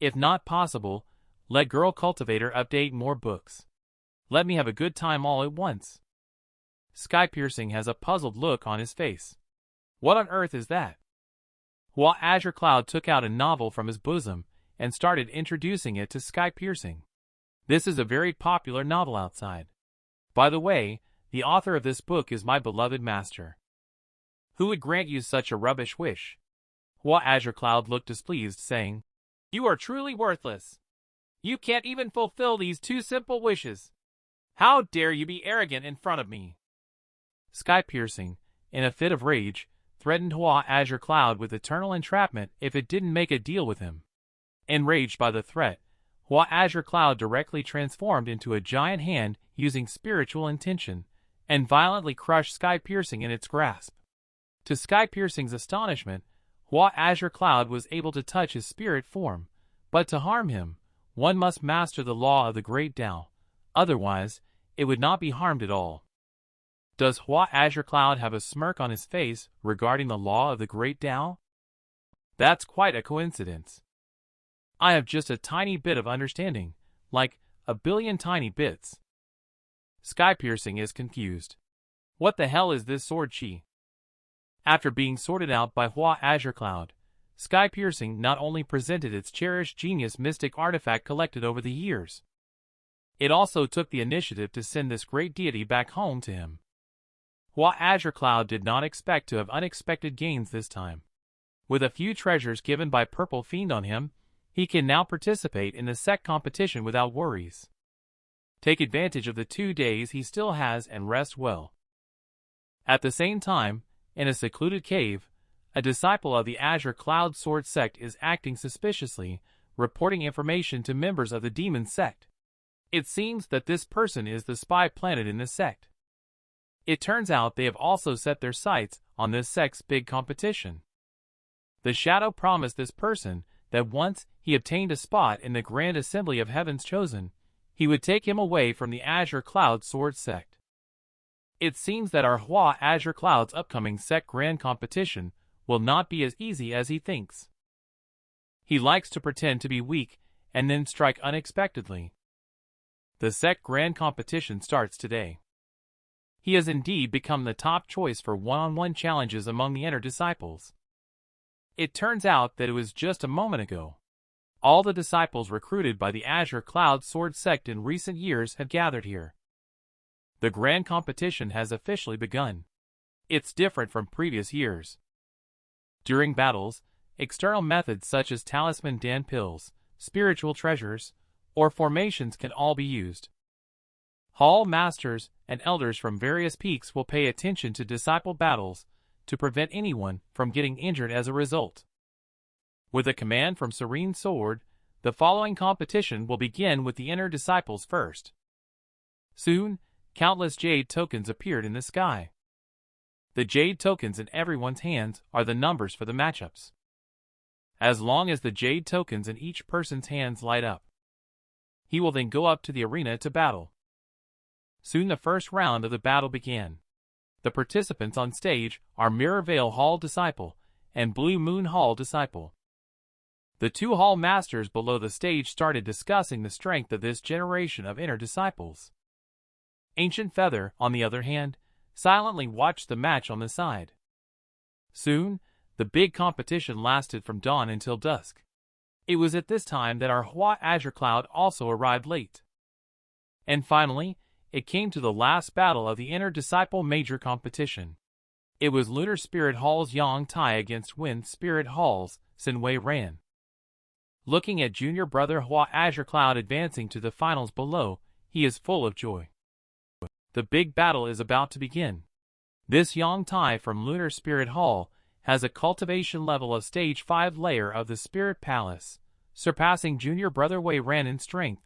If not possible, let Girl Cultivator update more books. Let me have a good time all at once. Sky-Piercing has a puzzled look on his face. What on earth is that? Hua Azure-Cloud took out a novel from his bosom and started introducing it to Sky-Piercing. This is a very popular novel outside. By the way, the author of this book is my beloved master. Who would grant you such a rubbish wish? Hua Azure-Cloud looked displeased, saying, You are truly worthless. You can't even fulfill these two simple wishes. How dare you be arrogant in front of me? Sky-Piercing, in a fit of rage, threatened Hua Azure-Cloud with eternal entrapment if it didn't make a deal with him. Enraged by the threat, Hua Azure-Cloud directly transformed into a giant hand using spiritual intention, and violently crushed Sky-Piercing in its grasp. To Sky-Piercing's astonishment, Hua Azure-Cloud was able to touch his spirit form, but to harm him, one must master the law of the Great Tao, otherwise, it would not be harmed at all. Does Hua Azure-Cloud have a smirk on his face regarding the law of the Great Tao? That's quite a coincidence. I have just a tiny bit of understanding, like a billion tiny bits. Sky-Piercing is confused. What the hell is this sword chi? After being sorted out by Hua Azure-Cloud, Sky-Piercing not only presented its cherished genius mystic artifact collected over the years, it also took the initiative to send this great deity back home to him. Hua Azure-Cloud did not expect to have unexpected gains this time. With a few treasures given by Purple Fiend on him, he can now participate in the sect competition without worries. Take advantage of the 2 days he still has and rest well. At the same time, in a secluded cave, a disciple of the Azure-Cloud Sword Sect is acting suspiciously, reporting information to members of the demon sect. It seems that this person is the spy planet in the sect. It turns out they have also set their sights on this sect's big competition. The Shadow promised this person that once he obtained a spot in the Grand Assembly of Heaven's Chosen, he would take him away from the Azure-Cloud Sword Sect. It seems that our Hua Azure-Cloud's upcoming sect grand competition will not be as easy as he thinks. He likes to pretend to be weak and then strike unexpectedly. The sect grand competition starts today. He has indeed become the top choice for one-on-one challenges among the inner disciples. It turns out that it was just a moment ago. All the disciples recruited by the Azure-Cloud Sword Sect in recent years have gathered here. The grand competition has officially begun. It's different from previous years. During battles, external methods such as talisman Dan pills, spiritual treasures, or formations can all be used. Hall masters and elders from various peaks will pay attention to disciple battles to prevent anyone from getting injured as a result. With a command from Serene Sword, the following competition will begin with the inner disciples first. Soon, countless jade tokens appeared in the sky. The jade tokens in everyone's hands are the numbers for the matchups. As long as the jade tokens in each person's hands light up, he will then go up to the arena to battle. Soon the first round of the battle began. The participants on stage are Mirror Veil Hall Disciple and Blue Moon Hall Disciple. The two Hall Masters below the stage started discussing the strength of this generation of inner disciples. Ancient Feather, on the other hand, silently watched the match on the side. Soon, the big competition lasted from dawn until dusk. It was at this time that our Hua Azure-Cloud also arrived late. And finally, it came to the last battle of the inner disciple major competition. It was Lunar Spirit Hall's Yang Tai against Wind Spirit Hall's Sin Wei Ran. Looking at junior brother Hua Azure-Cloud advancing to the finals below, he is full of joy. The big battle is about to begin. This Yang Tai from Lunar Spirit Hall has a cultivation level of stage 5 layer of the Spirit Palace, surpassing junior brother Wei Ran in strength.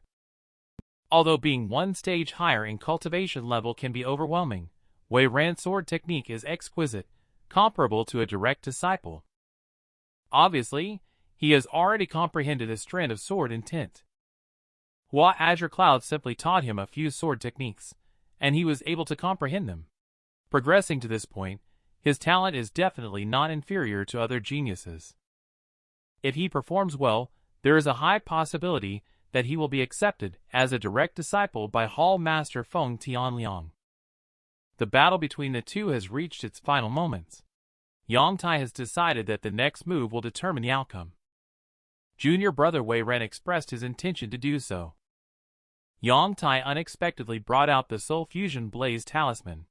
Although being one stage higher in cultivation level can be overwhelming, Wei Ran's sword technique is exquisite, comparable to a direct disciple. Obviously, he has already comprehended his strand of sword intent. Hua Azure-Cloud simply taught him a few sword techniques, and he was able to comprehend them. Progressing to this point, his talent is definitely not inferior to other geniuses. If he performs well, there is a high possibility that he will be accepted as a direct disciple by Hall Master Feng Tianliang. The battle between the two has reached its final moments. Yang Tai has decided that the next move will determine the outcome. Junior brother Wei Ran expressed his intention to do so. Yang Tai unexpectedly brought out the Soul Fusion Blaze Talisman.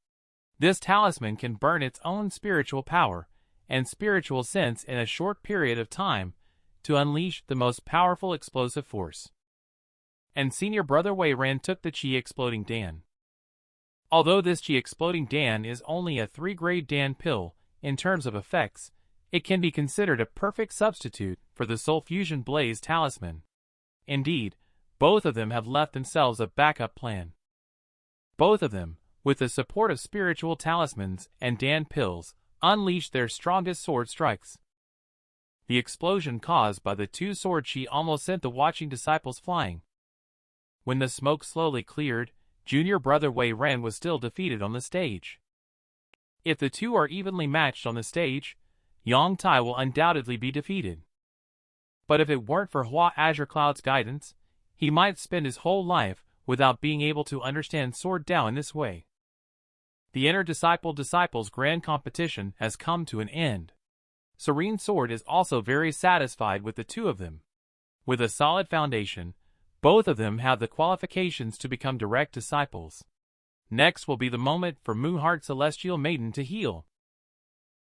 This talisman can burn its own spiritual power and spiritual sense in a short period of time to unleash the most powerful explosive force. And senior brother Wei Ran took the Qi Exploding Dan. Although this Qi Exploding Dan is only a 3-grade Dan pill in terms of effects, it can be considered a perfect substitute for the Soul Fusion Blaze Talisman. Indeed, both of them have left themselves a backup plan. Both of them, with the support of spiritual talismans and Dan pills, unleashed their strongest sword strikes. The explosion caused by the two sword Qi almost sent the watching disciples flying. When the smoke slowly cleared, junior brother Wei Ran was still defeated on the stage. If the two are evenly matched on the stage, Yang Tai will undoubtedly be defeated. But if it weren't for Hua Azure-Cloud's guidance, he might spend his whole life without being able to understand Sword Dao in this way. The inner disciples grand competition has come to an end. Serene Sword is also very satisfied with the two of them. With a solid foundation, both of them have the qualifications to become direct disciples. Next will be the moment for Moonheart Celestial Maiden to heal.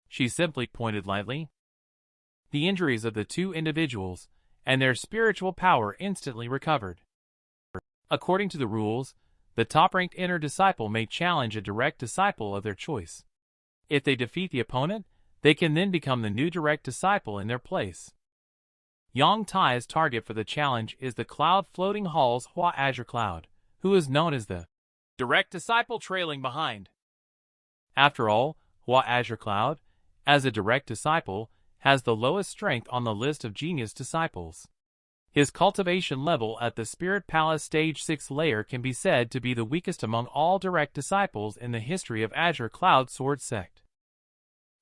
She simply pointed lightly. The injuries of the two individuals and their spiritual power instantly recovered. According to the rules, the top-ranked inner disciple may challenge a direct disciple of their choice. If they defeat the opponent, they can then become the new direct disciple in their place. Yang Tai's target for the challenge is the Cloud Floating Hall's Hua Azure-Cloud, who is known as the direct disciple trailing behind. After all, Hua Azure-Cloud, as a direct disciple, has the lowest strength on the list of genius disciples. His cultivation level at the Spirit Palace Stage 6 layer can be said to be the weakest among all direct disciples in the history of Azure-Cloud Sword Sect.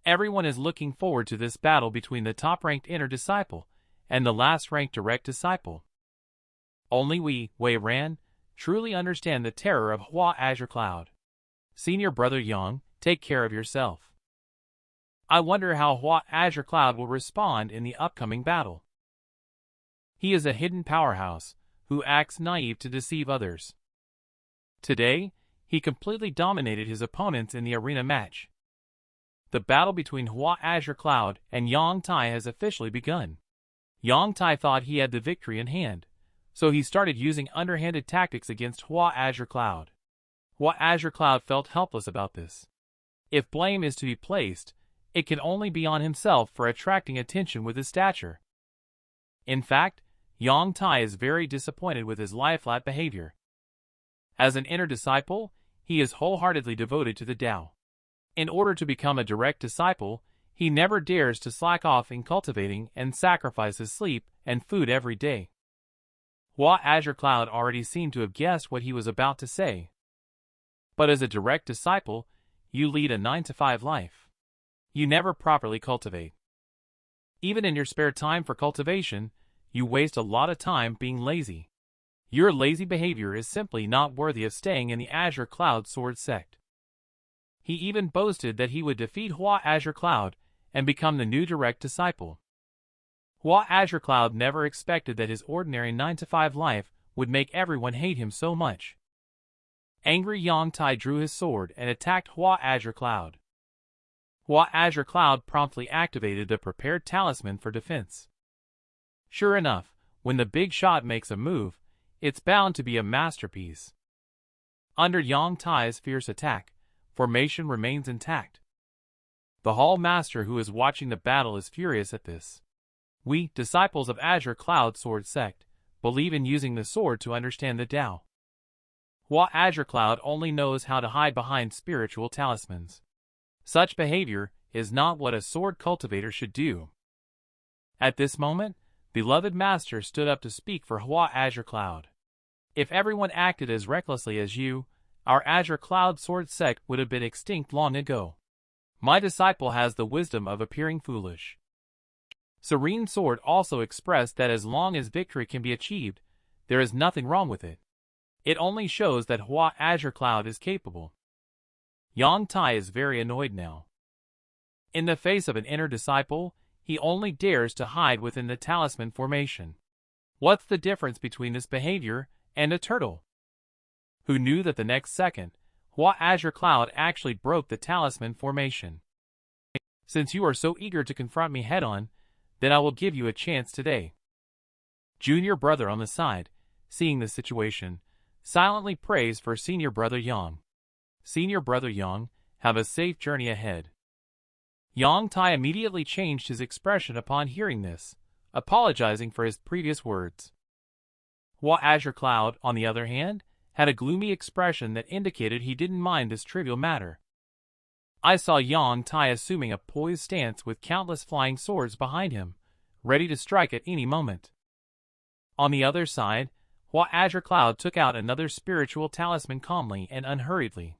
Everyone is looking forward to this battle between the top-ranked inner disciple and the last ranked direct disciple. Only we, Wei Ran, truly understand the terror of Hua Azure-Cloud. Senior Brother Yang, take care of yourself. I wonder how Hua Azure-Cloud will respond in the upcoming battle. He is a hidden powerhouse, who acts naive to deceive others. Today, he completely dominated his opponents in the arena match. The battle between Hua Azure-Cloud and Yang Tai has officially begun. Yang Tai thought he had the victory in hand, so he started using underhanded tactics against Hua Azure-Cloud. Hua Azure-Cloud felt helpless about this. If blame is to be placed, it can only be on himself for attracting attention with his stature. In fact, Yang Tai is very disappointed with his lie-flat behavior. As an inner disciple, he is wholeheartedly devoted to the Tao. In order to become a direct disciple, he never dares to slack off in cultivating and sacrifice his sleep and food every day. Hua Azure-Cloud already seemed to have guessed what he was about to say. But as a direct disciple, you lead a 9-to-5 life. You never properly cultivate. Even in your spare time for cultivation, you waste a lot of time being lazy. Your lazy behavior is simply not worthy of staying in the Azure-Cloud Sword Sect. He even boasted that he would defeat Hua Azure-Cloud and become the new direct disciple. Hua Azure-Cloud never expected that his ordinary 9-to-5 life would make everyone hate him so much. Angry Yang Tai drew his sword and attacked Hua Azure-Cloud. Hua Azure-Cloud promptly activated the prepared talisman for defense. Sure enough, when the big shot makes a move, it's bound to be a masterpiece. Under Yang Tai's fierce attack, formation remains intact. The Hall Master who is watching the battle is furious at this. We, disciples of Azure-Cloud Sword Sect, believe in using the sword to understand the Tao. Hua Azure-Cloud only knows how to hide behind spiritual talismans. Such behavior is not what a sword cultivator should do. At this moment, beloved Master stood up to speak for Hua Azure-Cloud. If everyone acted as recklessly as you, our Azure-Cloud Sword Sect would have been extinct long ago. My disciple has the wisdom of appearing foolish. Serene Sword also expressed that as long as victory can be achieved, there is nothing wrong with it. It only shows that Hua Azure-Cloud is capable. Yang Tai is very annoyed now. In the face of an inner disciple, he only dares to hide within the talisman formation. What's the difference between this behavior and a turtle? Who knew that the next second, Hua Azure-Cloud actually broke the talisman formation? Since you are so eager to confront me head-on, then I will give you a chance today. Junior brother on the side, seeing the situation, silently prays for Senior Brother Yang. Senior Brother Yang, have a safe journey ahead. Yang Tai immediately changed his expression upon hearing this, apologizing for his previous words. Hua Azure-Cloud, on the other hand, had a gloomy expression that indicated he didn't mind this trivial matter. I saw Yang Tai assuming a poised stance with countless flying swords behind him, ready to strike at any moment. On the other side, Hua Azure-Cloud took out another spiritual talisman calmly and unhurriedly.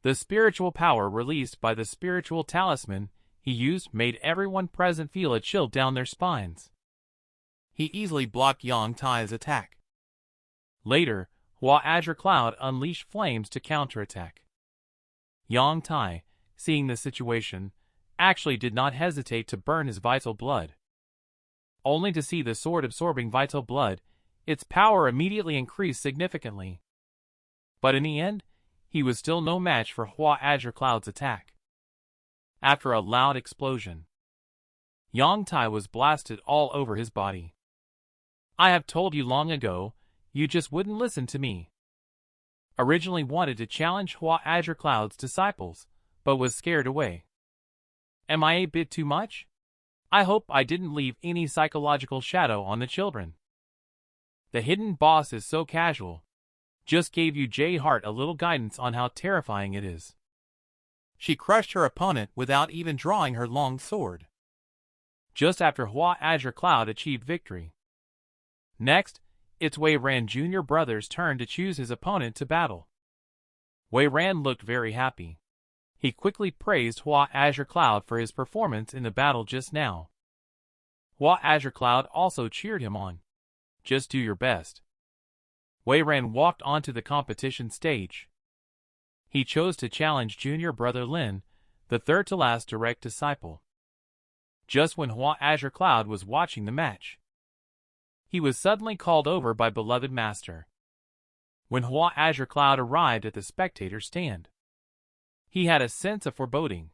The spiritual power released by the spiritual talisman he used made everyone present feel a chill down their spines. He easily blocked Yang Tai's attack. Later, Hua Azure-Cloud unleashed flames to counterattack. Yang Tai, seeing the situation, actually did not hesitate to burn his vital blood. Only to see the sword absorbing vital blood, its power immediately increased significantly. But in the end, he was still no match for Hua Azure-Cloud's attack. After a loud explosion, Yang Tai was blasted all over his body. I have told you long ago, you just wouldn't listen to me. Originally wanted to challenge Hua Azure-Cloud's disciples, but was scared away. Am I a bit too much? I hope I didn't leave any psychological shadow on the children. The hidden boss is so casual. Just gave you J Hart a little guidance on how terrifying it is. She crushed her opponent without even drawing her long sword. Just after Hua Azure-Cloud achieved victory. Next, it's Wei Ran Jr. brother's turn to choose his opponent to battle. Wei Ran looked very happy. He quickly praised Hua Azure-Cloud for his performance in the battle just now. Hua Azure-Cloud also cheered him on. Just do your best. Wei Ran walked onto the competition stage. He chose to challenge junior brother Lin, the third-to-last direct disciple. Just when Hua Azure-Cloud was watching the match, he was suddenly called over by beloved master. When Hua Azure-Cloud arrived at the spectator stand, he had a sense of foreboding.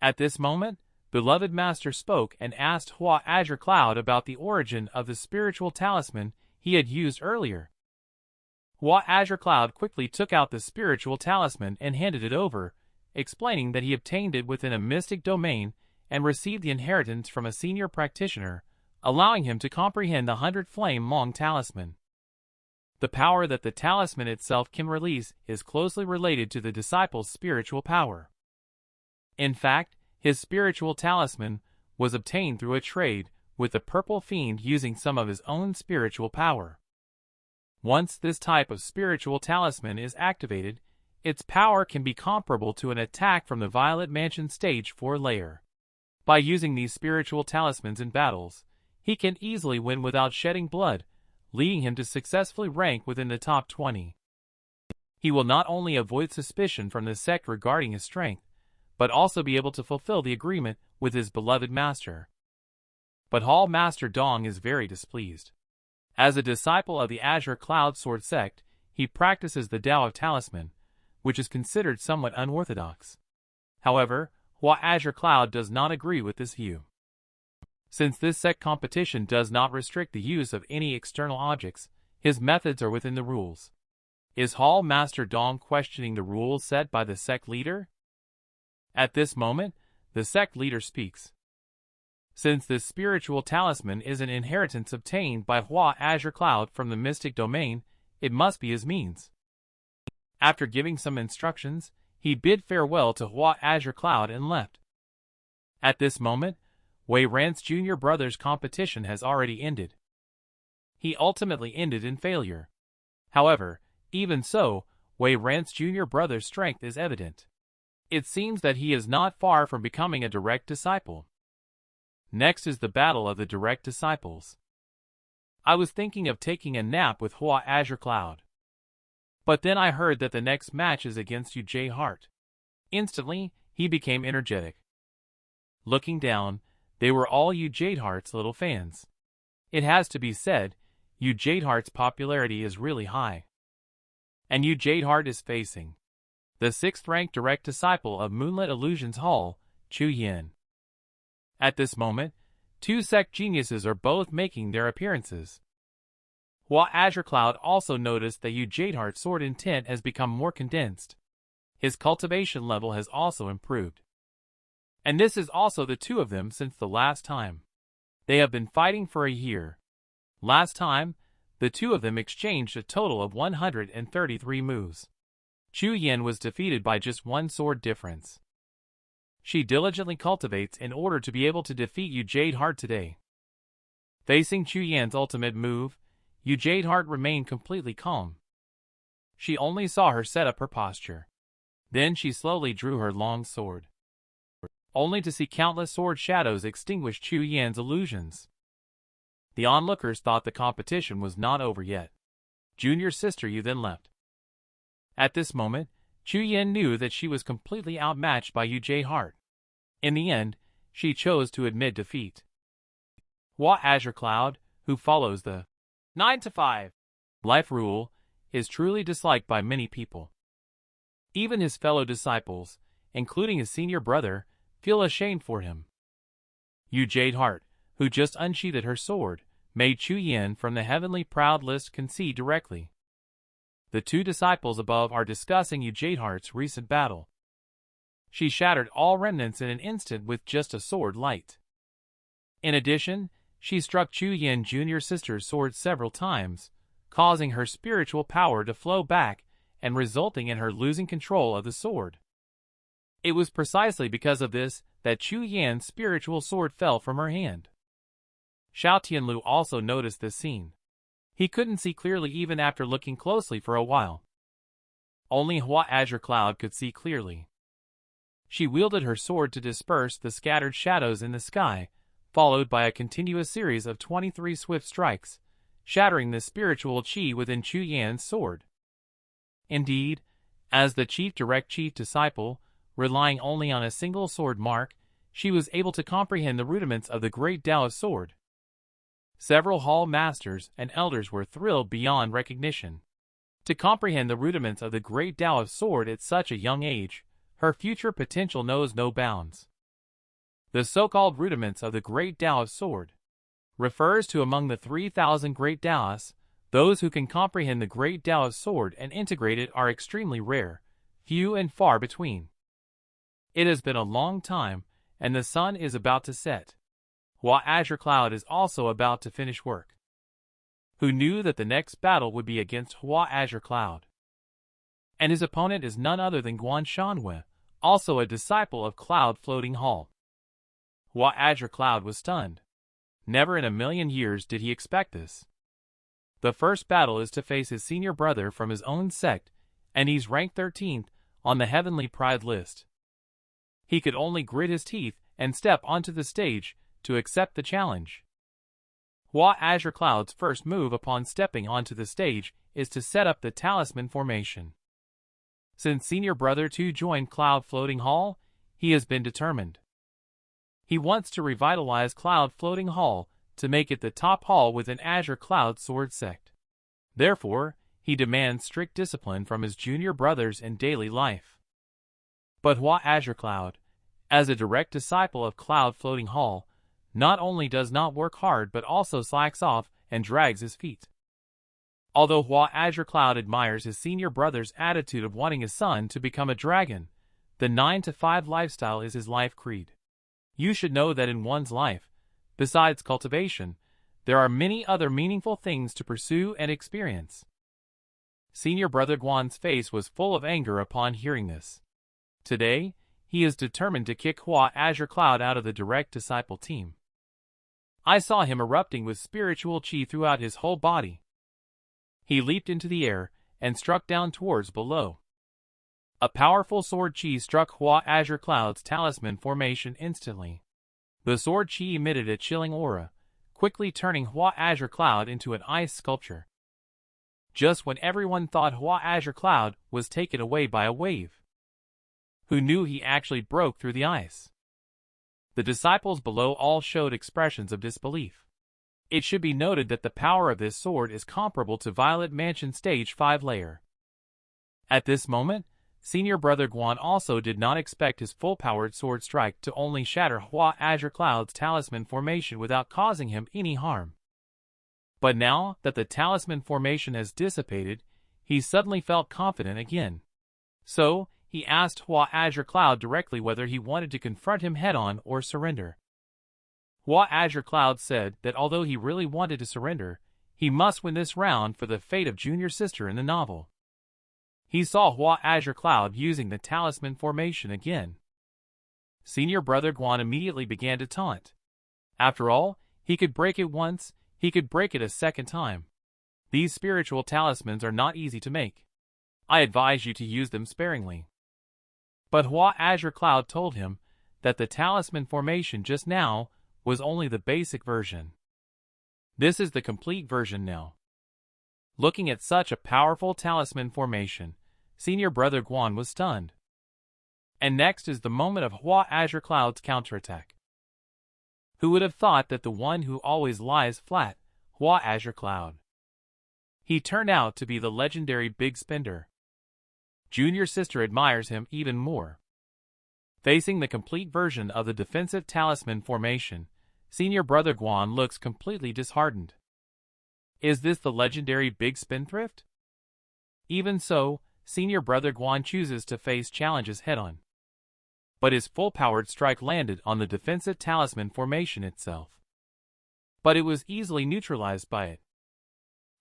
At this moment, beloved master spoke and asked Hua Azure-Cloud about the origin of the spiritual talisman he had used earlier. Hua Azure-Cloud quickly took out the spiritual talisman and handed it over, explaining that he obtained it within a mystic domain and received the inheritance from a senior practitioner, allowing him to comprehend the 100-flame Mong talisman. The power that the talisman itself can release is closely related to the disciple's spiritual power. In fact, his spiritual talisman was obtained through a trade with the purple fiend using some of his own spiritual power. Once this type of spiritual talisman is activated, its power can be comparable to an attack from the Violet Mansion Stage 4 layer. By using these spiritual talismans in battles, he can easily win without shedding blood, leading him to successfully rank within the top 20. He will not only avoid suspicion from the sect regarding his strength, but also be able to fulfill the agreement with his beloved master. But Hall Master Dong is very displeased. As a disciple of the Azure-Cloud Sword Sect, he practices the Tao of Talisman, which is considered somewhat unorthodox. However, Hua Azure-Cloud does not agree with this view. Since this sect competition does not restrict the use of any external objects, his methods are within the rules. Is Hall Master Dong questioning the rules set by the sect leader? At this moment, the sect leader speaks. Since this spiritual talisman is an inheritance obtained by Hua Azure-Cloud from the mystic domain, it must be his means. After giving some instructions, he bid farewell to Hua Azure-Cloud and left. At this moment, Wei Ran's junior brother's competition has already ended. He ultimately ended in failure. However, even so, Wei Ran's junior brother's strength is evident. It seems that he is not far from becoming a direct disciple. Next is the battle of the direct disciples. I was thinking of taking a nap with Hua Azure-Cloud. But then I heard that the next match is against Yu Hart. Instantly, he became energetic. Looking down, they were all Yu Hart's little fans. It has to be said, Yu Hart's popularity is really high. And Yu Hart is facing the 6th-ranked direct disciple of Moonlit Illusions Hall, Qingyun. At this moment, two sect geniuses are both making their appearances. Hua Azure-Cloud also noticed that Yu Hart's sword intent has become more condensed. His cultivation level has also improved. And this is also the two of them since the last time. They have been fighting for a year. Last time, the two of them exchanged a total of 133 moves. Qingyun was defeated by just one sword difference. She diligently cultivates in order to be able to defeat Yu Hart today. Facing Qingyun's ultimate move, Yu Hart remained completely calm. She only saw her set up her posture. Then she slowly drew her long sword, only to see countless sword shadows extinguish Qingyun's illusions. The onlookers thought the competition was not over yet. Junior sister Yu then left. At this moment, Qingyun knew that she was completely outmatched by Yu Hart. In the end, she chose to admit defeat. Hua Azure-Cloud, who follows the 9-to-5 life rule, is truly disliked by many people. Even his fellow disciples, including his senior brother, feel ashamed for him. Yu Hart, who just unsheathed her sword, made Qingyun from the heavenly proud list concede directly. The two disciples above are discussing Yu Hart's recent battle. She shattered all remnants in an instant with just a sword light. In addition, she struck Qingyun Jr.'s sister's sword several times, causing her spiritual power to flow back and resulting in her losing control of the sword. It was precisely because of this that Qingyun's spiritual sword fell from her hand. Xiao Tianlu also noticed this scene. He couldn't see clearly even after looking closely for a while. Only Hua Azure-Cloud could see clearly. She wielded her sword to disperse the scattered shadows in the sky, followed by a continuous series of 23 swift strikes, shattering the spiritual chi within Qingyun's sword. Indeed, as the direct chief disciple, relying only on a single sword mark, she was able to comprehend the rudiments of the great Taoist sword. Several hall masters and elders were thrilled beyond recognition. To comprehend the rudiments of the great Taoist sword at such a young age, her future potential knows no bounds. The so-called rudiments of the great Taoist sword refers to among the 3,000 great Taoists, those who can comprehend the great Taoist sword and integrate it are extremely rare, few and far between. It has been a long time, and the sun is about to set. Hua Azure-Cloud is also about to finish work. Who knew that the next battle would be against Hua Azure-Cloud? And his opponent is none other than Guan Shanhui, also a disciple of Cloud Floating Hall. Hua Azure-Cloud was stunned. Never in a million years did he expect this. The first battle is to face his senior brother from his own sect, and he's ranked 13th on the Heavenly Pride list. He could only grit his teeth and step onto the stage to accept the challenge. Hua Azure-Cloud's first move upon stepping onto the stage is to set up the talisman formation. Since senior brother 2 joined Cloud Floating Hall, he has been determined. He wants to revitalize Cloud Floating Hall to make it the top hall within Azure-Cloud Sword Sect. Therefore, he demands strict discipline from his junior brothers in daily life. But Hua Azure-Cloud, as a direct disciple of Cloud Floating Hall, not only does not work hard but also slacks off and drags his feet. Although Hua Azure-Cloud admires his senior brother's attitude of wanting his son to become a dragon, the 9-to-5 lifestyle is his life creed. You should know that in one's life, besides cultivation, there are many other meaningful things to pursue and experience. Senior brother Guan's face was full of anger upon hearing this. Today, he is determined to kick Hua Azure-Cloud out of the direct disciple team. I saw him erupting with spiritual chi throughout his whole body. He leaped into the air and struck down towards below. A powerful sword chi struck Hua Azure-Cloud's talisman formation instantly. The sword chi emitted a chilling aura, quickly turning Hua Azure-Cloud into an ice sculpture. Just when everyone thought Hua Azure-Cloud was taken away by a wave, who knew he actually broke through the ice? The disciples below all showed expressions of disbelief. It should be noted that the power of this sword is comparable to Violet Mansion Stage 5 layer. At this moment, senior brother Guan also did not expect his full-powered sword strike to only shatter Hua Azure-Cloud's talisman formation without causing him any harm. But now that the talisman formation has dissipated, he suddenly felt confident again. So, he asked Hua Azure-Cloud directly whether he wanted to confront him head-on or surrender. Hua Azure-Cloud said that although he really wanted to surrender, he must win this round for the fate of junior sister in the novel. He saw Hua Azure-Cloud using the talisman formation again. Senior brother Guan immediately began to taunt. After all, he could break it once, he could break it a second time. These spiritual talismans are not easy to make. I advise you to use them sparingly. But Hua Azure-Cloud told him that the talisman formation just now was only the basic version. This is the complete version now. Looking at such a powerful talisman formation, senior brother Guan was stunned. And next is the moment of Hua Azure-Cloud's counterattack. Who would have thought that the one who always lies flat, Hua Azure-Cloud? He turned out to be the legendary Big Spender. Junior sister admires him even more. Facing the complete version of the defensive talisman formation, senior brother Guan looks completely disheartened. Is this the legendary Big Spendthrift? Even so, senior brother Guan chooses to face challenges head-on. But his full-powered strike landed on the defensive talisman formation itself. But it was easily neutralized by it.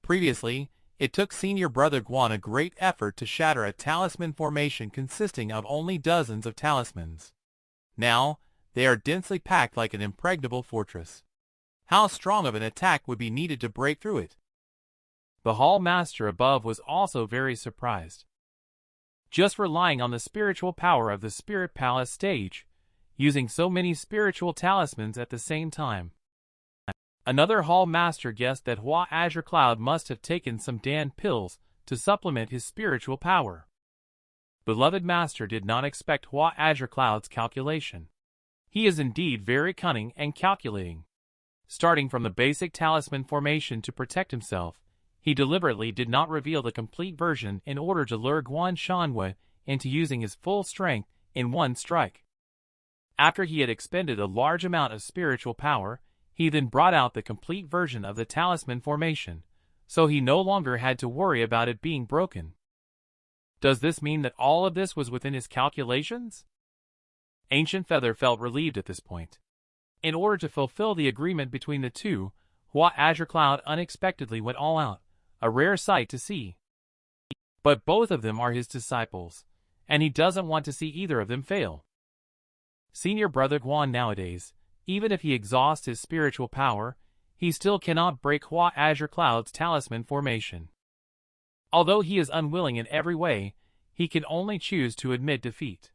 Previously, it took senior brother Guan a great effort to shatter a talisman formation consisting of only dozens of talismans. Now, they are densely packed like an impregnable fortress. How strong of an attack would be needed to break through it? The hall master above was also very surprised. Just relying on the spiritual power of the Spirit Palace stage, using so many spiritual talismans at the same time. Another hall master guessed that Hua Azure-Cloud must have taken some Dan pills to supplement his spiritual power. Beloved master did not expect Hua Azure-Cloud's calculation. He is indeed very cunning and calculating. Starting from the basic talisman formation to protect himself, he deliberately did not reveal the complete version in order to lure Guan Shanhua into using his full strength in one strike. After he had expended a large amount of spiritual power, he then brought out the complete version of the talisman formation, so he no longer had to worry about it being broken. Does this mean that all of this was within his calculations? Ancient Feather felt relieved at this point. In order to fulfill the agreement between the two, Hua Azure-Cloud unexpectedly went all out, a rare sight to see. But both of them are his disciples, and he doesn't want to see either of them fail. Senior Brother Guan nowadays, even if he exhausts his spiritual power, he still cannot break Hua Azure-Cloud's talisman formation. Although he is unwilling in every way, he can only choose to admit defeat.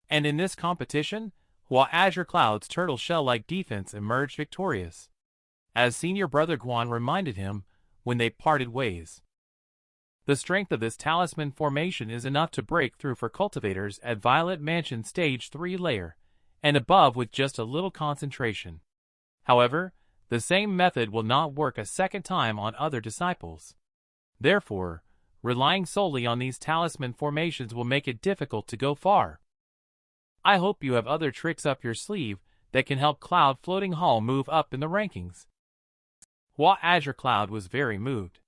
And in this competition, Hua Azure-Cloud's turtle shell-like defense emerged victorious, as Senior Brother Guan reminded him when they parted ways. The strength of this talisman formation is enough to break through for cultivators at Violet Mansion Stage 3 layer, and above with just a little concentration. However, the same method will not work a second time on other disciples. Therefore, relying solely on these talisman formations will make it difficult to go far. I hope you have other tricks up your sleeve that can help Cloud Floating Hall move up in the rankings. Hua Azure-Cloud was very moved.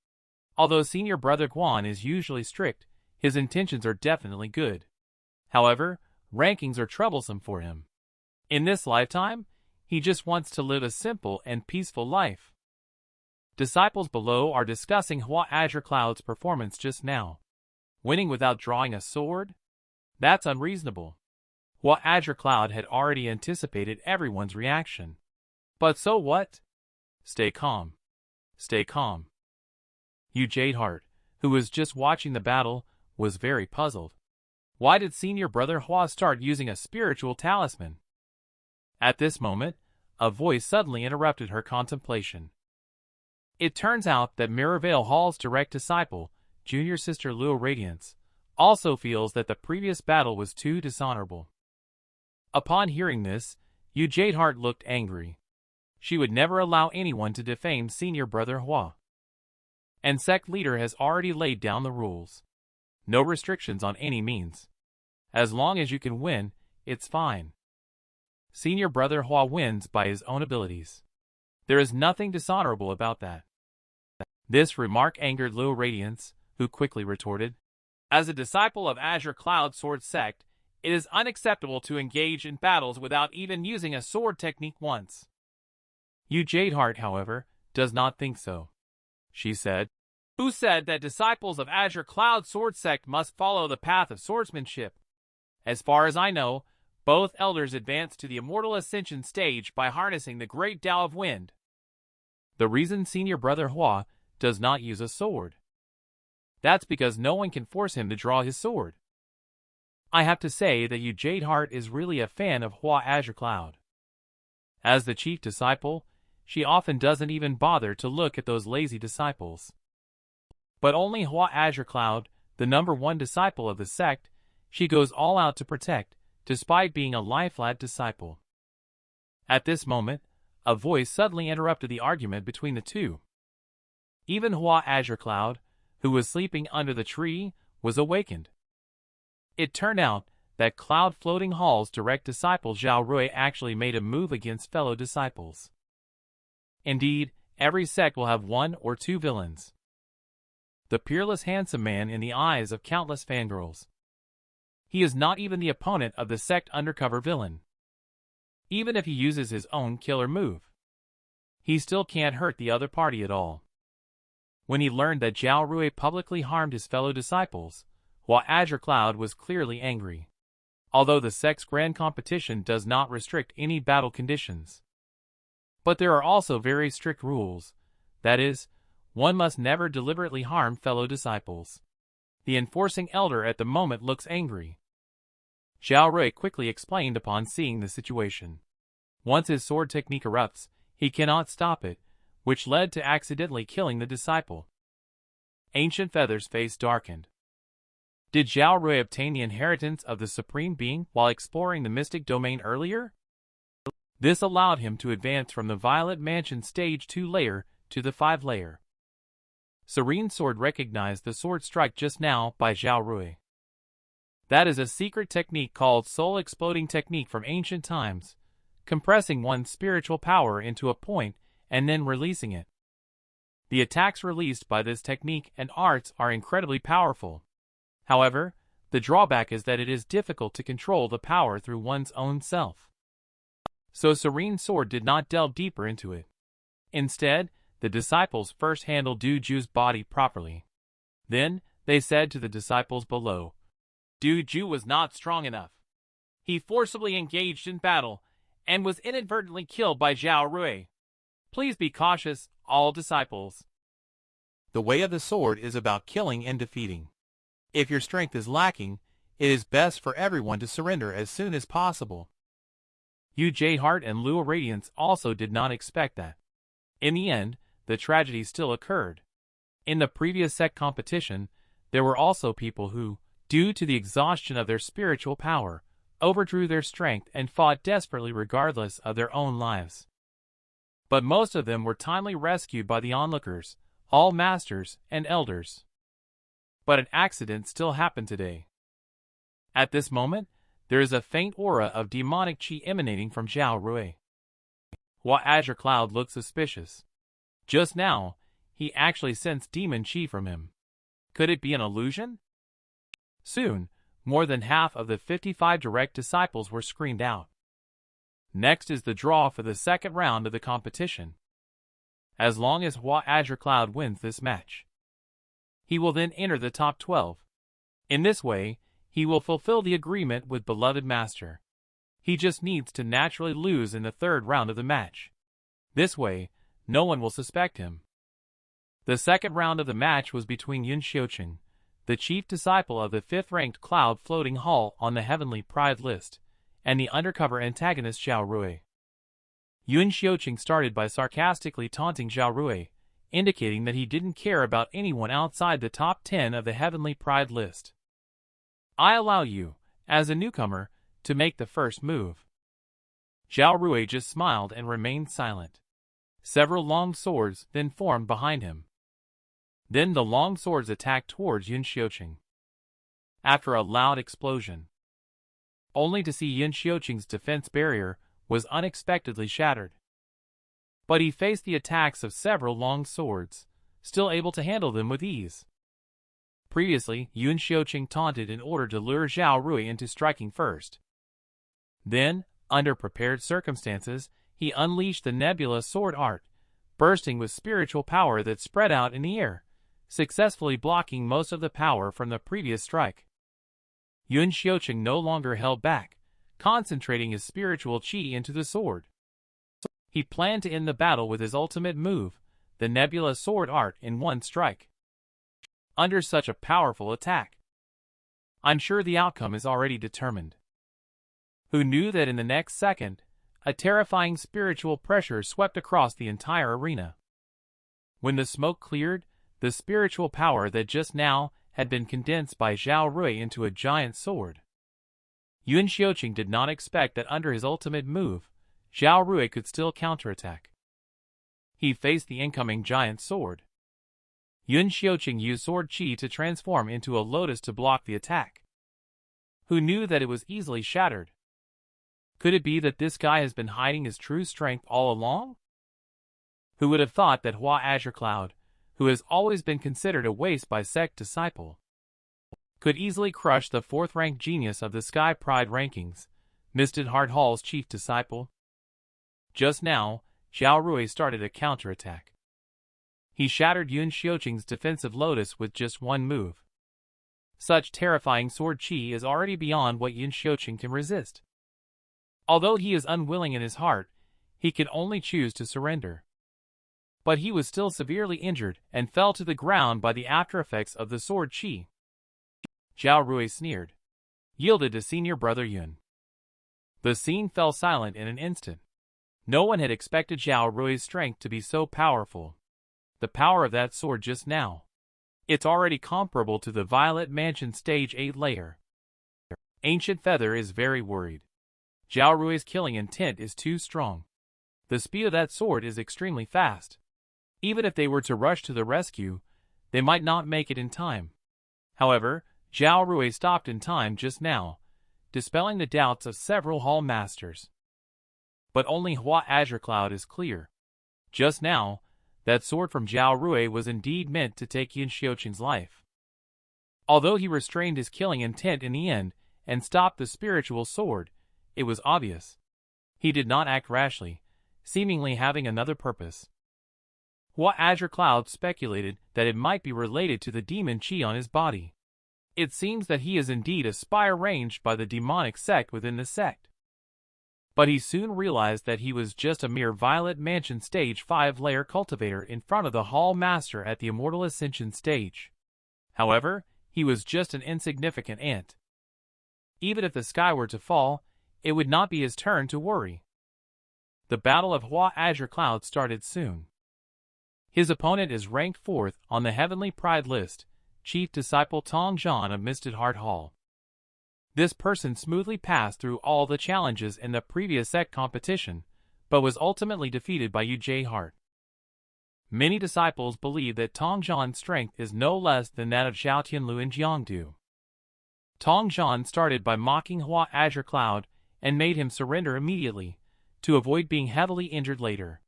Although Senior Brother Guan is usually strict, his intentions are definitely good. However, rankings are troublesome for him. In this lifetime, he just wants to live a simple and peaceful life. Disciples below are discussing Hua Azure-Cloud's performance just now. Winning without drawing a sword? That's unreasonable. Hua Azure-Cloud had already anticipated everyone's reaction. But so what? Stay calm. Stay calm. Yu Jadeheart, who was just watching the battle, was very puzzled. Why did Senior Brother Hua start using a spiritual talisman? At this moment, a voice suddenly interrupted her contemplation. It turns out that Mirrorvale Hall's direct disciple, Junior Sister Luo Radiance, also feels that the previous battle was too dishonorable. Upon hearing this, Yu Jadeheart looked angry. She would never allow anyone to defame Senior Brother Hua. And sect leader has already laid down the rules. No restrictions on any means. As long as you can win, it's fine. Senior Brother Hua wins by his own abilities. There is nothing dishonorable about that. This remark angered Luo Radiance, who quickly retorted, "As a disciple of Azure-Cloud Sword Sect, it is unacceptable to engage in battles without even using a sword technique once." Yu Jadeheart, however, does not think so. She said, "Who said that disciples of Azure-Cloud Sword Sect must follow the path of swordsmanship? As far as I know, both elders advanced to the immortal ascension stage by harnessing the great Tao of Wind." The reason Senior Brother Hua does not use a sword. That's because no one can force him to draw his sword. I have to say that Yu Jadeheart is really a fan of Hua Azure-Cloud. As the chief disciple, she often doesn't even bother to look at those lazy disciples. But only Hua Azure-Cloud, the #1 disciple of the sect, she goes all out to protect, despite being a lie-flat disciple. At this moment, a voice suddenly interrupted the argument between the two. Even Hua Azure-Cloud, who was sleeping under the tree, was awakened. It turned out that Cloud Floating Hall's direct disciple Zhao Rui actually made a move against fellow disciples. Indeed, every sect will have one or two villains. The peerless handsome man in the eyes of countless fangirls. He is not even the opponent of the sect undercover villain. Even if he uses his own killer move, he still can't hurt the other party at all. When he learned that Zhao Rui publicly harmed his fellow disciples, Hua Azure-Cloud was clearly angry. Although the sect's grand competition does not restrict any battle conditions. But there are also very strict rules. That is, one must never deliberately harm fellow disciples. The enforcing elder at the moment looks angry. Zhao Rui quickly explained upon seeing the situation. Once his sword technique erupts, he cannot stop it, which led to accidentally killing the disciple. Ancient Feather's face darkened. Did Zhao Rui obtain the inheritance of the Supreme Being while exploring the mystic domain earlier? This allowed him to advance from the Violet Mansion Stage 2 layer to the 5 layer. Serene Sword recognized the sword strike just now by Zhao Rui. That is a secret technique called Soul Exploding Technique from ancient times, compressing one's spiritual power into a point and then releasing it. The attacks released by this technique and arts are incredibly powerful. However, the drawback is that it is difficult to control the power through one's own self. So Serene Sword did not delve deeper into it. Instead, the disciples first handled Du Ju's body properly. Then, they said to the disciples below, Du Ju was not strong enough. He forcibly engaged in battle, and was inadvertently killed by Zhao Rui. Please be cautious, all disciples. The way of the sword is about killing and defeating. If your strength is lacking, it is best for everyone to surrender as soon as possible. Yu J. Hart and Lua Radiance also did not expect that. In the end, the tragedy still occurred. In the previous sect competition, there were also people who, due to the exhaustion of their spiritual power, overdrew their strength and fought desperately regardless of their own lives. But most of them were timely rescued by the onlookers, all masters and elders. But an accident still happened today. At this moment, there is a faint aura of demonic chi emanating from Zhao Rui. Hua Azure-Cloud looked suspicious. Just now, he actually sensed demon chi from him. Could it be an illusion? Soon, more than half of the 55 direct disciples were screened out. Next is the draw for the second round of the competition. As long as Hua Azure-Cloud wins this match, he will then enter the top 12. In this way, he will fulfill the agreement with Beloved Master. He just needs to naturally lose in the third round of the match. This way, no one will suspect him. The second round of the match was between Yun Xiuqing, the chief disciple of the 5th-ranked Cloud Floating Hall on the Heavenly Pride list, and the undercover antagonist Zhao Rui. Yun Xiuqing started by sarcastically taunting Zhao Rui, indicating that he didn't care about anyone outside the top 10 of the Heavenly Pride list. I allow you, as a newcomer, to make the first move. Zhao Rui just smiled and remained silent. Several long swords then formed behind him. Then the long swords attacked towards Yun Xiuqing. After a loud explosion, only to see Yun Xiuqing's defense barrier was unexpectedly shattered. But he faced the attacks of several long swords, still able to handle them with ease. Previously, Yun Xiuqing taunted in order to lure Zhao Rui into striking first. Then, under prepared circumstances, he unleashed the Nebula Sword Art, bursting with spiritual power that spread out in the air, successfully blocking most of the power from the previous strike. Yun Xiuqing no longer held back, concentrating his spiritual chi into the sword. He planned to end the battle with his ultimate move, the Nebula Sword Art, in one strike. Under such a powerful attack, I'm sure the outcome is already determined. Who knew that in the next second, a terrifying spiritual pressure swept across the entire arena. When the smoke cleared, the spiritual power that just now had been condensed by Zhao Rui into a giant sword. Yun Xiuqing did not expect that under his ultimate move, Zhao Rui could still counterattack. He faced the incoming giant sword. Yun Xiuqing used sword chi to transform into a lotus to block the attack. Who knew that it was easily shattered? Could it be that this guy has been hiding his true strength all along? Who would have thought that Hua Azure-Cloud, who has always been considered a waste by sect disciple, could easily crush the 4th-ranked genius of the Sky Pride rankings, Misted Heart Hall's chief disciple? Just now, Zhao Rui started a counterattack. He shattered Yun Xiuqing's defensive lotus with just one move. Such terrifying sword chi is already beyond what Yun Xiuqing can resist. Although he is unwilling in his heart, he can only choose to surrender. But he was still severely injured and fell to the ground by the aftereffects of the sword chi. Zhao Rui sneered. yielded to senior brother Yun. The scene fell silent in an instant. No one had expected Zhao Rui's strength to be so powerful. The power of that sword just now. It's already comparable to the Violet Mansion Stage 8 layer. Ancient Feather is very worried. Zhao Rui's killing intent is too strong. The speed of that sword is extremely fast. Even if they were to rush to the rescue, they might not make it in time. However, Zhao Rui stopped in time just now, dispelling the doubts of several hall masters. But only Hua Azure-Cloud is clear. Just now, that sword from Zhao Rui was indeed meant to take Yin Xiuqing's life. Although he restrained his killing intent in the end and stopped the spiritual sword, it was obvious. He did not act rashly, seemingly having another purpose. Hua Azure-Cloud speculated that it might be related to the demon qi on his body. It seems that he is indeed a spy arranged by the demonic sect within the sect. But he soon realized that he was just a mere Violet Mansion Stage 5 layer cultivator in front of the Hall Master at the Immortal Ascension stage. However, he was just an insignificant ant. Even if the sky were to fall, it would not be his turn to worry. The Battle of Hua Azure-Cloud started soon. His opponent is ranked 4th on the Heavenly Pride list, Chief Disciple Tong Zhan of Misted Heart Hall. This person smoothly passed through all the challenges in the previous sect competition, but was ultimately defeated by Yu Hart. Many disciples believe that Tong Zhan's strength is no less than that of Zhao Tianlu and Jiangdu. Tong Zhan started by mocking Hua Azure-Cloud and made him surrender immediately, to avoid being heavily injured later.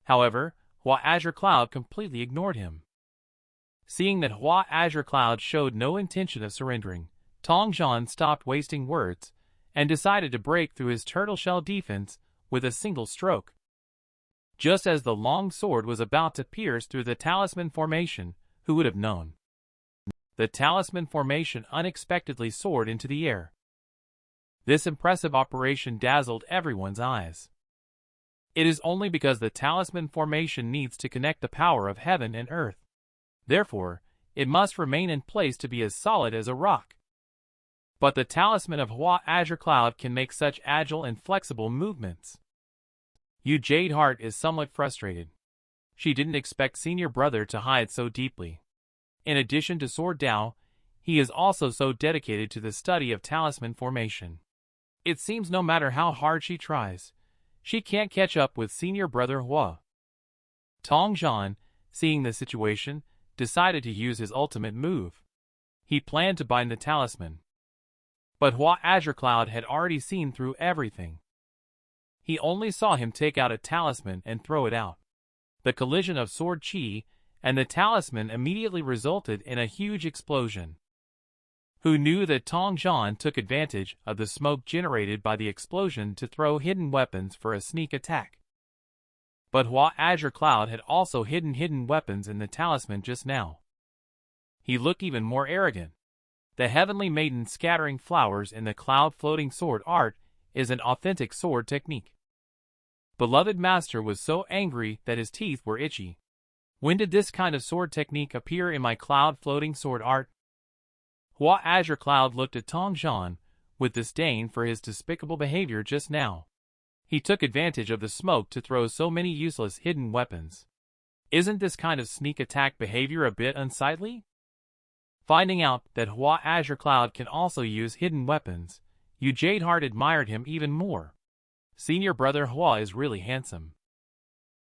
However, Hua Azure-Cloud completely ignored him. Seeing that Hua Azure-Cloud showed no intention of surrendering, Tong Zhan stopped wasting words and decided to break through his turtle shell defense with a single stroke. Just as the long sword was about to pierce through the talisman formation, who would have known? The talisman formation unexpectedly soared into the air. This impressive operation dazzled everyone's eyes. It is only because the talisman formation needs to connect the power of heaven and earth. Therefore, it must remain in place to be as solid as a rock. But the talisman of Hua Azure-Cloud can make such agile and flexible movements. Yu Jade-Heart is somewhat frustrated. She didn't expect senior brother to hide so deeply. In addition to Sword Dao, he is also so dedicated to the study of talisman formation. It seems no matter how hard she tries, she can't catch up with senior brother Hua. Tong Zhan, seeing the situation, decided to use his ultimate move. He planned to bind the talisman. But Hua Azure-Cloud had already seen through everything. He only saw him take out a talisman and throw it out. The collision of sword qi and the talisman immediately resulted in a huge explosion. Who knew that Tong Zhan took advantage of the smoke generated by the explosion to throw hidden weapons for a sneak attack? But Hua Azure-Cloud had also hidden weapons in the talisman just now. He looked even more arrogant. The Heavenly Maiden scattering flowers in the cloud-floating sword art is an authentic sword technique. Beloved Master was so angry that his teeth were itchy. When did this kind of sword technique appear in my cloud-floating sword art? Hua Azure-Cloud looked at Tong Zhan with disdain for his despicable behavior just now. He took advantage of the smoke to throw so many useless hidden weapons. Isn't this kind of sneak attack behavior a bit unsightly? Finding out that Hua Azure-Cloud can also use hidden weapons, Yu Jade-Heart admired him even more. Senior brother Hua is really handsome.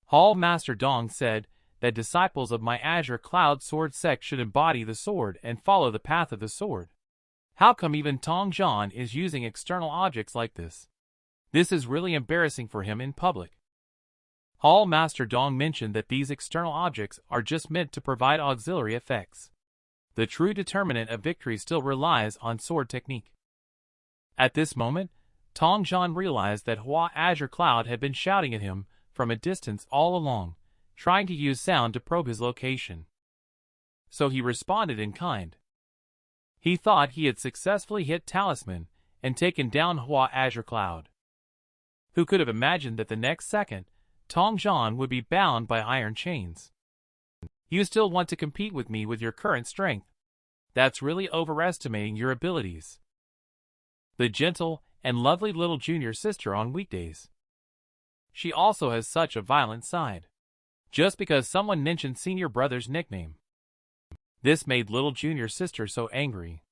Hall Master Dong said that disciples of my Azure-Cloud Sword Sect should embody the sword and follow the path of the sword. How come even Tong Zhan is using external objects like this? This is really embarrassing for him in public. Hall Master Dong mentioned that these external objects are just meant to provide auxiliary effects. The true determinant of victory still relies on sword technique. At this moment, Tong Zhan realized that Hua Azure-Cloud had been shouting at him from a distance all along, trying to use sound to probe his location. So he responded in kind. He thought he had successfully hit Talisman and taken down Hua Azure-Cloud. Who could have imagined that the next second, Tong Zhan would be bound by iron chains? You still want to compete with me with your current strength? That's really overestimating your abilities. the gentle and lovely little junior sister on weekdays. She also has such a violent side. Just because someone mentioned senior brother's nickname. This made little junior sister so angry.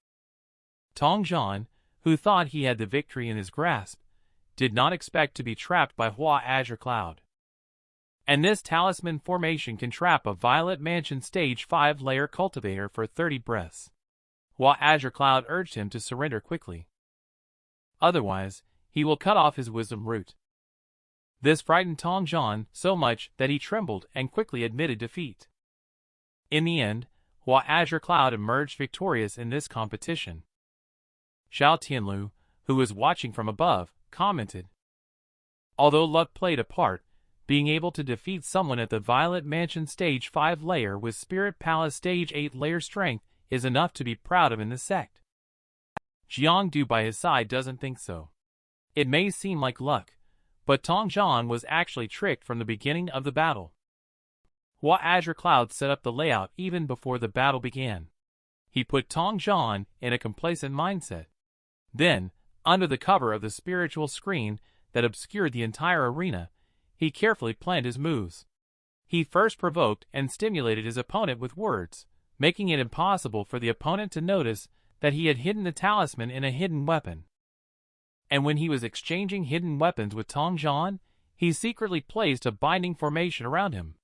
Tongjian, who thought he had the victory in his grasp, did not expect to be trapped by Hua Azure-Cloud. And this talisman formation can trap a Violet Mansion Stage 5-layer cultivator for 30 breaths. Hua Azure-Cloud urged him to surrender quickly. Otherwise, he will cut off his wisdom root. This frightened Tongjian so much that he trembled and quickly admitted defeat. In the end, Hua Azure-Cloud emerged victorious in this competition. Xiao Tianlu, who was watching from above, commented, "Although luck played a part, being able to defeat someone at the Violet Mansion Stage 5 layer with Spirit Palace Stage 8 layer strength is enough to be proud of in the sect." Jiangdu by his side doesn't think so. It may seem like luck, but Tongjian was actually tricked from the beginning of the battle. Hua Azure-Cloud set up the layout even before the battle began. He put Tongjian in a complacent mindset. Then, under the cover of the spiritual screen that obscured the entire arena, he carefully planned his moves. He first provoked and stimulated his opponent with words, making it impossible for the opponent to notice that he had hidden the talisman in a hidden weapon. And when he was exchanging hidden weapons with Tongjian, he secretly placed a binding formation around him.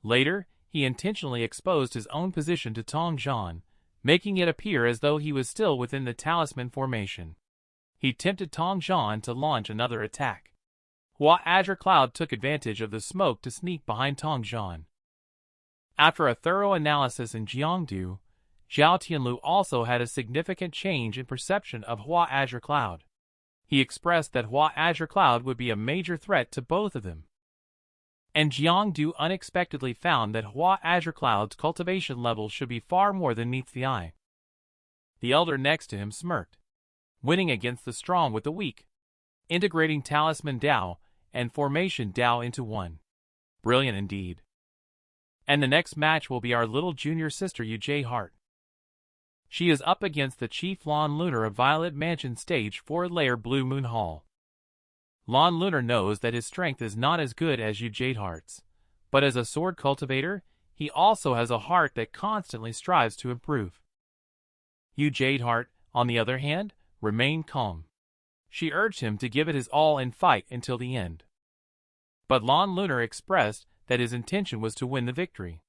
Later, he intentionally exposed his own position to Tongjian, making it appear as though he was still within the talisman formation. He tempted Tongjian to launch another attack. Hua Azure-Cloud took advantage of the smoke to sneak behind Tongjian. After a thorough analysis in Jiangdu, Xiao Tianlu also had a significant change in perception of Hua Azure-Cloud. He expressed that Hua Azure-Cloud would be a major threat to both of them. And Jiangdu unexpectedly found that Hua Azure-Cloud's cultivation level should be far more than meets the eye. The elder next to him smirked, winning against the strong with the weak, integrating Talisman Dao and Formation Dao into one. Brilliant indeed. And the next match will be our little junior sister Yuj Hart. She is up against the Chief Lon Lunar of Violet Mansion Stage 4-layer Blue Moon Hall. Lon Lunar knows that his strength is not as good as Yuj Hart's, but as a sword cultivator, he also has a heart that constantly strives to improve. Yuj Hart, on the other hand, remained calm. She urged him to give it his all and fight until the end. But Lon Lunar expressed that his intention was to win the victory.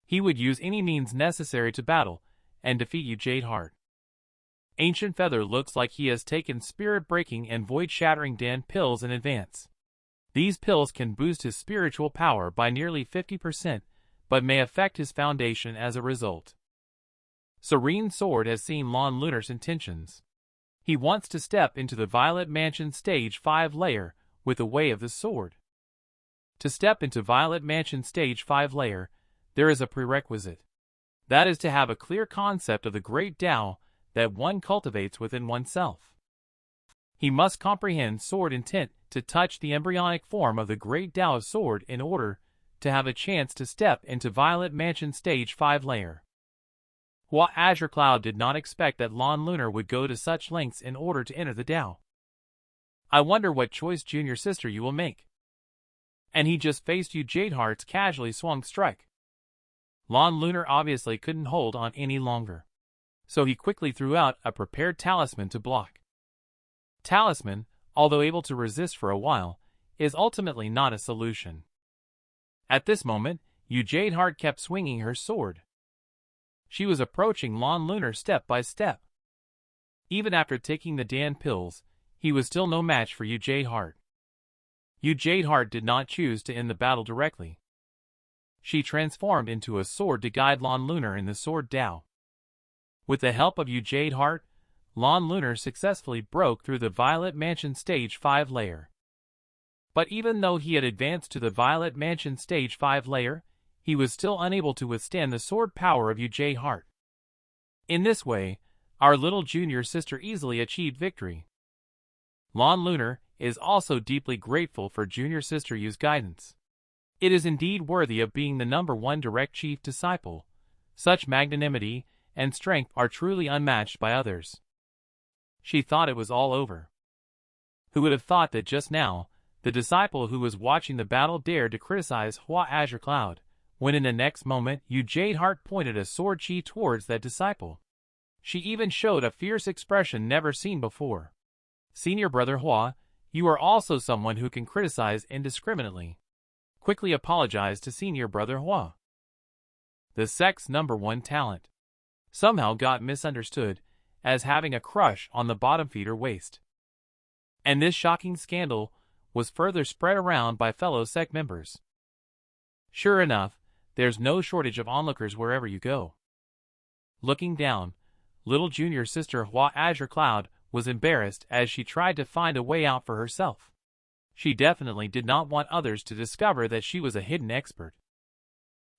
He would use any means necessary to battle and defeat Yuj Hart. Ancient Feather looks like he has taken spirit-breaking and void-shattering Dan pills in advance. These pills can boost his spiritual power by nearly 50%, but may affect his foundation as a result. Serene Sword has seen Lon Lunar's intentions. He wants to step into the Violet Mansion Stage 5 layer with the Way of the Sword. To step into Violet Mansion Stage 5 layer, there is a prerequisite. That is to have a clear concept of the Great Tao that one cultivates within oneself. He must comprehend sword intent to touch the embryonic form of the Great Tao of Sword in order to have a chance to step into Violet Mansion Stage 5 layer. Hua Azure-Cloud did not expect that Lon Lunar would go to such lengths in order to enter the Tao. I wonder what choice junior sister you will make. And he just faced Yuj Hart's casually swung strike. Lon Lunar obviously couldn't hold on any longer, so he quickly threw out a prepared talisman to block. Talisman, although able to resist for a while, is ultimately not a solution. At this moment, Yuj Hart kept swinging her sword. She was approaching Lon Lunar step by step. Even after taking the Dan pills, he was still no match for Yuj Hart. Yuj Hart did not choose to end the battle directly. She transformed into a sword to guide Lon Lunar in the Sword Tao. With the help of Yuj Hart, Lon Lunar successfully broke through the Violet Mansion Stage 5 layer. But even though he had advanced to the Violet Mansion Stage 5 layer, he was still unable to withstand the sword power of Yuj Hart. In this way, our little junior sister easily achieved victory. Lon Lunar is also deeply grateful for junior sister Yu's guidance. It is indeed worthy of being the #1 direct chief disciple. Such magnanimity and strength are truly unmatched by others. She thought it was all over. Who would have thought that just now, the disciple who was watching the battle dared to criticize Hua Azure-Cloud, when in the next moment Jade Heart pointed a sword chi towards that disciple. She even showed a fierce expression never seen before. Senior Brother Hua, you are also someone who can criticize indiscriminately. Quickly apologize to Senior Brother Hua. The sect's #1 talent somehow got misunderstood as having a crush on the bottom feeder waist. And this shocking scandal was further spread around by fellow sect members. Sure enough, there's no shortage of onlookers wherever you go. Looking down, little junior sister Hua Azure-Cloud was embarrassed as she tried to find a way out for herself. She definitely did not want others to discover that she was a hidden expert.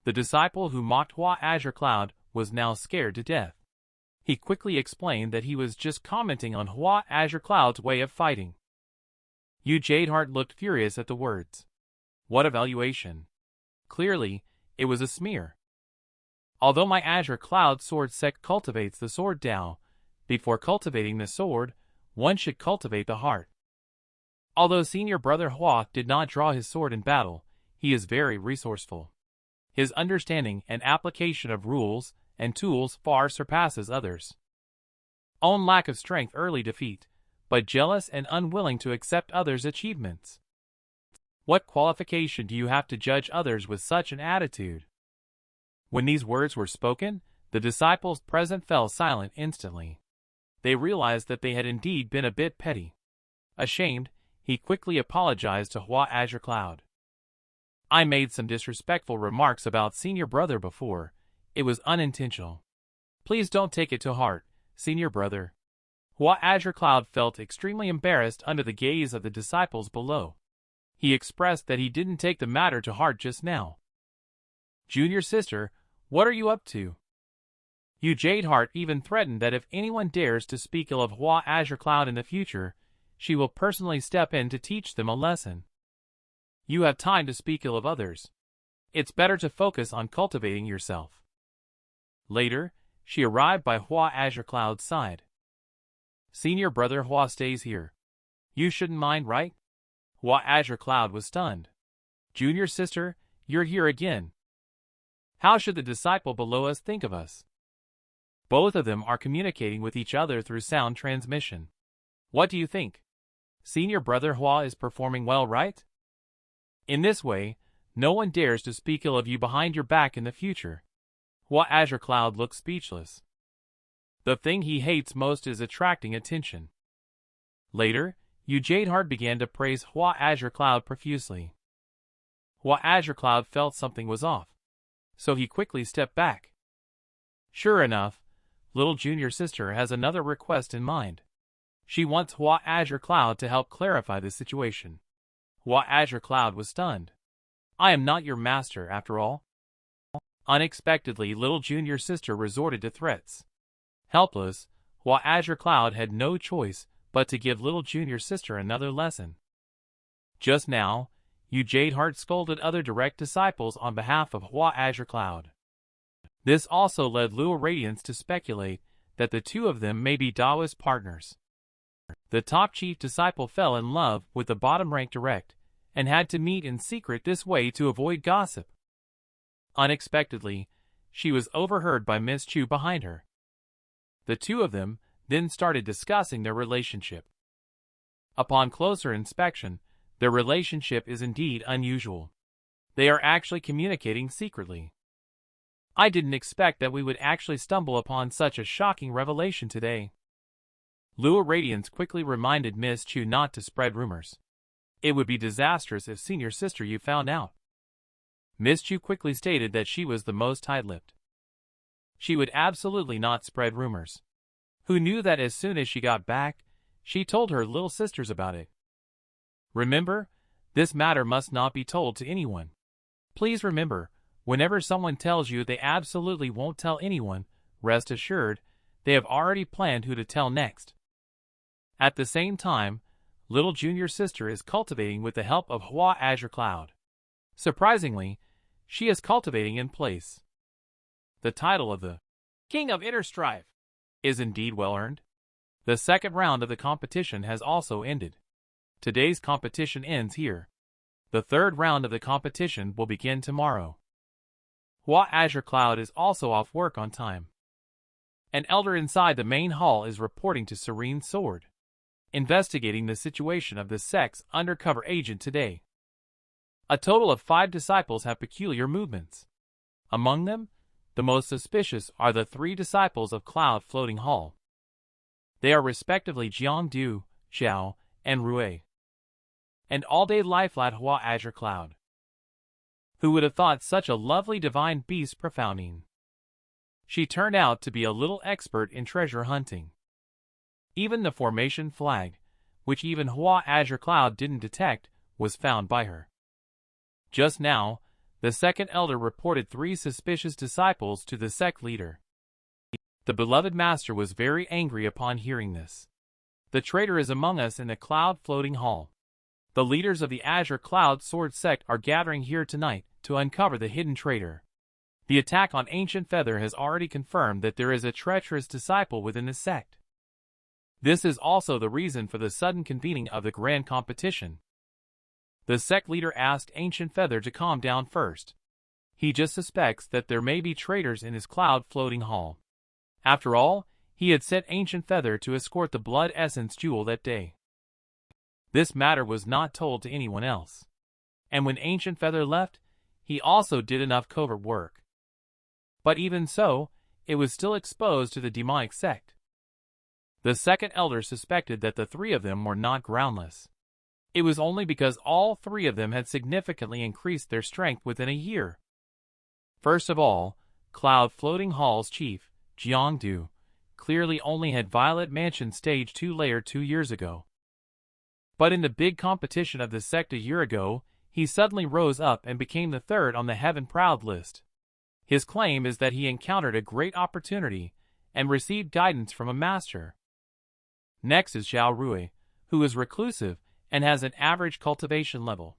The disciple who mocked Hua Azure-Cloud was now scared to death. He quickly explained that he was just commenting on Hua Azure-Cloud's way of fighting. Jade Heart looked furious at the words. What evaluation? Clearly, it was a smear. Although my Azure-Cloud Sword Sect cultivates the sword Tao, before cultivating the sword, one should cultivate the heart. Although Senior Brother Hua did not draw his sword in battle, he is very resourceful. His understanding and application of rules and tools far surpasses others. Own lack of strength early defeat, but jealous and unwilling to accept others' achievements. What qualification do you have to judge others with such an attitude? When these words were spoken, the disciples present fell silent instantly. They realized that they had indeed been a bit petty. Ashamed, he quickly apologized to Hua Azure-Cloud. I made some disrespectful remarks about Senior Brother before. It was unintentional. Please don't take it to heart, Senior Brother. Hua Azure-Cloud felt extremely embarrassed under the gaze of the disciples below. He expressed that he didn't take the matter to heart just now. Junior sister, what are you up to? Jade Heart even threatened that if anyone dares to speak ill of Hua Azure-Cloud in the future, she will personally step in to teach them a lesson. You have time to speak ill of others. It's better to focus on cultivating yourself. Later, she arrived by Hua Azure-Cloud's side. Senior Brother Hua stays here. You shouldn't mind, right? Hua Azure-Cloud was stunned. Junior sister, you're here again. How should the disciple below us think of us? Both of them are communicating with each other through sound transmission. What do you think? Senior Brother Hua is performing well, right? In this way, no one dares to speak ill of you behind your back in the future. Hua Azure-Cloud looks speechless. The thing he hates most is attracting attention. Later, Jade Heart began to praise Hua Azure-Cloud profusely. Hua Azure-Cloud felt something was off, so he quickly stepped back. Sure enough, little junior sister has another request in mind. She wants Hua Azure-Cloud to help clarify the situation. Hua Azure-Cloud was stunned. I am not your master, after all. Unexpectedly, little junior sister resorted to threats. Helpless, Hua Azure-Cloud had no choice but to give little junior sister another lesson. Just now, Jade Heart scolded other direct disciples on behalf of Hua Azure-Cloud. This also led Lua Radiance to speculate that the two of them may be Daoist partners. The top chief disciple fell in love with the bottom-ranked direct, and had to meet in secret this way to avoid gossip. Unexpectedly, she was overheard by Miss Chu behind her. The two of them then started discussing their relationship. Upon closer inspection, their relationship is indeed unusual. They are actually communicating secretly. I didn't expect that we would actually stumble upon such a shocking revelation today. Lua Radiance quickly reminded Miss Chu not to spread rumors. It would be disastrous if Senior Sister Yu found out. Miss Chu quickly stated that she was the most tight-lipped. She would absolutely not spread rumors. Who knew that as soon as she got back, she told her little sisters about it. Remember, this matter must not be told to anyone. Please remember, whenever someone tells you they absolutely won't tell anyone, rest assured, they have already planned who to tell next. At the same time, little junior sister is cultivating with the help of Hua Azure-Cloud. Surprisingly, she is cultivating in place. The title of the King of Inner Strife is indeed well earned. The second round of the competition has also ended. Today's competition ends here. The third round of the competition will begin tomorrow. Hua Azure-Cloud is also off work on time. An elder inside the main hall is reporting to Serene Sword, investigating the situation of the sect's undercover agent today. A total of 5 disciples have peculiar movements. Among them, the most suspicious are the 3 disciples of Cloud Floating Hall. They are respectively Jiangdu, Zhao, and Rui. And all-day lifelat Hua Azure-Cloud. Who would have thought such a lovely divine beast profounding? She turned out to be a little expert in treasure hunting. Even the formation flag, which even Hua Azure-Cloud didn't detect, was found by her. Just now, the second elder reported 3 suspicious disciples to the sect leader. The beloved master was very angry upon hearing this. The traitor is among us in the Cloud Floating Hall. The leaders of the Azure-Cloud Sword Sect are gathering here tonight to uncover the hidden traitor. The attack on Ancient Feather has already confirmed that there is a treacherous disciple within the sect. This is also the reason for the sudden convening of the grand competition. The sect leader asked Ancient Feather to calm down first. He just suspects that there may be traitors in his Cloud Floating Hall. After all, he had sent Ancient Feather to escort the Blood Essence Jewel that day. This matter was not told to anyone else. And when Ancient Feather left, he also did enough covert work. But even so, it was still exposed to the demonic sect. The second elder suspected that the 3 of them were not groundless. It was only because all 3 of them had significantly increased their strength within a year. First of all, Cloud Floating Hall's chief, Jiangdu, clearly only had Violet Mansion Stage 2 layer 2 years ago. But in the big competition of the sect a year ago, he suddenly rose up and became the 3rd on the Heaven Proud list. His claim is that he encountered a great opportunity and received guidance from a master. Next is Zhao Rui, who is reclusive and has an average cultivation level.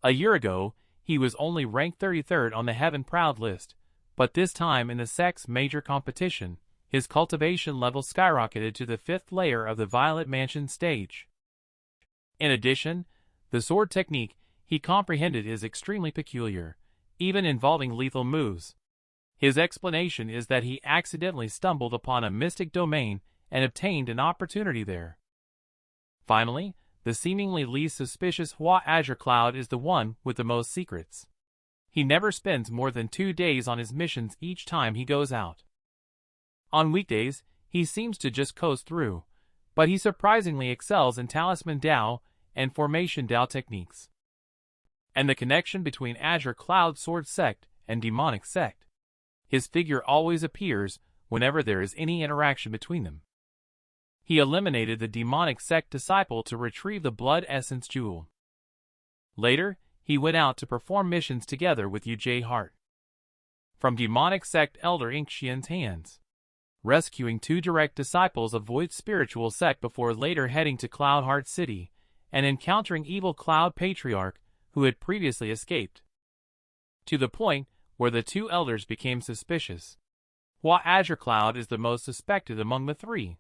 A year ago, he was only ranked 33rd on the Heaven Proud list, but this time in the sect's major competition, his cultivation level skyrocketed to the 5th layer of the Violet Mansion stage. In addition, the sword technique he comprehended is extremely peculiar, even involving lethal moves. His explanation is that he accidentally stumbled upon a mystic domain and obtained an opportunity there. Finally, the seemingly least suspicious Hua Azure-Cloud is the one with the most secrets. He never spends more than 2 days on his missions each time he goes out. On weekdays, he seems to just coast through, but he surprisingly excels in Talisman Dao and Formation Dao techniques. And the connection between Azure-Cloud Sword Sect and Demonic Sect. His figure always appears whenever there is any interaction between them. He eliminated the Demonic Sect disciple to retrieve the Blood Essence Jewel. Later, he went out to perform missions together with UJ Hart from Demonic Sect Elder Xian's hands, rescuing 2 direct disciples of Void Spiritual Sect before later heading to Cloud Heart City and encountering evil Cloud Patriarch who had previously escaped. To the point where the 2 elders became suspicious. Hua Azure-Cloud is the most suspected among the 3.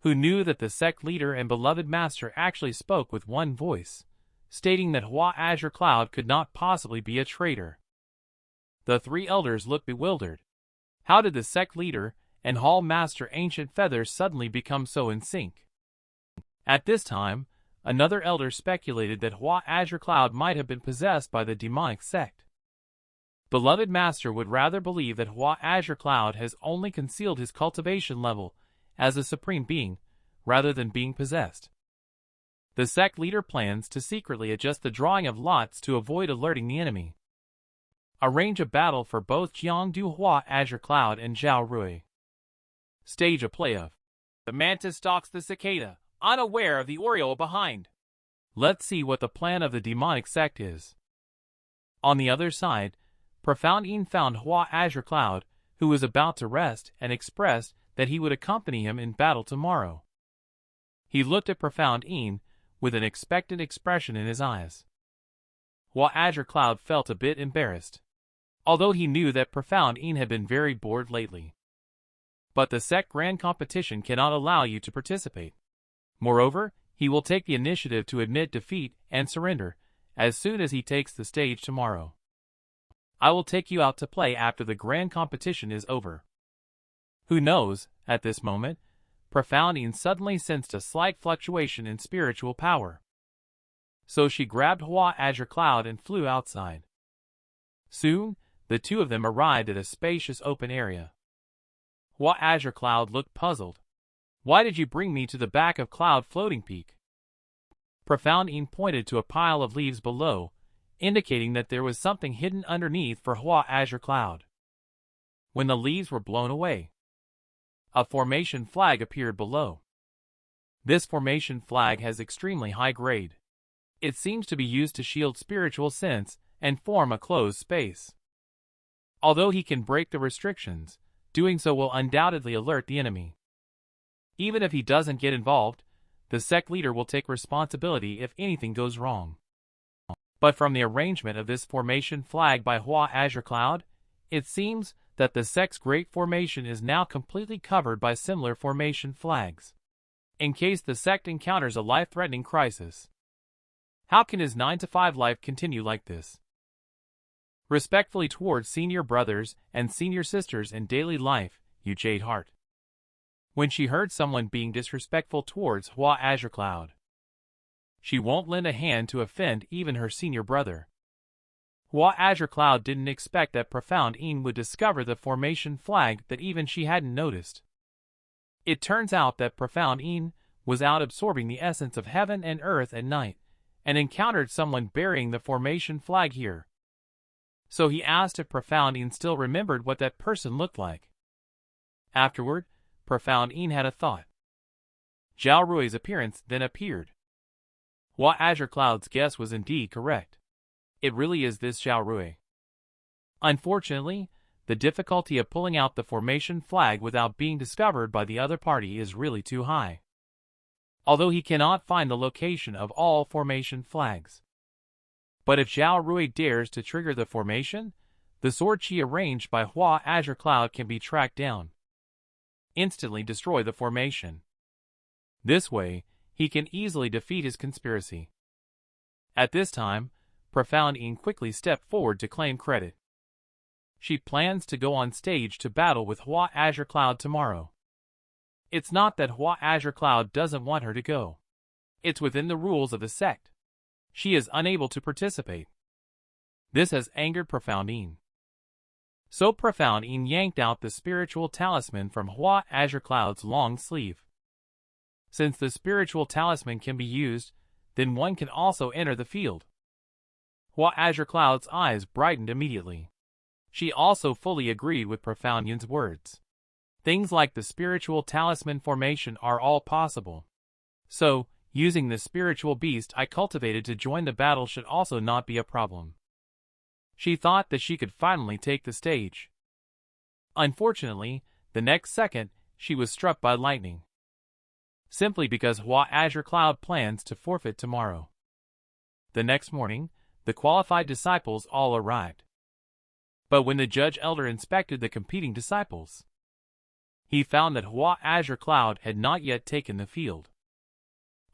Who knew that the sect leader and beloved master actually spoke with one voice, stating that Hua Azure-Cloud could not possibly be a traitor. The 3 elders looked bewildered. How did the sect leader and hall master Ancient Feather suddenly become so in sync? At this time, another elder speculated that Hua Azure-Cloud might have been possessed by the demonic sect. Beloved master would rather believe that Hua Azure-Cloud has only concealed his cultivation level as a supreme being, rather than being possessed. The sect leader plans to secretly adjust the drawing of lots to avoid alerting the enemy. Arrange a battle for both Jiangdu Hua Azure-Cloud and Zhao Rui. Stage a play of the mantis stalks the cicada, unaware of the oriole behind. Let's see what the plan of the demonic sect is. On the other side, Profound Yin found Hua Azure-Cloud, who was about to rest, and expressed that he would accompany him in battle tomorrow. He looked at Profound Yin with an expectant expression in his eyes. Hua Azure-Cloud felt a bit embarrassed, although he knew that Profound Yin had been very bored lately. but the sect grand competition cannot allow you to participate. Moreover, he will take the initiative to admit defeat and surrender as soon as he takes the stage tomorrow. I will take you out to play after the grand competition is over. Who knows, at this moment, Profoundine suddenly sensed a slight fluctuation in spiritual power. So she grabbed Hua Azure-Cloud and flew outside. Soon, the two of them arrived at a spacious open area. Hua Azure-Cloud looked puzzled. Why did you bring me to the back of Cloud Floating Peak? Profoundine pointed to a pile of leaves below, indicating that there was something hidden underneath for Hua Azure-Cloud. When the leaves were blown away, a formation flag appeared below. This formation flag has extremely high grade. It seems to be used to shield spiritual sense and form a closed space. Although he can break the restrictions, doing so will undoubtedly alert the enemy. Even if he doesn't get involved, the sect leader will take responsibility if anything goes wrong. But from the arrangement of this formation flag by Hua Azure-Cloud, it seems that the sect's great formation is now completely covered by similar formation flags, in case the sect encounters a life-threatening crisis. How can his 9-to-5 life continue like this? Respectfully towards senior brothers and senior sisters in daily life, you Jade Heart. When she heard someone being disrespectful towards Hua Azure-Cloud, she won't lend a hand to offend even her senior brother. Hua Azure-Cloud didn't expect that Profoundine would discover the formation flag that even she hadn't noticed. It turns out that Profoundine was out absorbing the essence of heaven and earth at night, and encountered someone burying the formation flag here. So he asked if Profoundine still remembered what that person looked like. Afterward, Profoundine had a thought. Zhao Rui's appearance then appeared. Hua Azure-Cloud's guess was indeed correct. It really is this Zhao Rui. Unfortunately, the difficulty of pulling out the formation flag without being discovered by the other party is really too high. Although he cannot find the location of all formation flags. But if Zhao Rui dares to trigger the formation, the sword chi arranged by Hua Azure-Cloud can be tracked down. Instantly destroy the formation. This way, he can easily defeat his conspiracy. At this time, Profoundine quickly stepped forward to claim credit. She plans to go on stage to battle with Hua Azure-Cloud tomorrow. It's not that Hua Azure-Cloud doesn't want her to go. It's within the rules of the sect. She is unable to participate. This has angered Profoundine. So Profoundine yanked out the spiritual talisman from Hua Azure-Cloud's long sleeve. Since the spiritual talisman can be used, then one can also enter the field. Hua Azure-Cloud's eyes brightened immediately. She also fully agreed with Profoundine's words. Things like the spiritual talisman formation are all possible. So, using the spiritual beast I cultivated to join the battle should also not be a problem. She thought that she could finally take the stage. Unfortunately, the next second, she was struck by lightning. Simply because Hua Azure-Cloud plans to forfeit tomorrow. The next morning, the qualified disciples all arrived. But when the judge elder inspected the competing disciples, he found that Hua Azure-Cloud had not yet taken the field.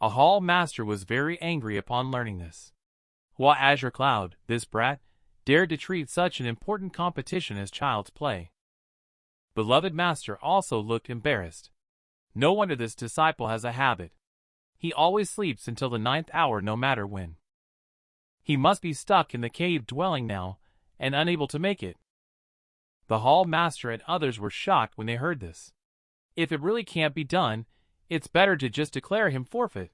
A hall master was very angry upon learning this. Hua Azure-Cloud, this brat, dared to treat such an important competition as child's play. Beloved master also looked embarrassed. No wonder this disciple has a habit. He always sleeps until the 9th hour no matter when. He must be stuck in the cave dwelling now, and unable to make it. The hall master and others were shocked when they heard this. If it really can't be done, it's better to just declare him forfeit.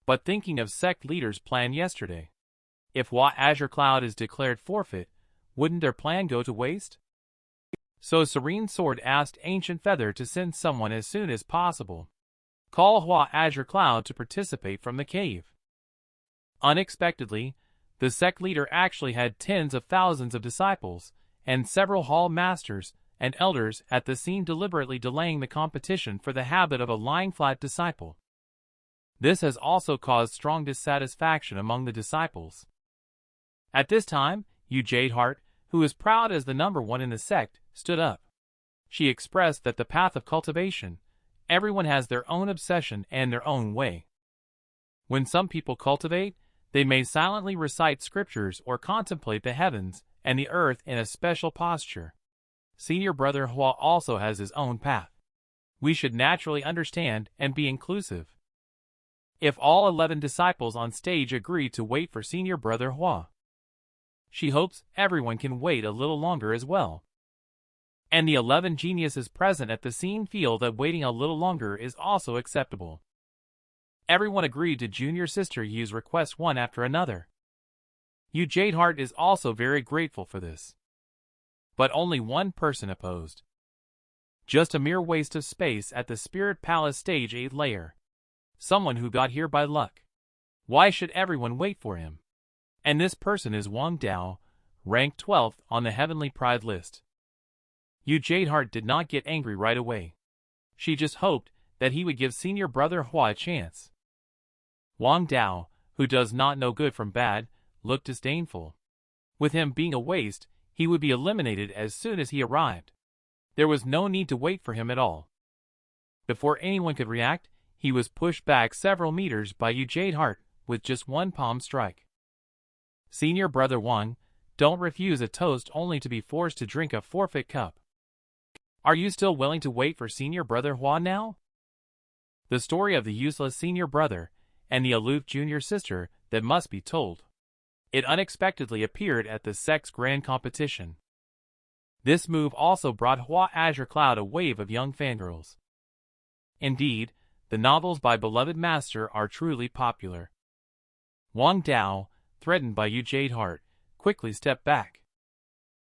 But thinking of sect leaders' plan yesterday, if Hua Azure-Cloud is declared forfeit, wouldn't their plan go to waste? So Serene Sword asked Ancient Feather to send someone as soon as possible. Call Hua Azure-Cloud to participate from the cave. Unexpectedly, the sect leader actually had tens of thousands of disciples, and several hall masters and elders at the scene deliberately delaying the competition for the habit of a lying-flat disciple. This has also caused strong dissatisfaction among the disciples. At this time, Yu Jade Heart, who is proud as the #1 in the sect, stood up. she expressed that the path of cultivation, everyone has their own obsession and their own way. When some people cultivate, they may silently recite scriptures or contemplate the heavens and the earth in a special posture. Senior brother Hua also has his own path. We should naturally understand and be inclusive. If all 11 disciples on stage agree to wait for senior brother Hua, she hopes everyone can wait a little longer as well. And the 11 geniuses present at the scene feel that waiting a little longer is also acceptable. Everyone agreed to junior sister Yu's request one after another. Yu Jadehart is also very grateful for this. But only one person opposed. Just a mere waste of space at the Spirit Palace Stage 8 layer. Someone who got here by luck. Why should everyone wait for him? And this person is Wang Dao, ranked 12th on the Heavenly Pride list. Yu Jadehart did not get angry right away. She just hoped that he would give senior brother Hua a chance. Wang Dao, who does not know good from bad, looked disdainful. With him being a waste, he would be eliminated as soon as he arrived. There was no need to wait for him at all. Before anyone could react, he was pushed back several meters by Yu Jadehart with just one palm strike. Senior brother Wang, don't refuse a toast only to be forced to drink a forfeit cup. Are you still willing to wait for senior brother Hua now? The story of the useless senior brother and the aloof junior sister that must be told. It unexpectedly appeared at the sect's grand competition. This move also brought Hua Azure-Cloud a wave of young fangirls. Indeed, the novels by beloved master are truly popular. Wang Dao, threatened by Yu Jadehart, quickly stepped back.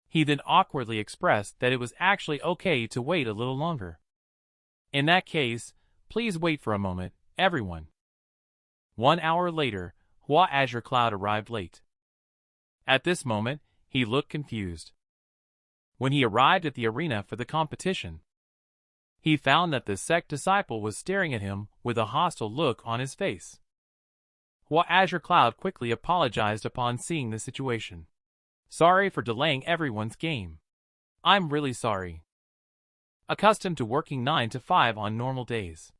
He then awkwardly expressed that it was actually okay to wait a little longer. In that case, please wait for a moment, everyone. 1 hour later, Hua Azure-Cloud arrived late. At this moment, he looked confused. When he arrived at the arena for the competition, he found that the sect disciple was staring at him with a hostile look on his face. Hua Azure-Cloud quickly apologized upon seeing the situation. Sorry for delaying everyone's game. I'm really sorry. Accustomed to working 9 to 5 on normal days,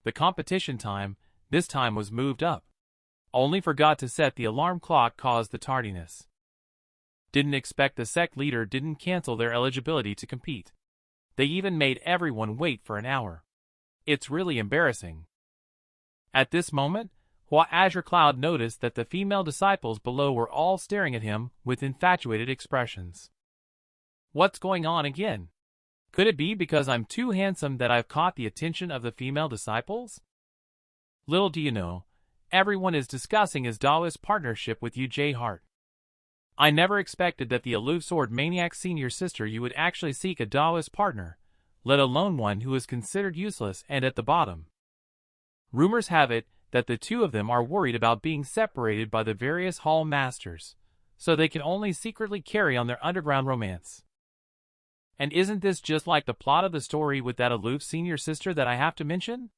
the competition time this time was moved up. Only forgot to set the alarm clock caused the tardiness. Didn't expect the sect leader didn't cancel their eligibility to compete. They even made everyone wait for an hour. It's really embarrassing. At this moment, Hua Azure-Cloud noticed that the female disciples below were all staring at him with infatuated expressions. What's going on again? Could it be because I'm too handsome that I've caught the attention of the female disciples? Little do you know, everyone is discussing his Taoist partnership with Yu Jadehart. I never expected that the aloof sword maniac senior sister you would actually seek a Taoist partner, let alone one who is considered useless and at the bottom. Rumors have it that the two of them are worried about being separated by the various hall masters, so they can only secretly carry on their underground romance. And isn't this just like the plot of the story with that aloof senior sister that I have to mention?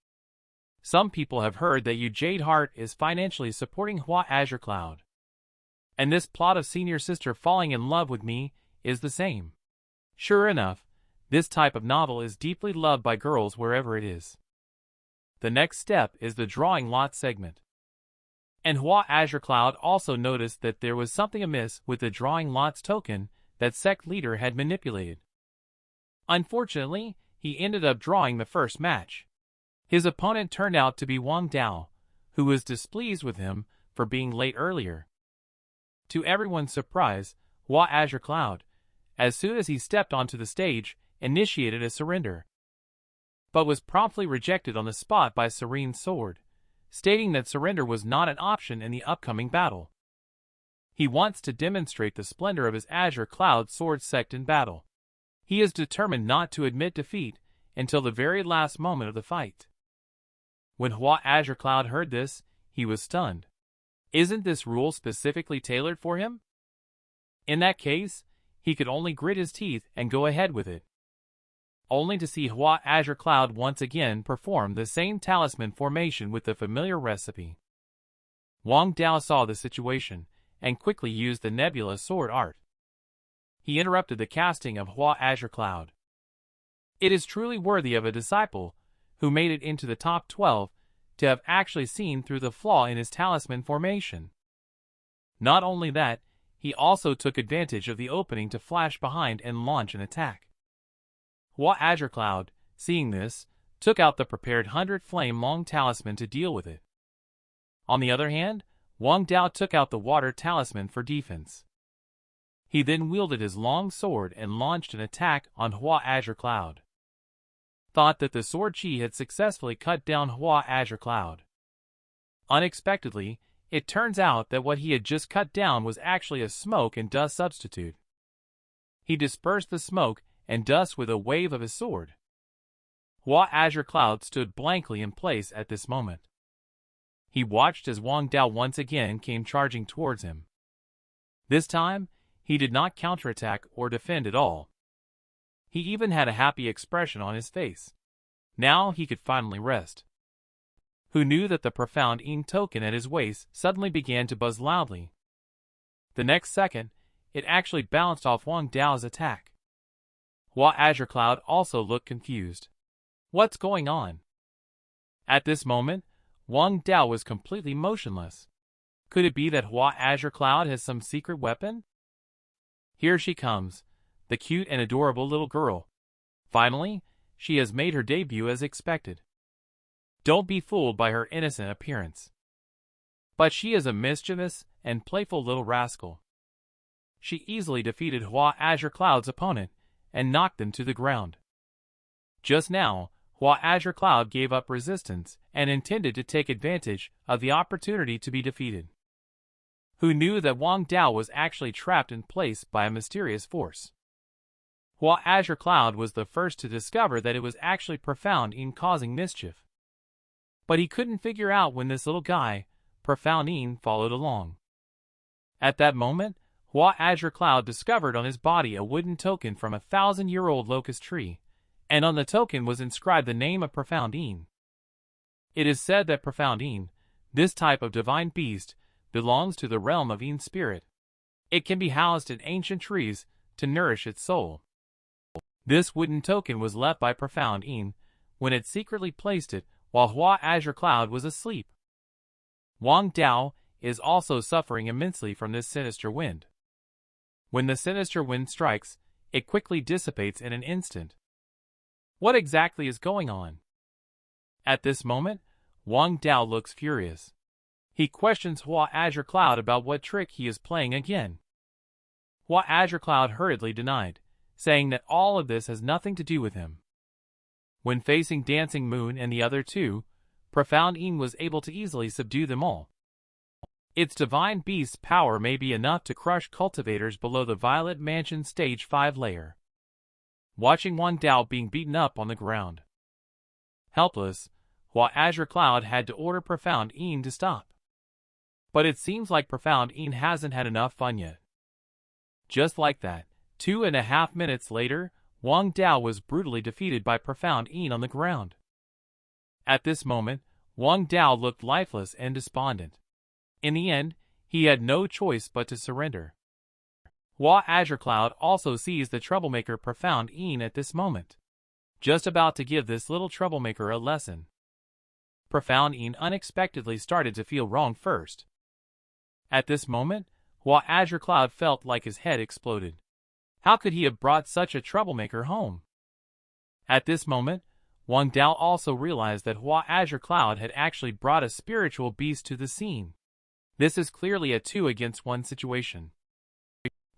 Some people have heard that Yu Jadehart is financially supporting Hua Azure-Cloud. And this plot of senior sister falling in love with me is the same. Sure enough, this type of novel is deeply loved by girls wherever it is. The next step is the drawing lot segment. And Hua Azure-Cloud also noticed that there was something amiss with the drawing lots token that sect leader had manipulated. Unfortunately, he ended up drawing the first match. His opponent turned out to be Wang Dao, who was displeased with him for being late earlier. To everyone's surprise, Hua Azure-Cloud, as soon as he stepped onto the stage, initiated a surrender, but was promptly rejected on the spot by Serene Sword, stating that surrender was not an option in the upcoming battle. He wants to demonstrate the splendor of his Azure-Cloud Sword Sect in battle. He is determined not to admit defeat until the very last moment of the fight. When Hua Azure-Cloud heard this, he was stunned. Isn't this rule specifically tailored for him? In that case, he could only grit his teeth and go ahead with it. Only to see Hua Azure-Cloud once again perform the same talisman formation with the familiar recipe. Wang Dao saw the situation and quickly used the nebula sword art. He interrupted the casting of Hua Azure-Cloud. It is truly worthy of a disciple who made it into the top 12 to have actually seen through the flaw in his talisman formation. Not only that, he also took advantage of the opening to flash behind and launch an attack. Hua Azure-Cloud, seeing this, took out the prepared 100-flame long talisman to deal with it. On the other hand, Wang Dao took out the water talisman for defense. He then wielded his long sword and launched an attack on Hua Azure-Cloud. Thought that the sword chi had successfully cut down Hua Azure-Cloud. Unexpectedly, it turns out that what he had just cut down was actually a smoke and dust substitute. He dispersed the smoke and dust with a wave of his sword. Hua Azure-Cloud stood blankly in place at this moment. He watched as Wang Dao once again came charging towards him. This time, he did not counterattack or defend at all. He even had a happy expression on his face. Now he could finally rest. Who knew that the profound Yin token at his waist suddenly began to buzz loudly. The next second, it actually bounced off Wang Dao's attack. Hua Azure-Cloud also looked confused. What's going on? At this moment, Wang Dao was completely motionless. Could it be that Hua Azure-Cloud has some secret weapon? Here she comes, the cute and adorable little girl. Finally, she has made her debut as expected. Don't be fooled by her innocent appearance. But she is a mischievous and playful little rascal. She easily defeated Hua Azure-Cloud's opponent and knocked them to the ground. Just now, Hua Azure-Cloud gave up resistance and intended to take advantage of the opportunity to be defeated. Who knew that Wang Dao was actually trapped in place by a mysterious force? Hua Azure-Cloud was the first to discover that it was actually profound in causing mischief. But he couldn't figure out when this little guy, Profound Yin, followed along. At that moment, Hua Azure-Cloud discovered on his body a wooden token from a 1,000-year-old locust tree, and on the token was inscribed the name of Profound Yin. It is said that Profound Yin, this type of divine beast, belongs to the realm of Yin spirit. It can be housed in ancient trees to nourish its soul. This wooden token was left by Profound Yin when it secretly placed it while Hua Azure-Cloud was asleep. Wang Dao is also suffering immensely from this sinister wind. When the sinister wind strikes, it quickly dissipates in an instant. What exactly is going on? At this moment, Wang Dao looks furious. He questions Hua Azure-Cloud about what trick he is playing again. Hua Azure-Cloud hurriedly denied, saying that all of this has nothing to do with him. When facing Dancing Moon and the other two, Profound Yin was able to easily subdue them all. Its divine beast's power may be enough to crush cultivators below the Violet Mansion Stage 5 layer. Watching Wang Dao being beaten up on the ground. Helpless, Hua Azure-Cloud had to order Profound Yin to stop. But it seems like Profound Yin hasn't had enough fun yet. Just like that, 2.5 minutes later, Wang Dao was brutally defeated by Profound Yin on the ground. At this moment, Wang Dao looked lifeless and despondent. In the end, he had no choice but to surrender. Hua Azure-Cloud also sees the troublemaker Profound Yin at this moment, just about to give this little troublemaker a lesson. Profound Yin unexpectedly started to feel wrong first. At this moment, Hua Azure-Cloud felt like his head exploded. How could he have brought such a troublemaker home? At this moment, Wang Dao also realized that Hua Azure-Cloud had actually brought a spiritual beast to the scene. This is clearly a 2-against-1 situation.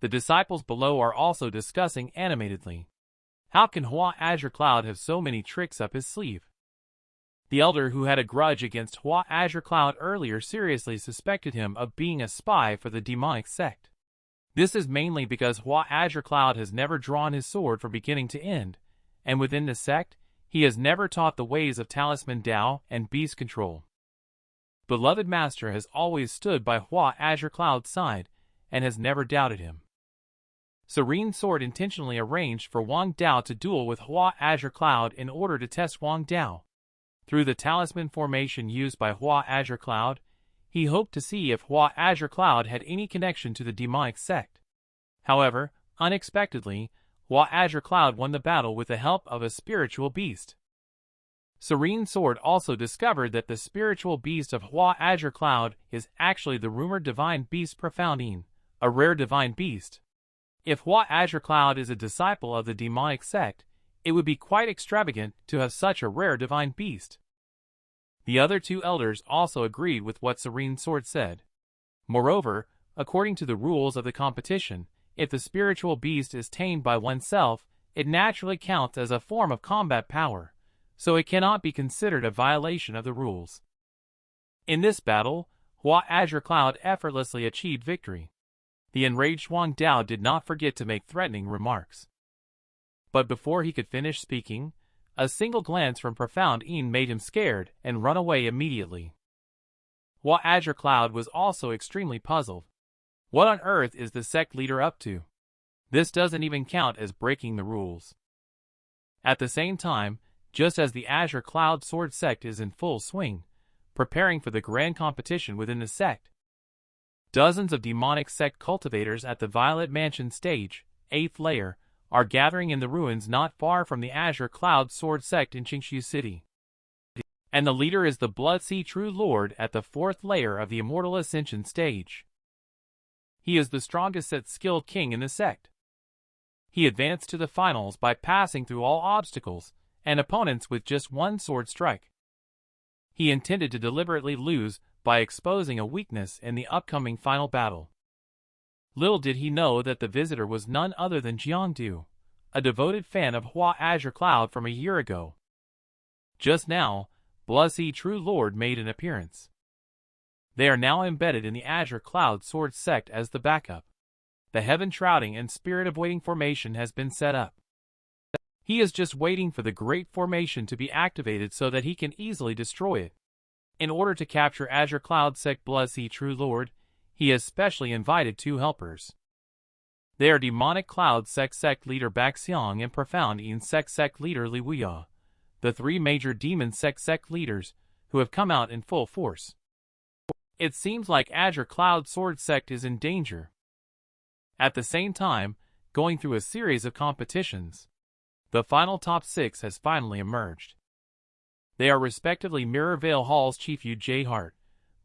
The disciples below are also discussing animatedly. How can Hua Azure-Cloud have so many tricks up his sleeve? The elder who had a grudge against Hua Azure-Cloud earlier seriously suspected him of being a spy for the demonic sect. This is mainly because Hua Azure-Cloud has never drawn his sword from beginning to end, and within the sect, he has never taught the ways of Talisman Dao and beast control. Beloved Master has always stood by Hua Azure-Cloud's side and has never doubted him. Serene Sword intentionally arranged for Wang Dao to duel with Hua Azure-Cloud in order to test Wang Dao. Through the talisman formation used by Hua Azure-Cloud, he hoped to see if Hua Azure-Cloud had any connection to the demonic sect. However, unexpectedly, Hua Azure-Cloud won the battle with the help of a spiritual beast. Serene Sword also discovered that the spiritual beast of Hua Azure-Cloud is actually the rumored divine beast Protagonist, a rare divine beast. If Hua Azure-Cloud is a disciple of the demonic sect, it would be quite extravagant to have such a rare divine beast. The other two elders also agreed with what Serene Sword said. Moreover, according to the rules of the competition, if the spiritual beast is tamed by oneself, it naturally counts as a form of combat power, so it cannot be considered a violation of the rules. In this battle, Hua Azure-Cloud effortlessly achieved victory. The enraged Wang Dao did not forget to make threatening remarks. But before he could finish speaking, a single glance from Protagonist made him scared and run away immediately. Hua Azure-Cloud was also extremely puzzled. What on earth is the sect leader up to? This doesn't even count as breaking the rules. At the same time, just as the Azure-Cloud Sword Sect is in full swing, preparing for the grand competition within the sect, dozens of demonic sect cultivators at the Violet Mansion stage, 8th layer, are gathering in the ruins not far from the Azure-Cloud Sword Sect in Qingyun City. And the leader is the Blood Sea True Lord at the 4th layer of the Immortal Ascension stage. He is the strongest yet skilled king in the sect. He advanced to the finals by passing through all obstacles and opponents with just one sword strike. He intended to deliberately lose by exposing a weakness in the upcoming final battle. Little did he know that the visitor was none other than Jiangdu, a devoted fan of Hua Azure-Cloud from a year ago. Just now, Blood Sea True Lord made an appearance. They are now embedded in the Azure-Cloud Sword Sect as the backup. The Heaven Shrouding and Spirit of Waiting formation has been set up. He is just waiting for the Great Formation to be activated so that he can easily destroy it. In order to capture Azure-Cloud Sect Blood Sea True Lord, he has specially invited two helpers. They are Demonic Cloud Sect leader Baxiang and Protagonist Sect leader Li Wuya, the three major Demon Sect leaders who have come out in full force. It seems like Azure-Cloud Sword Sect is in danger. At the same time, going through a series of competitions, the final top 6 has finally emerged. They are respectively Mirror Veil Hall's Chief Yu J. Hart,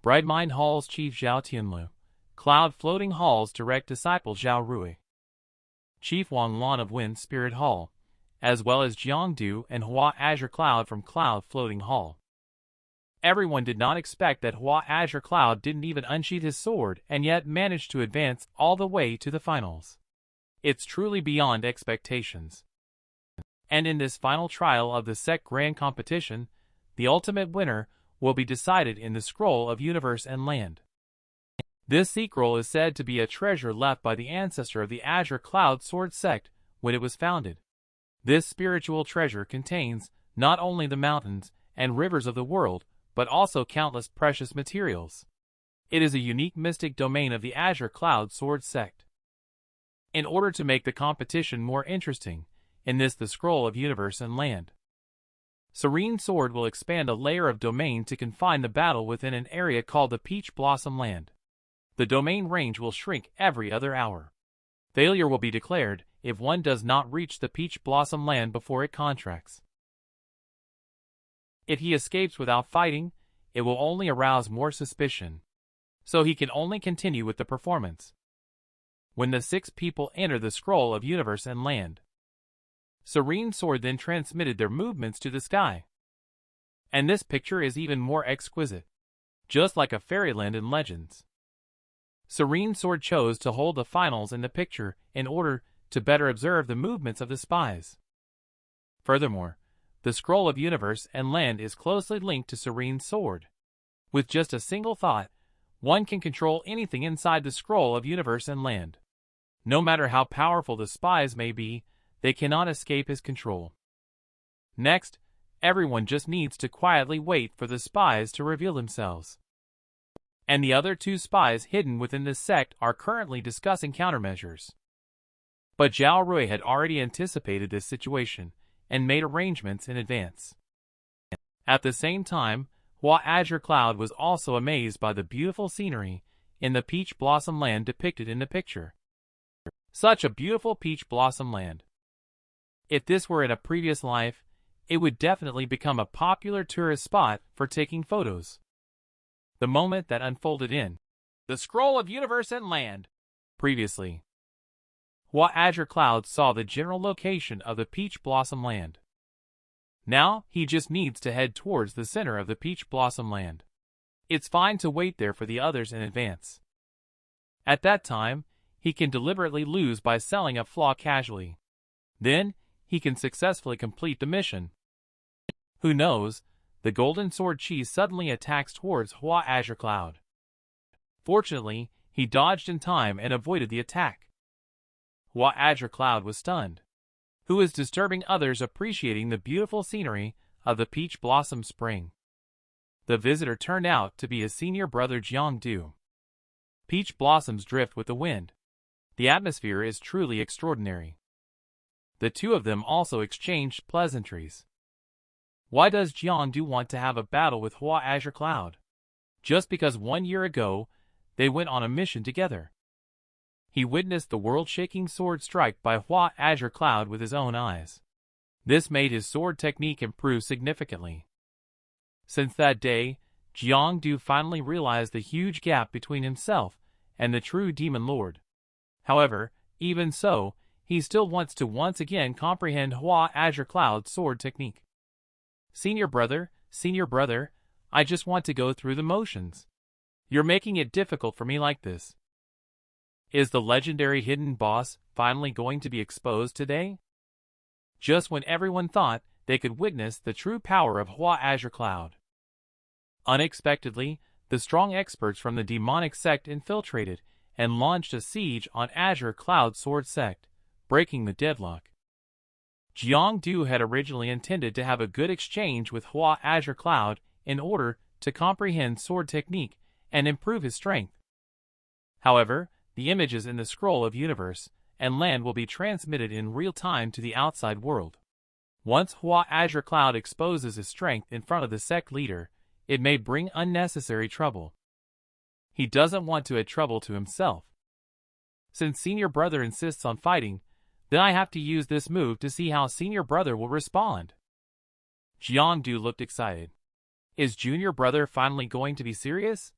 Bright Mind Hall's Chief Zhao Tianlu, Cloud Floating Hall's direct disciple Zhao Rui, Chief Wang Lan of Wind Spirit Hall, as well as Jiangdu and Hua Azure-Cloud from Cloud Floating Hall. Everyone did not expect that Hua Azure-Cloud didn't even unsheath his sword and yet managed to advance all the way to the finals. It's truly beyond expectations. And in this final trial of the Sect Grand Competition, the ultimate winner will be decided in the Scroll of Universe and Land. This scroll is said to be a treasure left by the ancestor of the Azure-Cloud Sword Sect when it was founded. This spiritual treasure contains not only the mountains and rivers of the world, but also countless precious materials. It is a unique mystic domain of the Azure-Cloud Sword Sect. In order to make the competition more interesting, in this the Scroll of Universe and Land, Serene Sword will expand a layer of domain to confine the battle within an area called the Peach Blossom Land. The domain range will shrink every other hour. Failure will be declared if one does not reach the Peach Blossom Land before it contracts. If he escapes without fighting, it will only arouse more suspicion, so he can only continue with the performance. When the 6 people enter the Scroll of Universe and Land, Serene Sword then transmitted their movements to the sky. And this picture is even more exquisite, just like a fairyland in legends. Serene Sword chose to hold the finals in the picture in order to better observe the movements of the spies. Furthermore, the Scroll of Universe and Land is closely linked to Serene Sword. With just a single thought, one can control anything inside the Scroll of Universe and Land. No matter how powerful the spies may be, they cannot escape his control. Next, everyone just needs to quietly wait for the spies to reveal themselves. And the other 2 spies hidden within this sect are currently discussing countermeasures. But Zhao Rui had already anticipated this situation and made arrangements in advance. At the same time, Hua Azure-Cloud was also amazed by the beautiful scenery in the Peach Blossom Land depicted in the picture. Such a beautiful Peach Blossom Land. If this were in a previous life, it would definitely become a popular tourist spot for taking photos. The moment that unfolded in the Scroll of Universe and Land. Previously, Hua Azure-Cloud saw the general location of the Peach Blossom Land. Now, he just needs to head towards the center of the Peach Blossom Land. It's fine to wait there for the others in advance. At that time, he can deliberately lose by selling a flaw casually. Then, he can successfully complete the mission. Who knows, the Golden Sword Chi suddenly attacks towards Hua Azure-Cloud. Fortunately, he dodged in time and avoided the attack. Hua Azure-Cloud was stunned. Who is disturbing others appreciating the beautiful scenery of the Peach Blossom Spring? The visitor turned out to be his senior brother Jiangdu. Peach blossoms drift with the wind. The atmosphere is truly extraordinary. The two of them also exchanged pleasantries. Why does Jiangdu want to have a battle with Hua Azure-Cloud? Just because 1 year ago, they went on a mission together. He witnessed the world-shaking sword strike by Hua Azure-Cloud with his own eyes. This made his sword technique improve significantly. Since that day, Jiangdu finally realized the huge gap between himself and the true Demon Lord. However, even so, he still wants to once again comprehend Hua Azure-Cloud's sword technique. Senior brother, I just want to go through the motions. You're making it difficult for me like this. Is the legendary hidden boss finally going to be exposed today? Just when everyone thought they could witness the true power of Hua Azure-Cloud. Unexpectedly, the strong experts from the demonic sect infiltrated and launched a siege on Azure-Cloud Sword Sect, breaking the deadlock. Jiangdu had originally intended to have a good exchange with Hua Azure-Cloud in order to comprehend sword technique and improve his strength. However, the images in the Scroll of Universe and Land will be transmitted in real time to the outside world. Once Hua Azure-Cloud exposes his strength in front of the sect leader, it may bring unnecessary trouble. He doesn't want to add trouble to himself. Since senior brother insists on fighting, then I have to use this move to see how senior brother will respond. Jiangdu looked excited. Is junior brother finally going to be serious?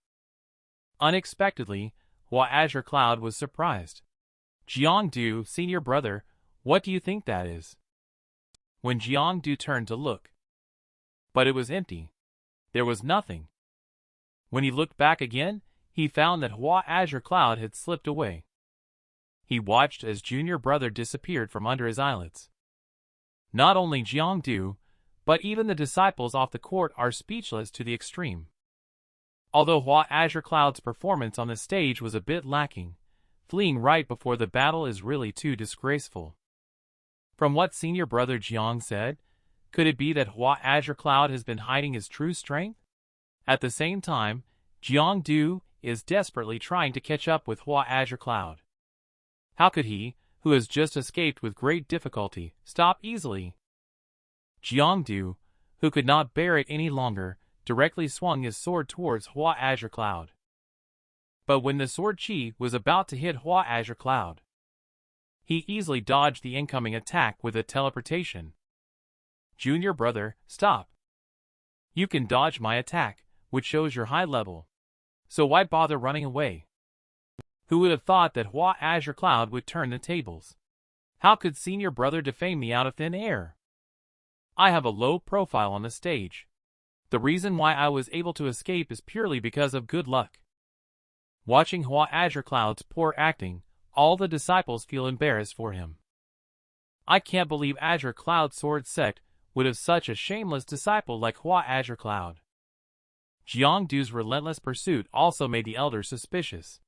Unexpectedly, Hua Azure-Cloud was surprised. Jiangdu, senior brother, what do you think that is? When Jiangdu turned to look. But it was empty. There was nothing. When he looked back again, he found that Hua Azure-Cloud had slipped away. He watched as junior brother disappeared from under his eyelids. Not only Jiangdu, but even the disciples off the court are speechless to the extreme. Although Hua Azure-Cloud's performance on the stage was a bit lacking, fleeing right before the battle is really too disgraceful. From what senior brother Jiang said, could it be that Hua Azure-Cloud has been hiding his true strength? At the same time, Jiangdu is desperately trying to catch up with Hua Azure-Cloud. How could he, who has just escaped with great difficulty, stop easily? Jiangdu, who could not bear it any longer, directly swung his sword towards Hua Azure-Cloud. But when the sword chi was about to hit Hua Azure-Cloud, he easily dodged the incoming attack with a teleportation. Junior brother, stop. You can dodge my attack, which shows your high level. So why bother running away? Who would have thought that Hua Azure-Cloud would turn the tables? How could senior brother defame me out of thin air? I have a low profile on the stage. The reason why I was able to escape is purely because of good luck. Watching Hua Azure-Cloud's poor acting, all the disciples feel embarrassed for him. I can't believe Azure-Cloud Sword Sect would have such a shameless disciple like Hua Azure-Cloud. Jiangdu's relentless pursuit also made the elders suspicious.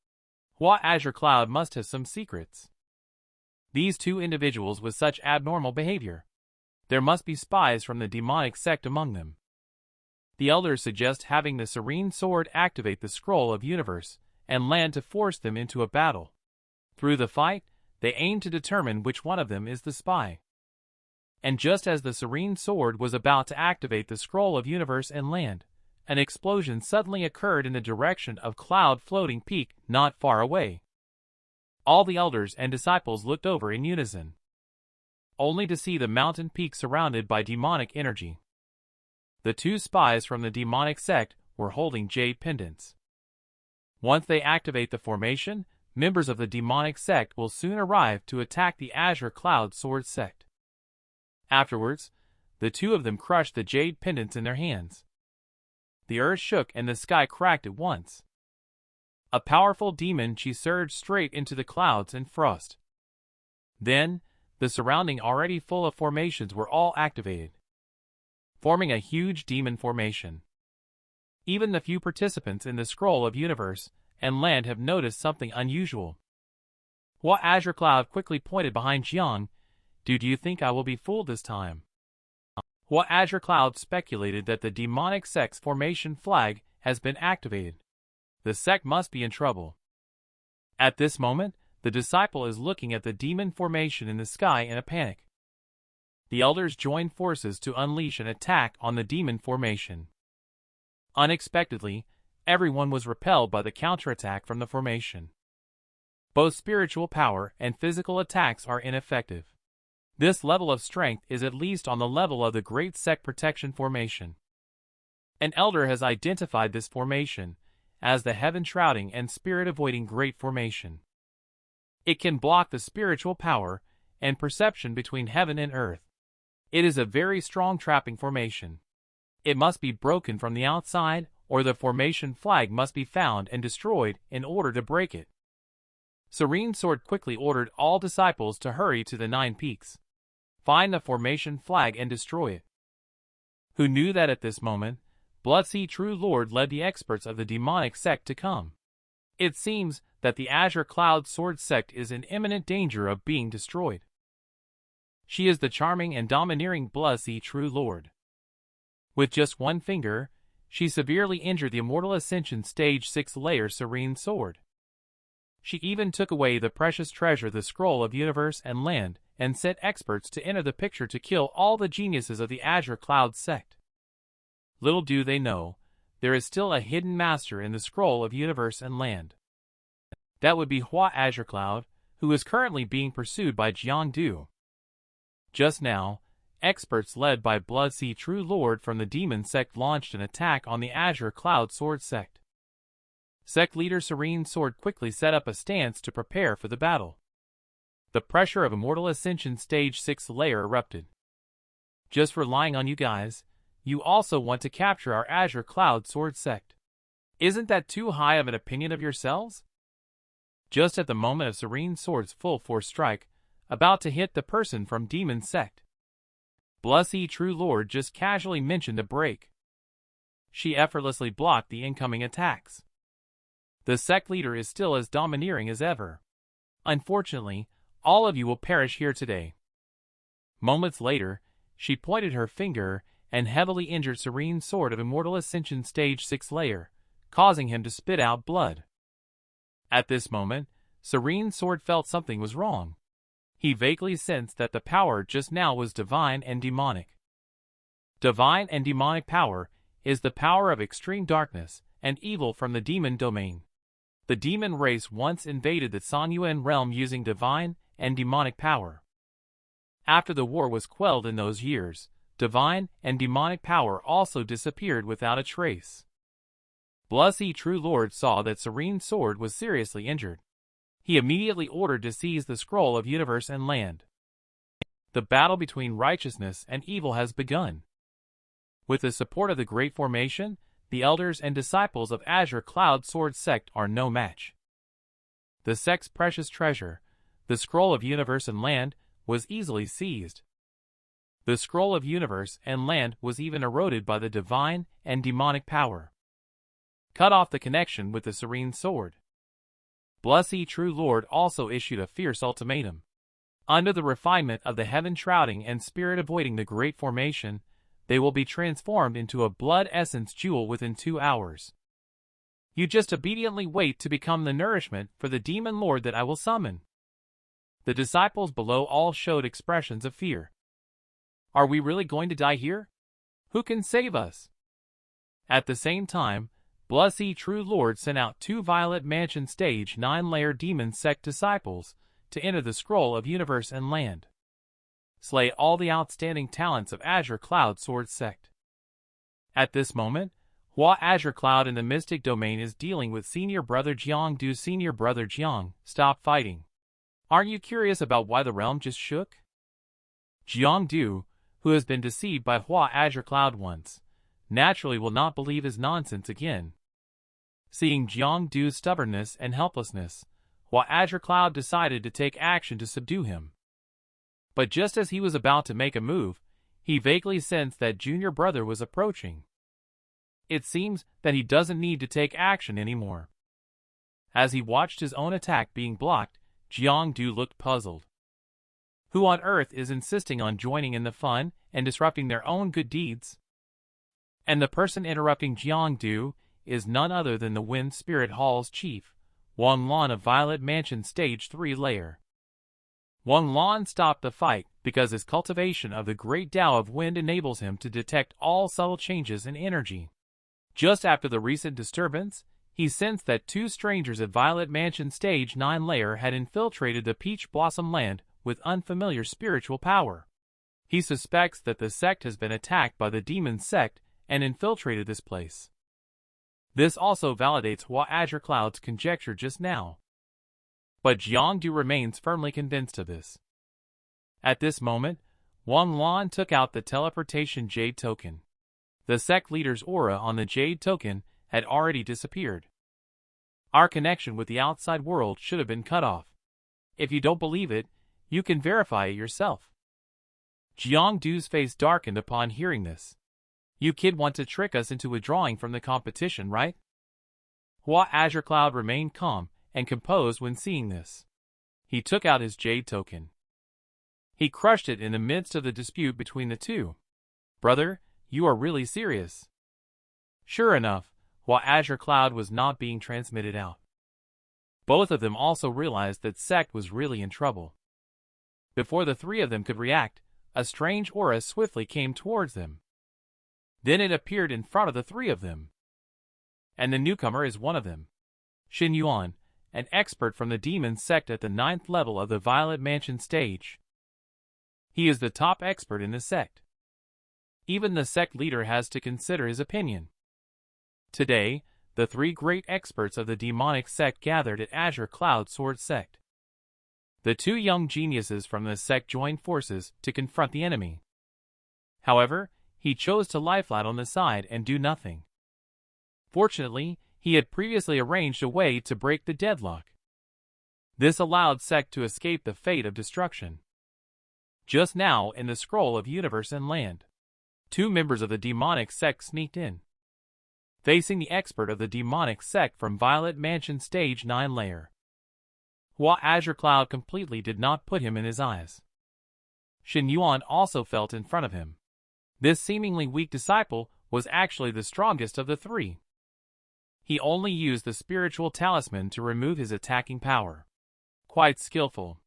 Hua Azure-Cloud must have some secrets. These two individuals with such abnormal behavior. There must be spies from the demonic sect among them. The elders suggest having the Serene Sword activate the Scroll of Universe and Land to force them into a battle. Through the fight, they aim to determine which one of them is the spy. And just as the Serene Sword was about to activate the Scroll of Universe and Land, an explosion suddenly occurred in the direction of Cloud Floating Peak not far away. All the elders and disciples looked over in unison. only to see the mountain peak surrounded by demonic energy. The two spies from the demonic sect were holding jade pendants. Once they activate the formation, members of the demonic sect will soon arrive to attack the Azure-Cloud Sword Sect. Afterwards, the two of them crushed the jade pendants in their hands. The earth shook and the sky cracked at once. A powerful demon chi surged straight into the clouds and frost. Then, the surrounding already full of formations were all activated, forming a huge demon formation. Even the few participants in the Scroll of Universe and Land have noticed something unusual. Hua Azure-Cloud quickly pointed behind Jiang. Do you think I will be fooled this time? Hua Azure-Cloud speculated that the demonic sect's formation flag has been activated. The sect must be in trouble. At this moment, the disciple is looking at the demon formation in the sky in a panic. The elders join forces to unleash an attack on the demon formation. Unexpectedly, everyone was repelled by the counterattack from the formation. Both spiritual power and physical attacks are ineffective. This level of strength is at least on the level of the Great Sect Protection Formation. An elder has identified this formation as the heaven-shrouding and spirit-avoiding Great Formation. It can block the spiritual power and perception between heaven and earth. It is a very strong trapping formation. It must be broken from the outside, or the formation flag must be found and destroyed in order to break it. Serene Sword quickly ordered all disciples to hurry to the 9 peaks. Find the formation flag and destroy it. Who knew that at this moment, Blood-Sea True Lord led the experts of the demonic sect to come. It seems that the Azure-Cloud Sword Sect is in imminent danger of being destroyed. She is the charming and domineering Blood-Sea True Lord. With just one finger, she severely injured the Immortal Ascension Stage 6 layer Serene Sword. She even took away the precious treasure, the Scroll of Universe and Land, and sent experts to enter the picture to kill all the geniuses of the Azure-Cloud sect. Little do they know, there is still a hidden master in the Scroll of Universe and Land. That would be Hua Azure-Cloud, who is currently being pursued by Jiangdu. Just now, experts led by Blood-Sea True Lord from the Demon Sect launched an attack on the Azure-Cloud Sword Sect. Sect leader Serene Sword quickly set up a stance to prepare for the battle. The pressure of Immortal Ascension Stage 6 layer erupted. Just relying on you guys, you also want to capture our Azure-Cloud Sword Sect. Isn't that too high of an opinion of yourselves? Just at the moment of Serene Sword's full force strike, about to hit the person from Demon Sect, Blood-Sea True Lord just casually mentioned a break. She effortlessly blocked the incoming attacks. The sect leader is still as domineering as ever. Unfortunately, all of you will perish here today. Moments later, she pointed her finger and heavily injured Serene Sword of Immortal Ascension Stage 6 layer, causing him to spit out blood. At this moment, Serene Sword felt something was wrong. He vaguely sensed that the power just now was divine and demonic. Divine and demonic power is the power of extreme darkness and evil from the demon domain. The demon race once invaded the Qingyun realm using divine and demonic power. After the war was quelled in those years, divine and demonic power also disappeared without a trace. Blood-Sea True Lord saw that Serene Sword was seriously injured. He immediately ordered to seize the Scroll of Universe and Land. The battle between righteousness and evil has begun. With the support of the Great Formation, the elders and disciples of Azure-Cloud Sword Sect are no match. The sect's precious treasure, the Scroll of Universe and Land, was easily seized. The Scroll of Universe and Land was even eroded by the divine and demonic power. Cut off the connection with the Serene Sword. Blood-Sea True Lord also issued a fierce ultimatum. Under the refinement of the heaven-shrouding and spirit-avoiding the Great Formation, they will be transformed into a blood essence jewel within 2 hours. You just obediently wait to become the nourishment for the demon lord that I will summon. The disciples below all showed expressions of fear. Are we really going to die here? Who can save us? At the same time, Blood-Sea True Lord sent out 2 Violet Mansion Stage 9 layer Demon Sect disciples to enter the Scroll of Universe and Land. slay all the outstanding talents of Azure-Cloud Sword Sect. At this moment, Hua Azure-Cloud in the Mystic Domain is dealing with Senior Brother Jiang. Senior Brother Jiang, stop fighting. Aren't you curious about why the realm just shook? Jiang, who has been deceived by Hua Azure-Cloud once, naturally will not believe his nonsense again. Seeing Jiang's stubbornness and helplessness, Hua Azure-Cloud decided to take action to subdue him. But just as he was about to make a move, he vaguely sensed that Junior Brother was approaching. It seems that he doesn't need to take action anymore. As he watched his own attack being blocked, Jiang looked puzzled. Who on earth is insisting on joining in the fun and disrupting their own good deeds? And the person interrupting Jiang is none other than the Wind Spirit Hall's chief, Wan Lan of Violet Mansion Stage 3 layer. Wan Lan stopped the fight because his cultivation of the Great Tao of Wind enables him to detect all subtle changes in energy. Just after the recent disturbance, he sensed that two strangers at Violet Mansion Stage 9 layer had infiltrated the Peach Blossom Land with unfamiliar spiritual power. He suspects that the sect has been attacked by the demon sect and infiltrated this place. This also validates Hua Azure-Cloud's conjecture just now. But Jiang remains firmly convinced of this. At this moment, Wan Lan took out the teleportation Jade token. The sect leader's aura on the Jade token had already disappeared. Our connection with the outside world should have been cut off. If you don't believe it, you can verify it yourself. Jiang's face darkened upon hearing this. You kid want to trick us into withdrawing from the competition, right? Hua Azure-Cloud remained calm and composed when seeing this. He took out his Jade token. He crushed it in the midst of the dispute between the two. Brother, you are really serious. Sure enough, Hua Azure-Cloud was not being transmitted out. Both of them also realized that Sect was really in trouble. Before the three of them could react, a strange aura swiftly came towards them. Then it appeared in front of the three of them. And the newcomer is one of them. Qingyun, an expert from the demon sect at the 9th level of the Violet Mansion stage. He is the top expert in the sect. Even the sect leader has to consider his opinion. Today, the three great experts of the demonic sect gathered at Azure-Cloud Sword Sect. The two young geniuses from the sect joined forces to confront the enemy. However, he chose to lie flat on the side and do nothing. Fortunately, he had previously arranged a way to break the deadlock. This allowed Sect to escape the fate of destruction. Just now, in the Scroll of Universe and Land, two members of the demonic sect sneaked in. Facing the expert of the demonic sect from Violet Mansion Stage 9 layer, Hua Azure-Cloud completely did not put him in his eyes. Qingyun also felt in front of him. This seemingly weak disciple was actually the strongest of the three. He only used the spiritual talisman to remove his attacking power. Quite skillful.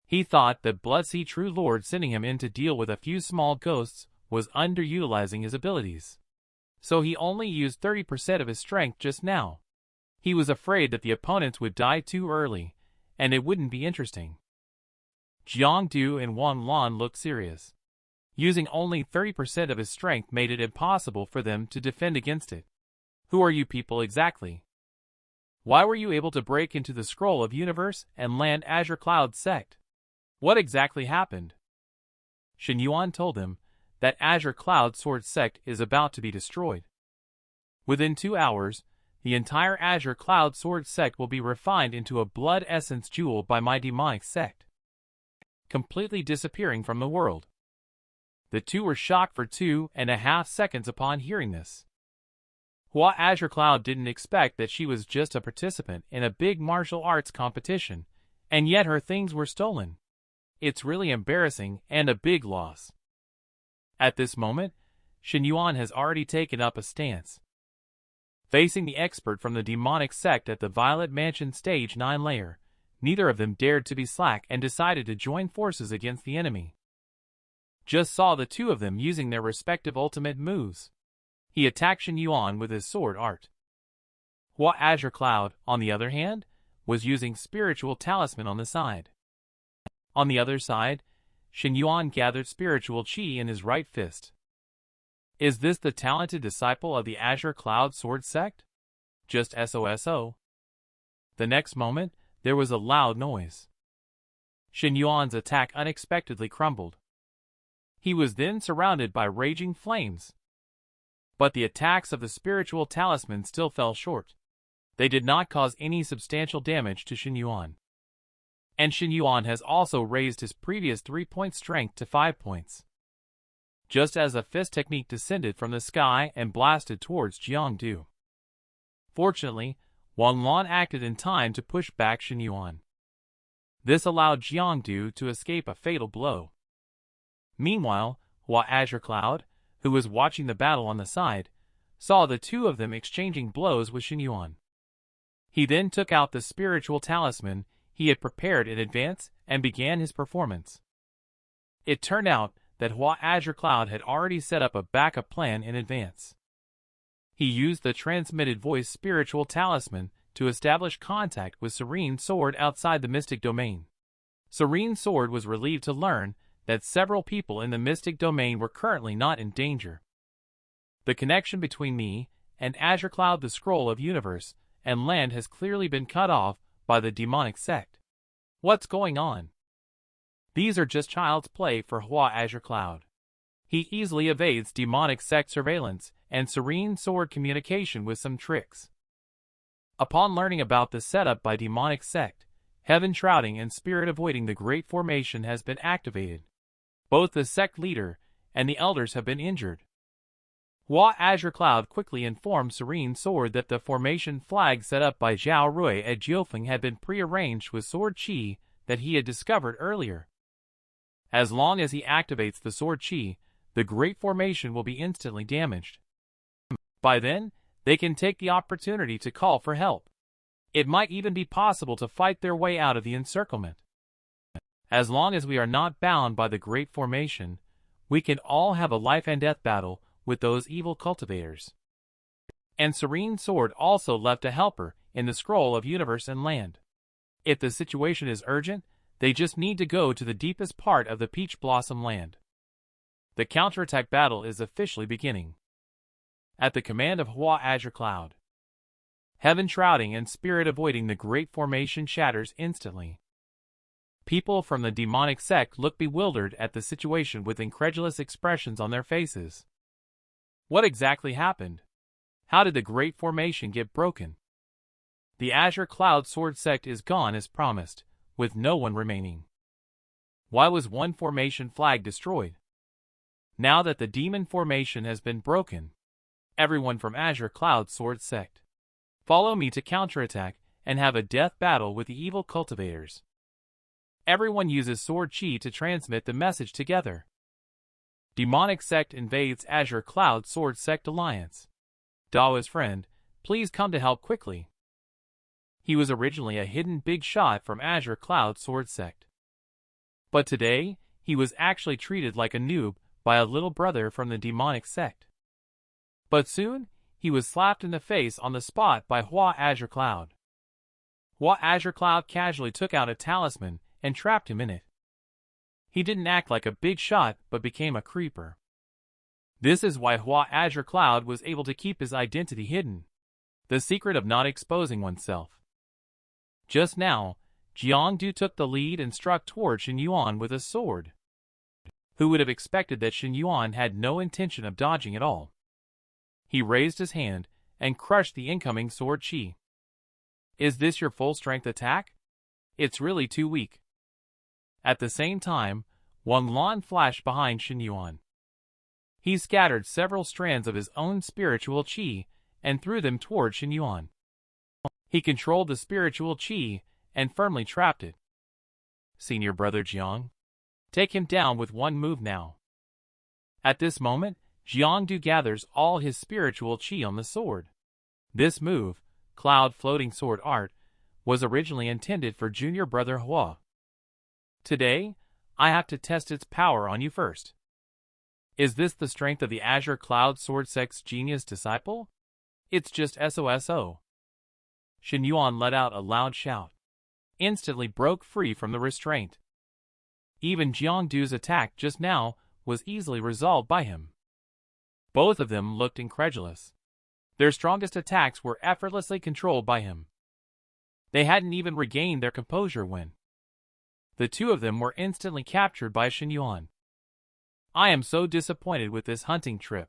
He thought that Bloodsea True Lord sending him in to deal with a few small ghosts was underutilizing his abilities. So he only used 30% of his strength just now. He was afraid that the opponents would die too early, and it wouldn't be interesting. Jiang and Wan Lan looked serious. Using only 30% of his strength made it impossible for them to defend against it. Who are you people exactly? Why were you able to break into the Scroll of Universe and Land Azure-Cloud Sect? What exactly happened? Qingyun told them that Azure-Cloud Sword Sect is about to be destroyed. Within 2 hours, the entire Azure-Cloud Sword Sect will be refined into a blood essence jewel by my demonic sect, completely disappearing from the world. The two were shocked for 2.5 seconds upon hearing this. Hua Azure-Cloud didn't expect that she was just a participant in a big martial arts competition, and yet her things were stolen. It's really embarrassing and a big loss. At this moment, Qingyun has already taken up a stance. Facing the expert from the demonic sect at the Violet Mansion Stage 9 layer, neither of them dared to be slack and decided to join forces against the enemy. Just saw the two of them using their respective ultimate moves. He attacked Qingyun with his sword art. Hua Azure-Cloud, on the other hand, was using spiritual talisman on the side. On the other side, Qingyun gathered spiritual qi in his right fist. Is this the talented disciple of the Azure-Cloud Sword Sect? Just SOSO. The next moment, there was a loud noise. Qingyun's attack unexpectedly crumbled. He was then surrounded by raging flames. But the attacks of the spiritual talisman still fell short. They did not cause any substantial damage to Qingyun. And Qingyun has also raised his previous 3-point strength to 5 points. Just as a fist technique descended from the sky and blasted towards Jiangdu. Fortunately, Wanlan acted in time to push back Qingyun. This allowed Jiangdu to escape a fatal blow. Meanwhile, Hua Azure-Cloud, who was watching the battle on the side, saw the two of them exchanging blows with Qingyun. He then took out the spiritual talisman he had prepared in advance and began his performance. It turned out that Hua Azure-Cloud had already set up a backup plan in advance. He used the transmitted voice spiritual talisman to establish contact with Serene Sword outside the mystic domain. Serene Sword was relieved to learn that several people in the mystic domain were currently not in danger. The connection between me and Azure-Cloud, the scroll of universe and land, has clearly been cut off by the demonic sect. What's going on? These are just child's play for Hua Azure-Cloud. He easily evades demonic sect surveillance and Serene Sword communication with some tricks. Upon learning about the setup by demonic sect, Heaven Shrouding and Spirit Avoiding the Great Formation has been activated. Both the sect leader and the elders have been injured. Hua Azure-Cloud quickly informed Serene Sword that the formation flag set up by Zhao Rui at Jiufeng had been prearranged with sword qi that he had discovered earlier. As long as he activates the sword qi, the Great Formation will be instantly damaged. By then, they can take the opportunity to call for help. It might even be possible to fight their way out of the encirclement. As long as we are not bound by the Great Formation, we can all have a life and death battle with those evil cultivators. And Serene Sword also left a helper in the scroll of universe and land. If the situation is urgent, they just need to go to the deepest part of the Peach Blossom land. The counterattack battle is officially beginning. At the command of Hua Azure-Cloud, Heaven Shrouding and Spirit Avoiding the Great Formation shatters instantly. People from the demonic sect look bewildered at the situation with incredulous expressions on their faces. What exactly happened? How did the Great Formation get broken? The Azure-Cloud Sword Sect is gone as promised, with no one remaining. Why was one formation flag destroyed? Now that the demon formation has been broken, everyone from Azure-Cloud Sword Sect, follow me to counterattack and have a death battle with the evil cultivators. Everyone uses sword qi to transmit the message together. Demonic sect invades Azure-Cloud Sword Sect Alliance. Dawa's friend, please come to help quickly. He was originally a hidden big shot from Azure-Cloud Sword Sect. But today, he was actually treated like a noob by a little brother from the demonic sect. But soon, he was slapped in the face on the spot by Hua Azure-Cloud. Hua Azure-Cloud casually took out a talisman and trapped him in it. He didn't act like a big shot but became a creeper. This is why Hua Azure-Cloud was able to keep his identity hidden. The secret of not exposing oneself. Just now, Jiangdu took the lead and struck toward Qingyun with a sword. Who would have expected that Qingyun had no intention of dodging at all? He raised his hand and crushed the incoming sword qi. Is this your full strength attack? It's really too weak. At the same time, Wanlan flashed behind Qingyun. He scattered several strands of his own spiritual qi and threw them toward Qingyun. He controlled the spiritual qi and firmly trapped it. Senior brother Jiang, take him down with one move now. At this moment, Jiangdu gathers all his spiritual qi on the sword. This move, Cloud Floating Sword Art, was originally intended for junior brother Hua. Today, I have to test its power on you first. Is this the strength of the Azure-Cloud Sword Sect's genius disciple? It's just SOSO. Qingyun let out a loud shout. Instantly broke free from the restraint. Even Jiangdu's attack just now was easily resolved by him. Both of them looked incredulous. Their strongest attacks were effortlessly controlled by him. They hadn't even regained their composure when the two of them were instantly captured by Qingyun. I am so disappointed with this hunting trip.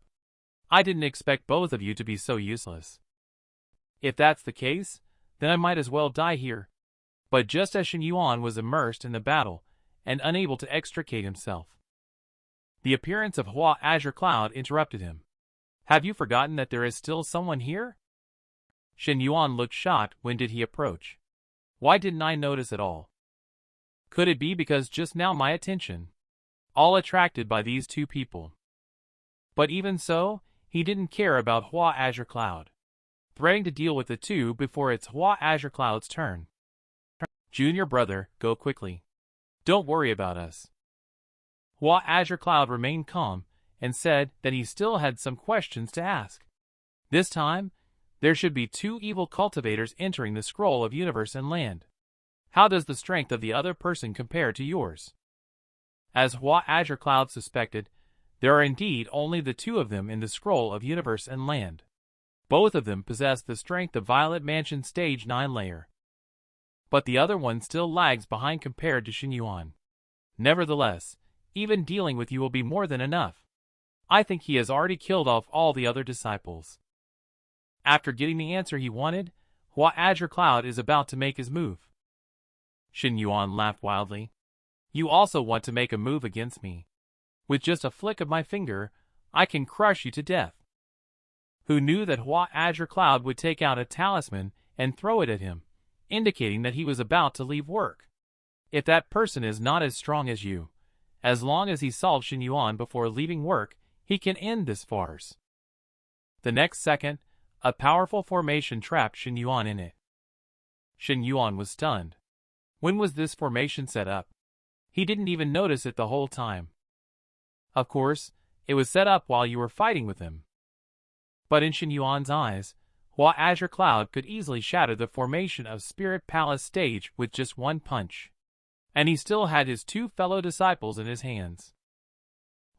I didn't expect both of you to be so useless. If that's the case, then I might as well die here. But just as Qingyun was immersed in the battle and unable to extricate himself, the appearance of Hua Azure-Cloud interrupted him. Have you forgotten that there is still someone here? Qingyun looked shocked. When did he approach? Why didn't I notice at all? Could it be because just now my attention, all attracted by these two people? But even so, he didn't care about Hua Azure-Cloud, threatening to deal with the two before it's Hua Azure-Cloud's turn. Junior brother, go quickly. Don't worry about us. Hua Azure-Cloud remained calm and said that he still had some questions to ask. This time, there should be two evil cultivators entering the scroll of universe and land. How does the strength of the other person compare to yours? As Hua Azure-Cloud suspected, there are indeed only the two of them in the scroll of universe and land. Both of them possess the strength of Violet Mansion Stage 9 layer. But the other one still lags behind compared to Qingyun. Nevertheless, even dealing with you will be more than enough. I think he has already killed off all the other disciples. After getting the answer he wanted, Hua Azure-Cloud is about to make his move. Qingyun laughed wildly. You also want to make a move against me? With just a flick of my finger, I can crush you to death. Who knew that Hua Azure-Cloud would take out a talisman and throw it at him, indicating that he was about to leave work? If that person is not as strong as you, as long as he solves Qingyun before leaving work, he can end this farce. The next second, a powerful formation trapped Qingyun in it. Qingyun was stunned. When was this formation set up? He didn't even notice it the whole time. Of course, it was set up while you were fighting with him. But in Qingyun's eyes, Hua Azure-Cloud could easily shatter the formation of Spirit Palace stage with just one punch. And he still had his two fellow disciples in his hands.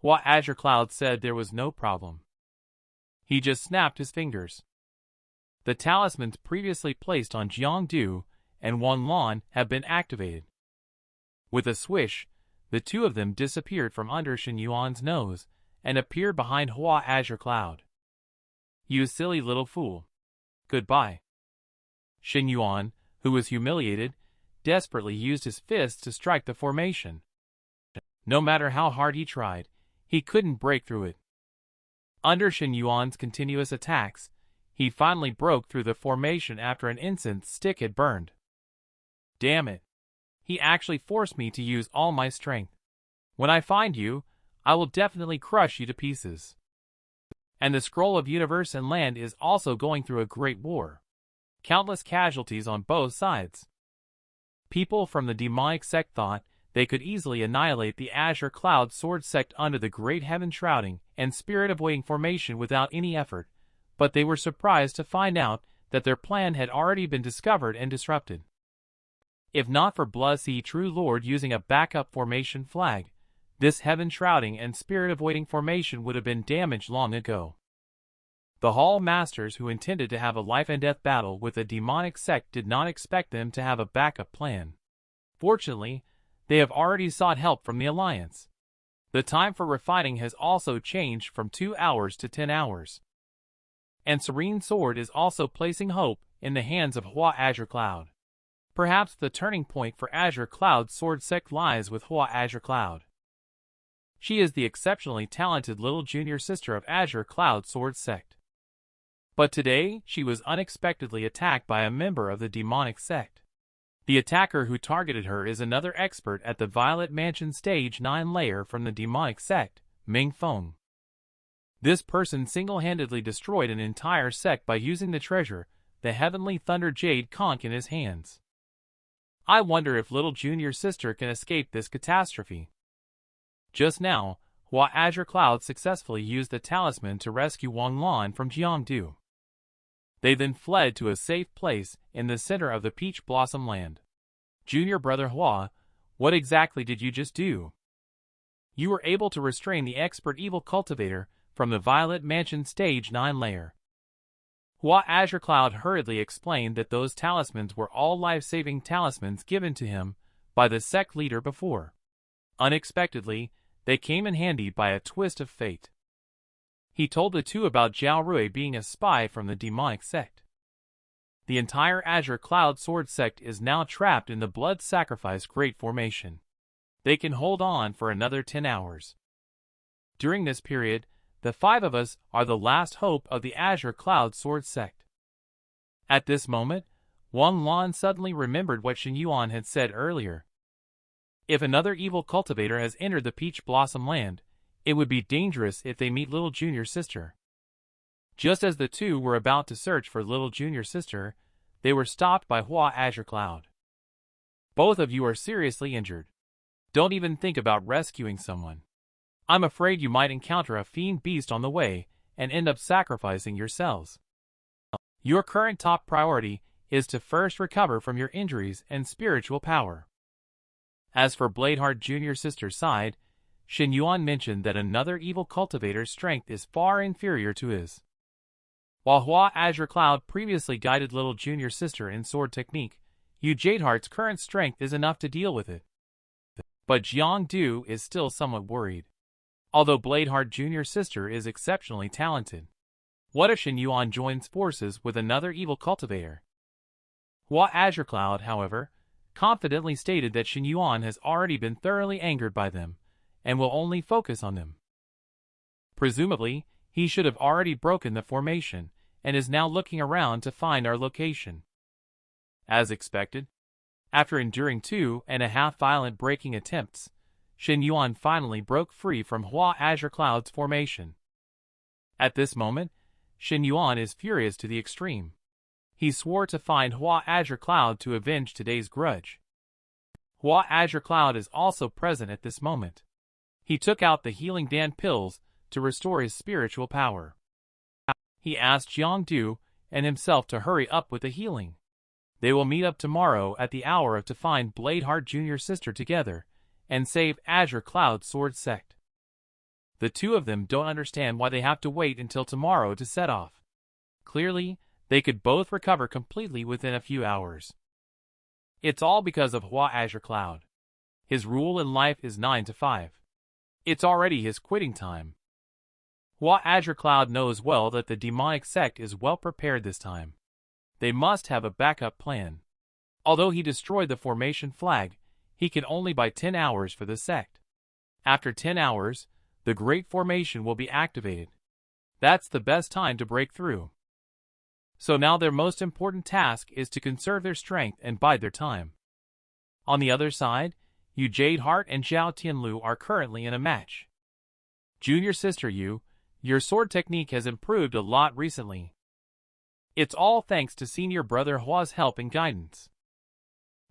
Hua Azure-Cloud said there was no problem. He just snapped his fingers. The talismans previously placed on Jiangdu and Wanlan have been activated. With a swish, the two of them disappeared from under Qingyun's nose and appeared behind Hua Azure-Cloud. You silly little fool. Goodbye. Qingyun, who was humiliated, desperately used his fists to strike the formation. No matter how hard he tried, he couldn't break through it. Under Qingyun's continuous attacks, he finally broke through the formation after an incense stick had burned. Damn it. He actually forced me to use all my strength. When I find you, I will definitely crush you to pieces. And the scroll of universe and land is also going through a great war. Countless casualties on both sides. People from the demonic sect thought they could easily annihilate the Azure-Cloud Sword Sect under the Great Heaven Shrouding and Spirit Avoiding formation without any effort, but they were surprised to find out that their plan had already been discovered and disrupted. If not for Blood's True Lord using a backup formation flag, this Heaven Shrouding and Spirit Avoiding formation would have been damaged long ago. The Hall Masters who intended to have a life-and-death battle with a demonic sect did not expect them to have a backup plan. Fortunately, they have already sought help from the Alliance. The time for refining has also changed from 2 hours to 10 hours. And Serene Sword is also placing hope in the hands of Hua Azure-Cloud. Perhaps the turning point for Azure-Cloud Sword Sect lies with Hua Azure-Cloud. She is the exceptionally talented little junior sister of Azure-Cloud Sword Sect. But today, she was unexpectedly attacked by a member of the demonic sect. The attacker who targeted her is another expert at the Violet Mansion Stage 9 layer from the demonic sect, Ming Feng. This person single-handedly destroyed an entire sect by using the treasure, the Heavenly Thunder Jade conch in his hands. I wonder if little junior sister can escape this catastrophe. Just now, Hua Azure-Cloud successfully used the talisman to rescue Wanlan from Jiangdu. They then fled to a safe place in the center of the Peach Blossom Land. Junior brother Hua, What exactly did you just do? You were able to restrain the expert evil cultivator from the Violet Mansion Stage 9 layer. Hua Azure-Cloud hurriedly explained that those talismans were all life-saving talismans given to him by the sect leader before. Unexpectedly, they came in handy by a twist of fate. He told the two about Zhao Rui being a spy from the demonic sect. The entire Azure-Cloud Sword Sect is now trapped in the blood sacrifice Great Formation. They can hold on for another 10 hours. During this period, the 5 of us are the last hope of the Azure-Cloud Sword Sect. At this moment, Wang Lan suddenly remembered what Qingyun had said earlier. If another evil cultivator has entered the Peach Blossom Land, it would be dangerous if they meet little junior sister. Just as the two were about to search for little junior sister, they were stopped by Hua Azure-Cloud. Both of you are seriously injured. Don't even think about rescuing someone. I'm afraid you might encounter a fiend beast on the way and end up sacrificing yourselves. Your current top priority is to first recover from your injuries and spiritual power. As for Bladeheart Jr.'s sister's side, Qingyun mentioned that another evil cultivator's strength is far inferior to his. While Hua Azure-Cloud previously guided little junior sister in sword technique, Yu Jadeheart's current strength is enough to deal with it. But Jiang Du is still somewhat worried. Although Bladeheart Jr.'s sister is exceptionally talented. What if Qingyun joins forces with another evil cultivator? Hua Azure-Cloud, however, confidently stated that Qingyun has already been thoroughly angered by them, and will only focus on them. Presumably, he should have already broken the formation, and is now looking around to find our location. As expected, after enduring 2.5 violent breaking attempts, Qingyun finally broke free from Hua Azure-Cloud's formation. At this moment, Qingyun is furious to the extreme. He swore to find Hua Azure-Cloud to avenge today's grudge. Hua Azure-Cloud is also present at this moment. He took out the Healing Dan pills to restore his spiritual power. He asked Jiang Du and himself to hurry up with the healing. They will meet up tomorrow at the hour to find Bladeheart Jr.'s sister together and save Azure-Cloud Sword Sect. The two of them don't understand why they have to wait until tomorrow to set off. Clearly, they could both recover completely within a few hours. It's all because of Hua Azure-Cloud. His rule in life is 9 to 5. It's already his quitting time. Hua Azure-Cloud knows well that the demonic sect is well prepared this time. They must have a backup plan. Although he destroyed the formation flag, he can only buy 10 hours for the sect. After 10 hours, the Great Formation will be activated. That's the best time to break through. So now their most important task is to conserve their strength and bide their time. On the other side, Yu Jadeheart and Zhao Tianlu are currently in a match. Junior sister Yu, your sword technique has improved a lot recently. It's all thanks to senior brother Hua's help and guidance.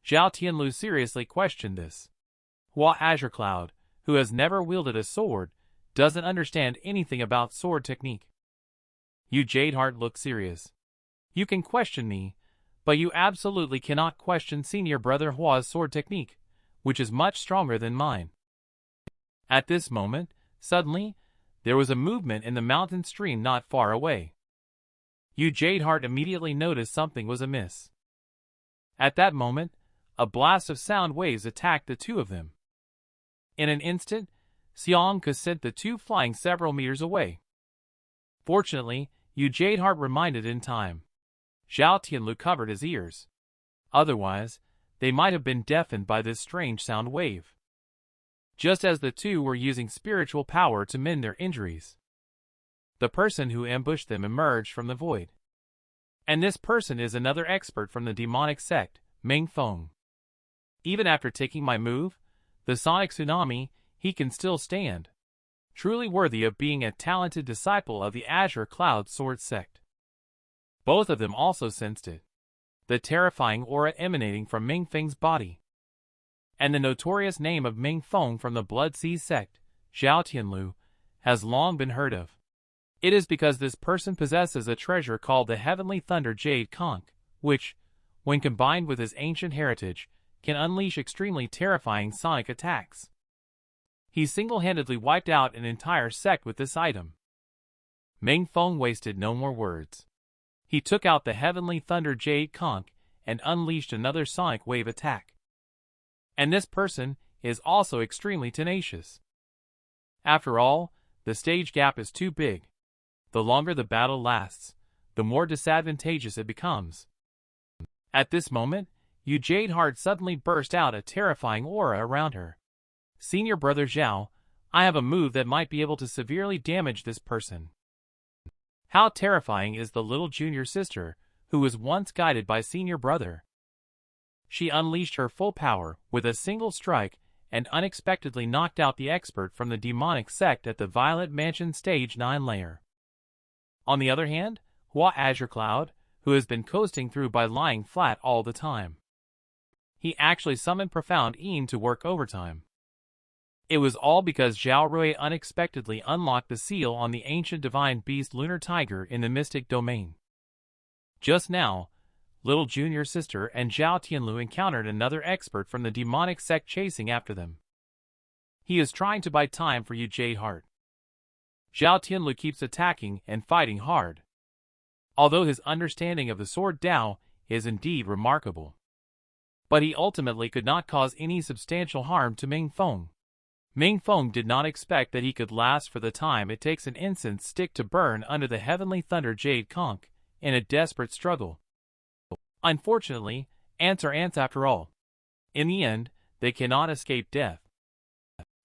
Zhao Tianlu seriously questioned this. Hua Azure-Cloud, who has never wielded a sword, doesn't understand anything about sword technique. Yu Jadeheart looked serious. You can question me, but you absolutely cannot question senior brother Hua's sword technique, which is much stronger than mine. At this moment, suddenly, there was a movement in the mountain stream not far away. Yu Jadeheart immediately noticed something was amiss. At that moment, a blast of sound waves attacked the two of them. In an instant, Xiang Ke sent the two flying several meters away. Fortunately, Yu Jadeheart reminded in time. Zhao Tianlu covered his ears. Otherwise, they might have been deafened by this strange sound wave. Just as the two were using spiritual power to mend their injuries, the person who ambushed them emerged from the void. And this person is another expert from the demonic sect, Ming Feng. Even after taking my move, the sonic tsunami, he can still stand. Truly worthy of being a talented disciple of the Azure-Cloud Sword Sect. Both of them also sensed it. The terrifying aura emanating from Ming Feng's body. And the notorious name of Ming Feng from the Blood Sea sect, Zhao Tianlu, has long been heard of. It is because this person possesses a treasure called the Heavenly Thunder Jade Conch, which, when combined with his ancient heritage, can unleash extremely terrifying sonic attacks. He single-handedly wiped out an entire sect with this item. Ming Feng wasted no more words. He took out the Heavenly Thunder Jade Conch and unleashed another sonic wave attack. And this person is also extremely tenacious. After all, the stage gap is too big. The longer the battle lasts, the more disadvantageous it becomes. At this moment, Yu Jadeheart suddenly burst out a terrifying aura around her. Senior Brother Zhao, I have a move that might be able to severely damage this person. How terrifying is the little junior sister, who was once guided by Senior Brother. She unleashed her full power with a single strike and unexpectedly knocked out the expert from the demonic sect at the Violet Mansion Stage 9 layer. On the other hand, Hua Azure-Cloud, who has been coasting through by lying flat all the time. He actually summoned Profound Een to work overtime. It was all because Zhao Rui unexpectedly unlocked the seal on the ancient divine beast Lunar Tiger in the Mystic Domain. Just now, little junior sister and Zhao Tianlu encountered another expert from the demonic sect chasing after them. He is trying to buy time for Yu Jadeheart. Zhao Tianlu keeps attacking and fighting hard. Although his understanding of the Sword Dao is indeed remarkable. But he ultimately could not cause any substantial harm to Ming Feng. Ming Feng did not expect that he could last for the time it takes an incense stick to burn under the Heavenly Thunder Jade Conch in a desperate struggle. Unfortunately, ants are ants after all. In the end, they cannot escape death.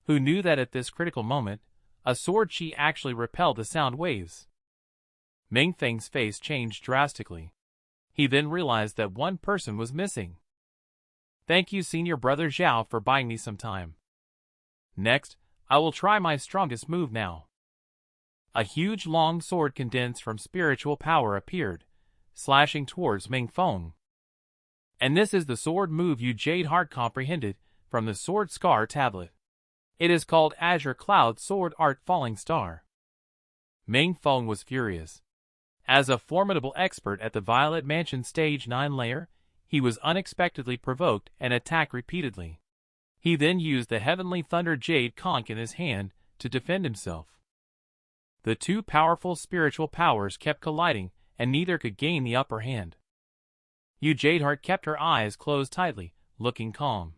Who knew that at this critical moment, a sword chi actually repelled the sound waves? Ming Feng's face changed drastically. He then realized that one person was missing. Thank you, Senior Brother Zhao, for buying me some time. Next, I will try my strongest move now. A huge long sword condensed from spiritual power appeared, slashing towards Ming Feng. And this is the sword move Yu Jadeheart comprehended from the Sword Scar tablet. It is called Azure-Cloud Sword Art Falling Star. Ming Feng was furious. As a formidable expert at the Violet Mansion Stage 9 layer, he was unexpectedly provoked and attacked repeatedly. He then used the Heavenly Thunder Jade Conch in his hand to defend himself. The two powerful spiritual powers kept colliding, and neither could gain the upper hand. Yu Jadeheart kept her eyes closed tightly, looking calm.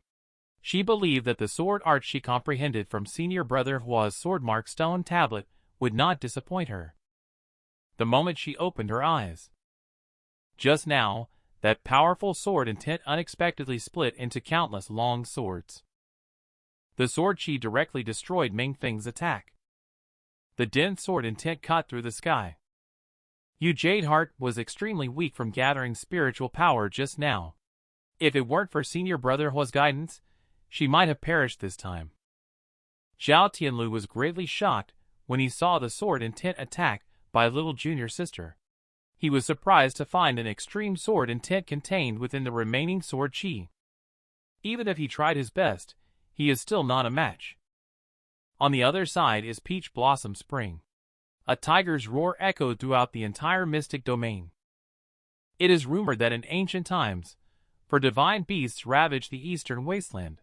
She believed that the sword art she comprehended from Senior Brother Hua's Swordmark Stone tablet would not disappoint her. The moment she opened her eyes. Just now, that powerful sword intent unexpectedly split into countless long swords. The sword chi directly destroyed Ming Feng's attack. The dense sword intent cut through the sky. Yu Jadeheart was extremely weak from gathering spiritual power just now. If it weren't for Senior Brother Hua's guidance, she might have perished this time. Zhao Tianlu was greatly shocked when he saw the sword intent attack by little junior sister. He was surprised to find an extreme sword intent contained within the remaining sword chi. Even if he tried his best, he is still not a match. On the other side is Peach Blossom Spring. A tiger's roar echoed throughout the entire mystic domain. It is rumored that in ancient times, for divine beasts ravaged the eastern wasteland,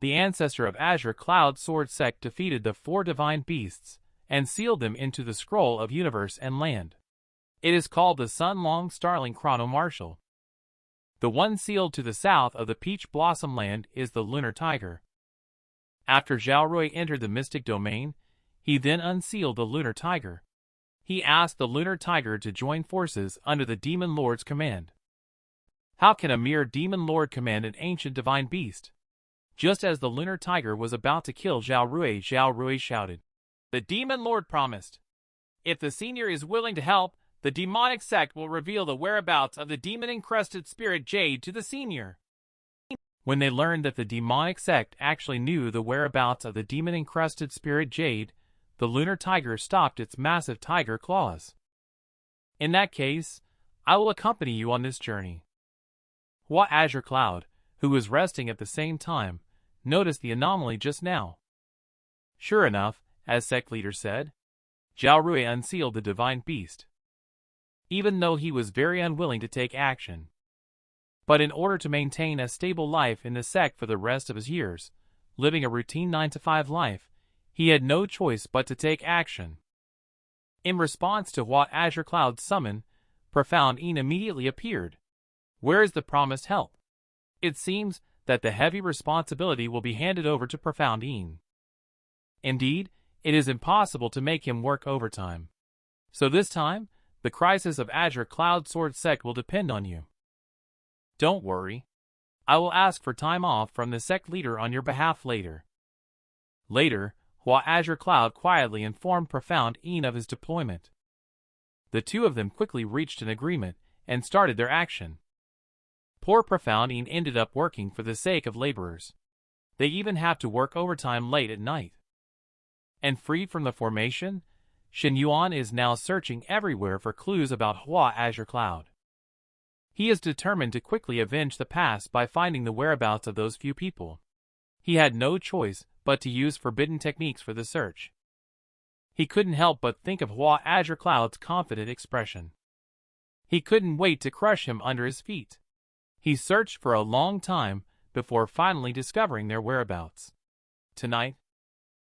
the ancestor of Azure-Cloud Sword Sect defeated the 4 divine beasts and sealed them into the scroll of universe and land. It is called the Sun-Long Starling Chrono Martial. The one sealed to the south of the Peach Blossom Land is the Lunar Tiger. After Zhao Rui entered the mystic domain, he then unsealed the Lunar Tiger. He asked the Lunar Tiger to join forces under the Demon Lord's command. How can a mere Demon Lord command an ancient divine beast? Just as the Lunar Tiger was about to kill Zhao Rui shouted, "The Demon Lord promised. If the senior is willing to help, the demonic sect will reveal the whereabouts of the demon-encrusted spirit Jade to the senior." When they learned that the demonic sect actually knew the whereabouts of the demon-encrusted spirit Jade, the Lunar Tiger stopped its massive tiger claws. "In that case, I will accompany you on this journey." Hua Azure-Cloud, who was resting at the same time, noticed the anomaly just now. Sure enough, as sect leader said, Zhao Rui unsealed the divine beast. Even though he was very unwilling to take action, But in order to maintain a stable life in the sect for the rest of his years, living a routine 9-to-5 life, he had no choice but to take action. In response to Hua Azure-Cloud's summon, Profound Een immediately appeared. Where is the promised help? It seems that the heavy responsibility will be handed over to Profound Een. Indeed, it is impossible to make him work overtime. So this time, the crisis of Azure-Cloud Sword Sect will depend on you. Don't worry. I will ask for time off from the sect leader on your behalf later. Later, Hua Azure-Cloud quietly informed Profound Een of his deployment. The two of them quickly reached an agreement and started their action. Poor Profound Een ended up working for the sake of laborers. They even have to work overtime late at night. And freed from the formation, Qingyun is now searching everywhere for clues about Hua Azure-Cloud. He is determined to quickly avenge the past by finding the whereabouts of those few people. He had no choice but to use forbidden techniques for the search. He couldn't help but think of Hua Azure-Cloud's confident expression. He couldn't wait to crush him under his feet. He searched for a long time before finally discovering their whereabouts. Tonight,